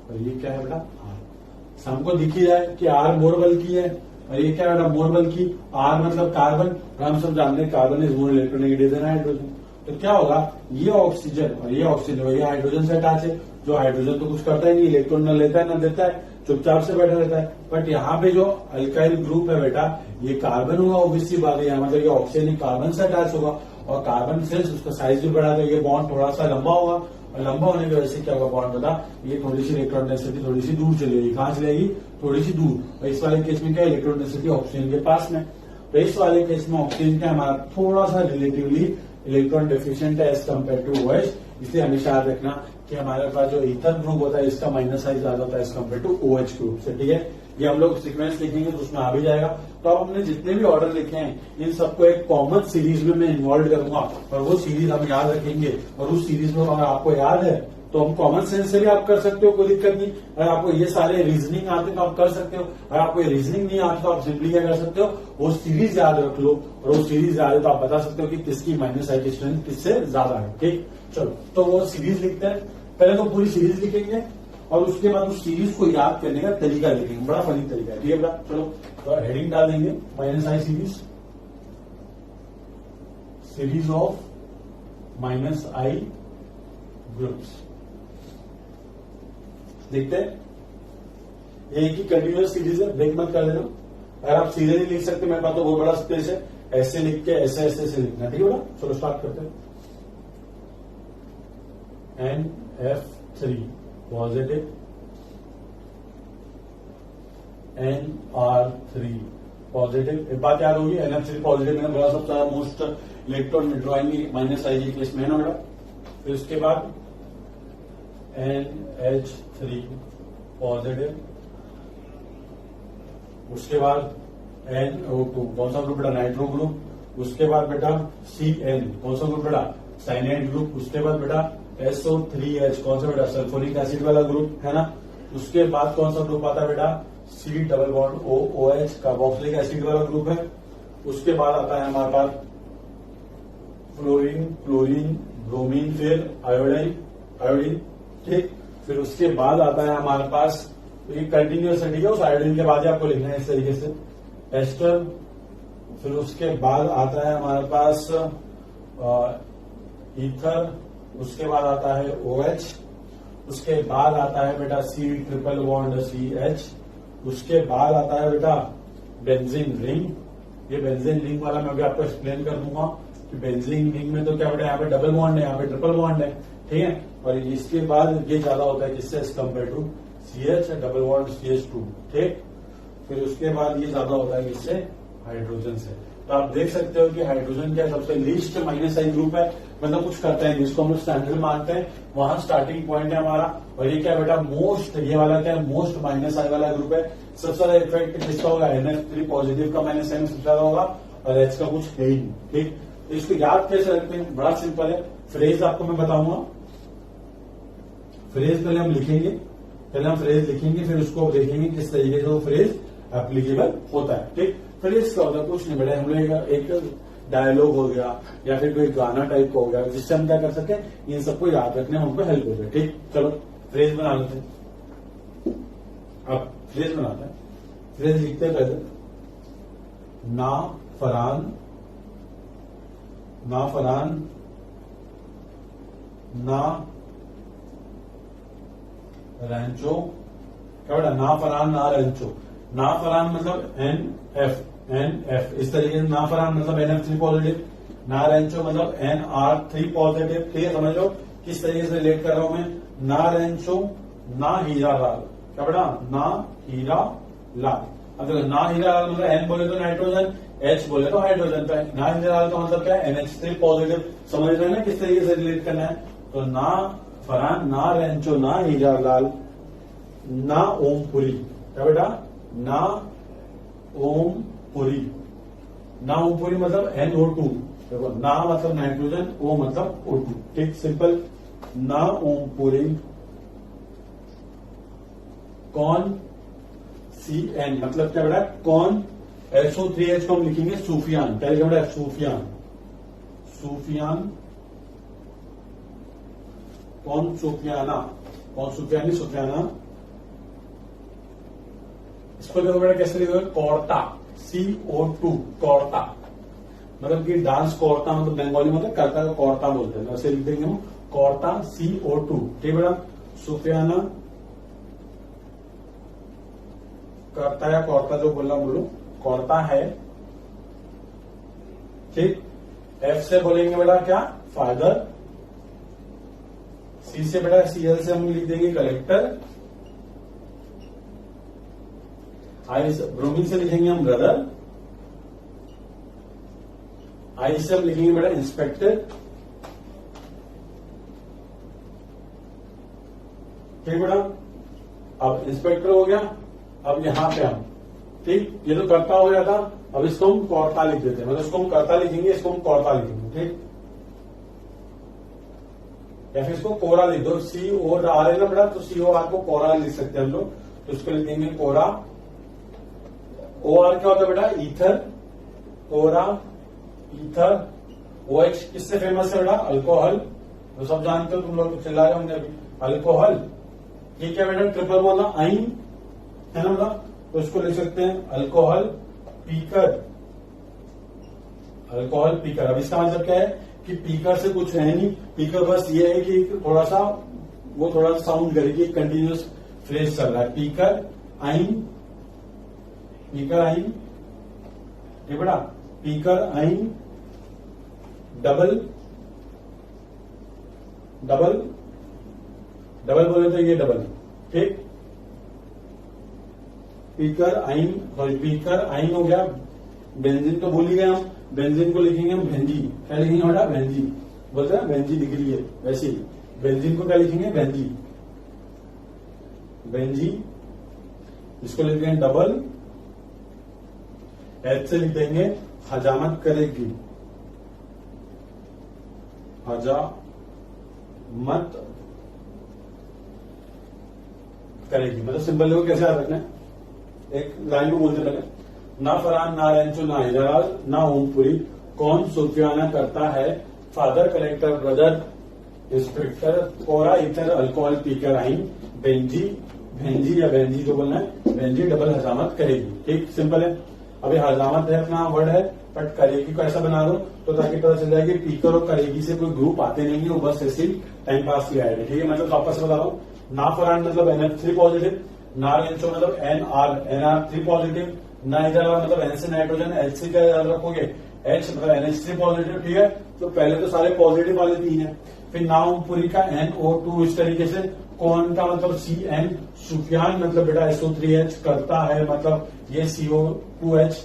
और ये क्या है बेटा R। हमको दिख ही जाए कि R मोर बल्कि है, और ये क्या है बेटा, मोर बल्कि। R मतलब कार्बन, और हम सब जानते हैं carbon is more electronegative then hydrogen. तो क्या होगा, ये ऑक्सीजन और ये ऑक्सीजन, ये हाइड्रोजन से अटैच है, जो हाइड्रोजन तो कुछ करता ही नहीं, इलेक्ट्रॉन न लेता है न देता है, चुपचाप से बैठा रहता है। बट यहाँ पे जो अल्काइल ग्रुप है बेटा, ये कार्बन होगा, ओबियसली बात है, यहाँ मतलब ये ऑक्सीजन कार्बन से अटैच होगा, और कार्बन से उसका साइज भी बढ़ा देगा, ये बॉन्ड थोड़ा सा लंबा होगा, और लंबा होने की वजह से क्या होगा, बॉन्ड बता, ये थोड़ी सी इलेक्ट्रॉन डेंसिटी थोड़ी सी दूर चलेगी। कहाँ चलेगी, थोड़ी सी दूर। और इस वाले केस में क्या, इलेक्ट्रॉन डेंसिटी ऑक्सीजन के पास में, तो इस वाले केस में ऑक्सीजन क्या हमारा थोड़ा सा रिलेटिवली इलेक्ट्रॉन डेफिशिएंट है एज कम्पेयर टू OH। इसलिए हमेशा याद रखना कि हमारे पास जो ईथर ग्रुप होता है इसका -I ज्यादा होता है as compare to OH group से। ठीक है, ये हम लोग सीक्वेंस लिखेंगे तो उसमें आ भी जाएगा। तो अब हमने जितने भी ऑर्डर लिखे हैं इन सबको एक कॉमन सीरीज में मैं इन्वॉल्व करूंगा, और वो सीरीज हम याद रखेंगे, और उस सीरीज में अगर आपको याद है तो हम कॉमन सेंस से भी आप कर सकते हो, कोई दिक्कत नहीं। अगर आपको ये सारे रीजनिंग आते तो आप कर सकते हो, अगर आपको ये रीजनिंग नहीं आती तो आप सिंपली क्या कर सकते हो, वो सीरीज याद रख लो, और वो सीरीज याद है तो आप बता सकते हो कि किसकी -I की स्ट्रेंथ किससे ज्यादा है। ठीक, चलो तो वो सीरीज लिखते हैं। पहले तो पूरी सीरीज लिखेंगे, और उसके बाद उस सीरीज को याद करने का तरीका लिखेंगे, बड़ा फनी तरीका है। ठीक है बेटा, चलो तो हेडिंग डाल देंगे -I series, series of -I groups. देखते हैं, एक ही कंटिन्यूअस सीरीज है, ब्रेक मत कर देना। अगर आप सीधे नहीं लिख सकते मेरे पास तो बहुत बड़ा स्पेस है, ऐसे लिख के ऐसे ऐसे ऐसे लिखना, ठीक है बेटा। चलो स्टार्ट करते हैं। NF3 positive, NR3 positive. एक बात याद होगी, NF3 पॉजिटिव मैंने बोला सबसे ज्यादा मोस्ट इलेक्ट्रॉन ड्रॉइंग माइनस आई केस में है ना बेटा। फिर उसके बाद NH3 पॉजिटिव, उसके बाद NO2 कौन सा ग्रुप बेटा, नाइट्रो ग्रुप। उसके बाद बेटा CN कौन सा ग्रुप बेटा, साइनाइड ग्रुप। उसके बाद बेटा SO3H कौन सा बेटा, सल्फ्यूरिक एसिड वाला ग्रुप है ना। उसके बाद कौन सा ग्रुप आता है बेटा, C double bond OH carboxylic acid वाला ग्रुप है। उसके बाद आता है हमारे पास फ्लोरीन, क्लोरीन, ब्रोमीन, फिर आयोडीन, ठीक। फिर उसके बाद आता है हमारे पास एक कंटिन्यूअस है, उस आयोडीन के बाद ही आपको लिखना है इस तरीके से एस्टर। फिर उसके बाद आता है हमारे पास ईथर। उसके बाद आता है OH। उसके बाद आता है बेटा C ट्रिपल बॉन्ड CH। उसके बाद आता है बेटा बेंजीन रिंग। ये बेंजीन रिंग वाला मैं अभी आपको एक्सप्लेन कर दूंगा कि बेंजीन रिंग में तो क्या बेटा यहाँ पे डबल बॉन्ड है, यहाँ पे ट्रिपल बॉन्ड है, ठीक है। और इसके बाद ये ज्यादा होता है किससे, as compare to CH double bond CH2, ठीक। फिर उसके बाद ये ज्यादा होता है किससे, हाइड्रोजन से। तो आप देख सकते हो कि हाइड्रोजन क्या सबसे लीस्ट माइनस आई ग्रुप है, मतलब कुछ करता है जिसको हम लोग स्टैंडर्ड मानते हैं, वहां स्टार्टिंग पॉइंट है हमारा। और ये क्या बेटा मोस्ट, ये वाला क्या है, मोस्ट माइनस आई वाला ग्रुप है। सबसे ज्यादा इफेक्ट किसका होगा, NF3 पॉजिटिव का माइनस आई में सबसे ज्यादा होगा, और H का कुछ है ही नहीं, ठीक। तो इसको याद कैसे रखते हैं, बड़ा सिंपल है। फ्रेज आपको मैं बताऊंगा, फ्रेज पहले हम लिखेंगे, फिर उसको देखेंगे किस तरीके से वो फ्रेज एप्लीकेबल होता है, ठीक। फ्रेज क्या होता है, कुछ नहीं बेटा, हम लोग एक डायलॉग हो गया या फिर कोई गाना टाइप का हो गया जिससे हम क्या कर सके, इन सबको याद रखने में हमको हेल्प हो जाए, ठीक। चलो फ्रेज बना लेते हैं। अब फ्रेज बनाते हैं, फ्रेज लिखते हैं पहले, ना फरान, ना रैंचो, क्या बेटा, ना फरान ना रैंचो। ना फरान मतलब NF, इस तरीके से ना फरान मतलब NF3 पॉजिटिव, ना रैंचो मतलब NR3 पॉजिटिव, ठीक है। समझ लो किस तरीके से रिलेट कर रहा हूं मैं। ना रैंचो, ना हीरा लाल, क्या बेटा, ना हीरा लाल। अब देखो ना हीरा लाल मतलब N बोले तो नाइट्रोजन, H बोले तो हाइड्रोजन पे, ना हीरा लाल का मतलब क्या है, NH3 पॉजिटिव। समझ रहे हैं ना किस तरीके से रिलेट करना है। तो ना फरान, ना रैंचो, ना हीरा लाल, ना ओमपुरी, क्या बेटा, ना ओमपुरी। ना ओमपुरी मतलब NO2, देखो ना मतलब नाइट्रोजन, O मतलब O2, ठीक, सिंपल। ना ओमपुरी कौन CN मतलब क्या बेटा, कौन। SO3H को हम लिखेंगे सूफियान, क्या लिखेंगे बेटा, सूफियान। कौन सूफियाना, कौन सूफियाना। इसको देखो बेटा कैसे लिखोगे, कोर्ता, CO2, कोर्ता मतलब कि डांस कोर्ता मतलब बंगाली मतलब करता का कोर्ता बोलते हैं, वैसे लिख देंगे हम कोर्ता CO2, ठीक बेटा। सूफियाना करता या कोर्ता जो बोलना बोलो, कोर्ता है, ठीक। F से बोलेंगे बेटा क्या, फादर। C से बेटा Cl से हम लिख देंगे कलेक्टर। ब्रोमीन से लिखेंगे हम ब्रदर। I से हम लिखेंगे बेटा इंस्पेक्टर, ठीक बेटा। अब इंस्पेक्टर हो गया, अब यहां पे हम, ठीक, ये तो कर्ता हो गया था, अब इसको हम कोर्ता लिख देते हैं, मतलब इसको हम कर्ता लिखेंगे, इसको हम कोर्ता लिखेंगे, ठीक। या फिर इसको कोरा लिख दो, CO आ रहा है ना बेटा, तो COR को कोरा लिख सकते हैं हम लोग, तो इसको लिख देंगे कोरा। OR क्या होता है बेटा, ईथर, कोरा ईथर। OH किससे फेमस है बेटा, अल्कोहल, तो सब जानते हो, तुम लोग चिल्ला रहे होंगे अभी, अल्कोहल। ठीक है बेटा, ट्रिपल बोला आइन है ना बेटा, तो इसको लिख सकते हैं अल्कोहल पीकर, अल्कोहल पीकर। अब इसका मतलब क्या है कि पीकर से कुछ है नहीं, पीकर बस ये है कि थोड़ा सा साउंड करेगी, कंटिन्यूस फ्रेज चल रहा है, पीकर आइन, पीकर आइन, ठीक बेटा, पीकर आइन डबल डबल डबल बोले तो ये डबल, ठीक। पीकर आइन हो गया। बेंजीन तो भूल ही गए हम, बेंजीन को लिखेंगे हम भेंजी। क्या लिखेंगे बेटा? भेंजी। बोलते हैं भेंजी दिख रही है, वैसे ही बेंजीन को क्या लिखेंगे? भेंजी। बेंजी, इसको लिख देंगे डबल, एच से लिख देंगे हजामत करेगी, हजामत करेगी। मतलब सिंपल लोग कैसे याद रखना है? एक लाइन को बोलते लगे, ना फरहान ना रेंचो ना हिजलाल ना ओमपुरी, कौन सुफियाना करता है, फादर कलेक्टर ब्रदर इंस्पेक्टर, कोरा इथर अल्कोहल पीकर आइन, बेंजी भेंजी या बेंजी जो बोलना है, बेंजी डबल हजामत करेगी। ठीक, सिंपल है। अभी हजामत है अपना वर्ड है, बट करेगी को ऐसा बना दो तो ताकि पता चल जाए कि पीकर और करेगी से कोई ग्रुप आते नहीं है, वो बस ऐसे टाइम पास किया है। ठीक है, मैं तो वापस बता रहा हूँ। ना फरहान मतलब NH3 पॉजिटिव, ना रेंचो मतलब NR3 पॉजिटिव, ना इधर मतलब एन से नाइट्रोजन, एच से क्या याद रखोगे? H मतलब NH3 पॉजिटिव। ठीक है, तो पहले तो सारे पॉजिटिव वाले तीन है, फिर नाम पूरी का NO2 इस तरीके से, कौन का मतलब CN, सुफियान मतलब बेटा SO3H, करता है मतलब ये CO2H,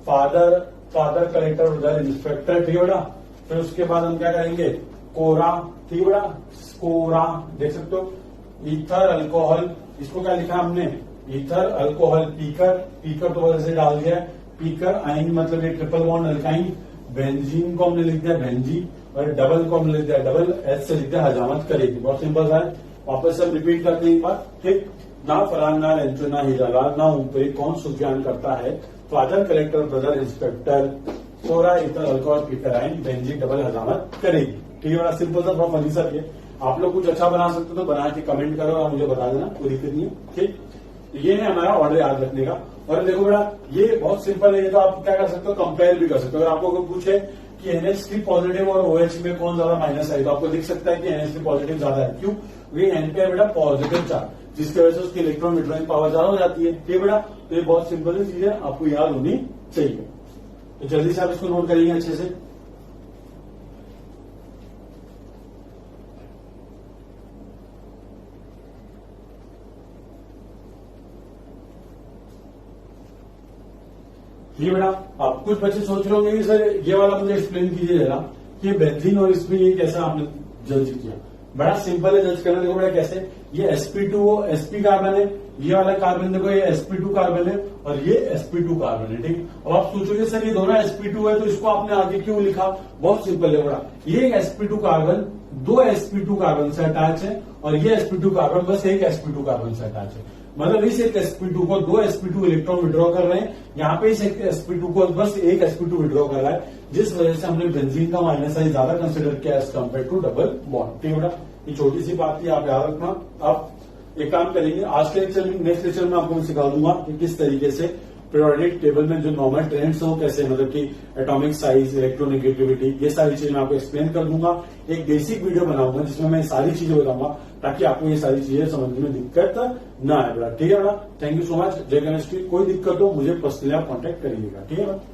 फादर कलेक्टर उधर इंस्पेक्टर। ठीक है बेटा, फिर उसके बाद हम क्या करेंगे? कोरा। ठीक है बेटा, कोरा देख सकते हो। ईथर अल्कोहल, इसको क्या लिखा हमने? ईथर अल्कोहल, पीकर तो वैसे डाल दिया। पीकर आइन मतलब ये ट्रिपल बॉन्ड अल्काइन, बेंजीन को हमने लिख दिया भेंजी, और डबल को हमने लिख दिया डबल, एच से लिख दिया हजामत करेगी। बहुत सिंपल है। वापस सब रिपीट करते हैं एक बार। ठीक, ना फरहान ना रेंचो ना हिजलाल ना ओमपुरी, कौन सुफियान करता है, फादर कलेक्टर ब्रदर इंस्पेक्टर, कोरा इथर अल्कोहल पीकर आइन, बेंजी डबल हजामत करेगी। ठीक है, बड़ा सिंपल सा, थोड़ा फनी सा है। आप लोग कुछ अच्छा बना सकते हो तो बना के कमेंट करो और मुझे बता देना, कोई दिक्कत नहीं है। ठीक, ये है हमारा ऑर्डर याद रखने का। और देखो बेटा, ये बहुत सिंपल है, ये तो आप क्या कर सकते हो? कंपेयर भी कर सकते हो। अगर आपको कोई पूछे कि NH3 पॉजिटिव और OH में कौन ज्यादा माइनस है, तो आपको दिख सकता है कि NH3 पॉजिटिव ज्यादा है। क्यों? क्योंकि N पे बेटा पॉजिटिव चार्ज, जिसकी वजह से उसकी इलेक्ट्रॉन विड्रॉइंग पावर ज्यादा हो जाती है। ठीक है बेटा, तो ये बहुत सिंपल चीज है, आपको याद होनी चाहिए। तो जल्दी से आप इसको नोट करेंगे अच्छे से। ये बेटा, आप कुछ बच्चे सोच रहे होंगे कि सर ये वाला मुझे एक्सप्लेन कीजिए जरा कि बेंजीन और इसमें ये कैसा आपने जज किया। बड़ा सिंपल है जज करना। देखो बेटा कैसे, ये sp2 sp कार्बन है, ये वाला कार्बन देखो ये sp2 कार्बन है और ये sp2 कार्बन है। ठीक, अब आप सोचोगे सर ये दोनों sp2 है तो इसको आपने आगे क्यों लिखा? बहुत सिंपल है बेटा, ये एक sp2 कार्बन दो sp2 कार्बन से अटैच है और ये sp2 कार्बन बस एक sp2 कार्बन से अटैच है। मतलब इस एक sp2 को दो sp2 इलेक्ट्रॉन विड्रॉ कर रहे हैं, यहाँ पे इस एक sp2 को बस एक sp2 विड्रॉ कर रहा है, जिस वजह से हमने बेंजीन का माइनस साइज ज्यादा कंसिडर किया as compare to double bond. ठीक है बेटा, ये छोटी सी बात थी, आप याद रखना। आप एक काम करेंगे, आज के लेक्चर में, नेक्स्ट लेक्चर में आपको मैं सिखा दूंगा कि किस तरीके से पीरियोडिक टेबल में जो नॉर्मल ट्रेंड्स हो कैसे, मतलब कि एटॉमिक साइज, इलेक्ट्रोनेगेटिविटी, ये सारी चीजें मैं आपको एक्सप्लेन कर दूंगा। एक बेसिक वीडियो बनाऊंगा जिसमें मैं सारी चीजें बताऊंगा ताकि आपको ये सारी चीजें समझने में दिक्कत ना आए बेटा। ठीक है बेटा, थैंक यू सो मच। जय गणेश की। कोई दिक्कत हो मुझे पर्सनली आप कॉन्टेक्ट करिएगा। ठीक है बेटा।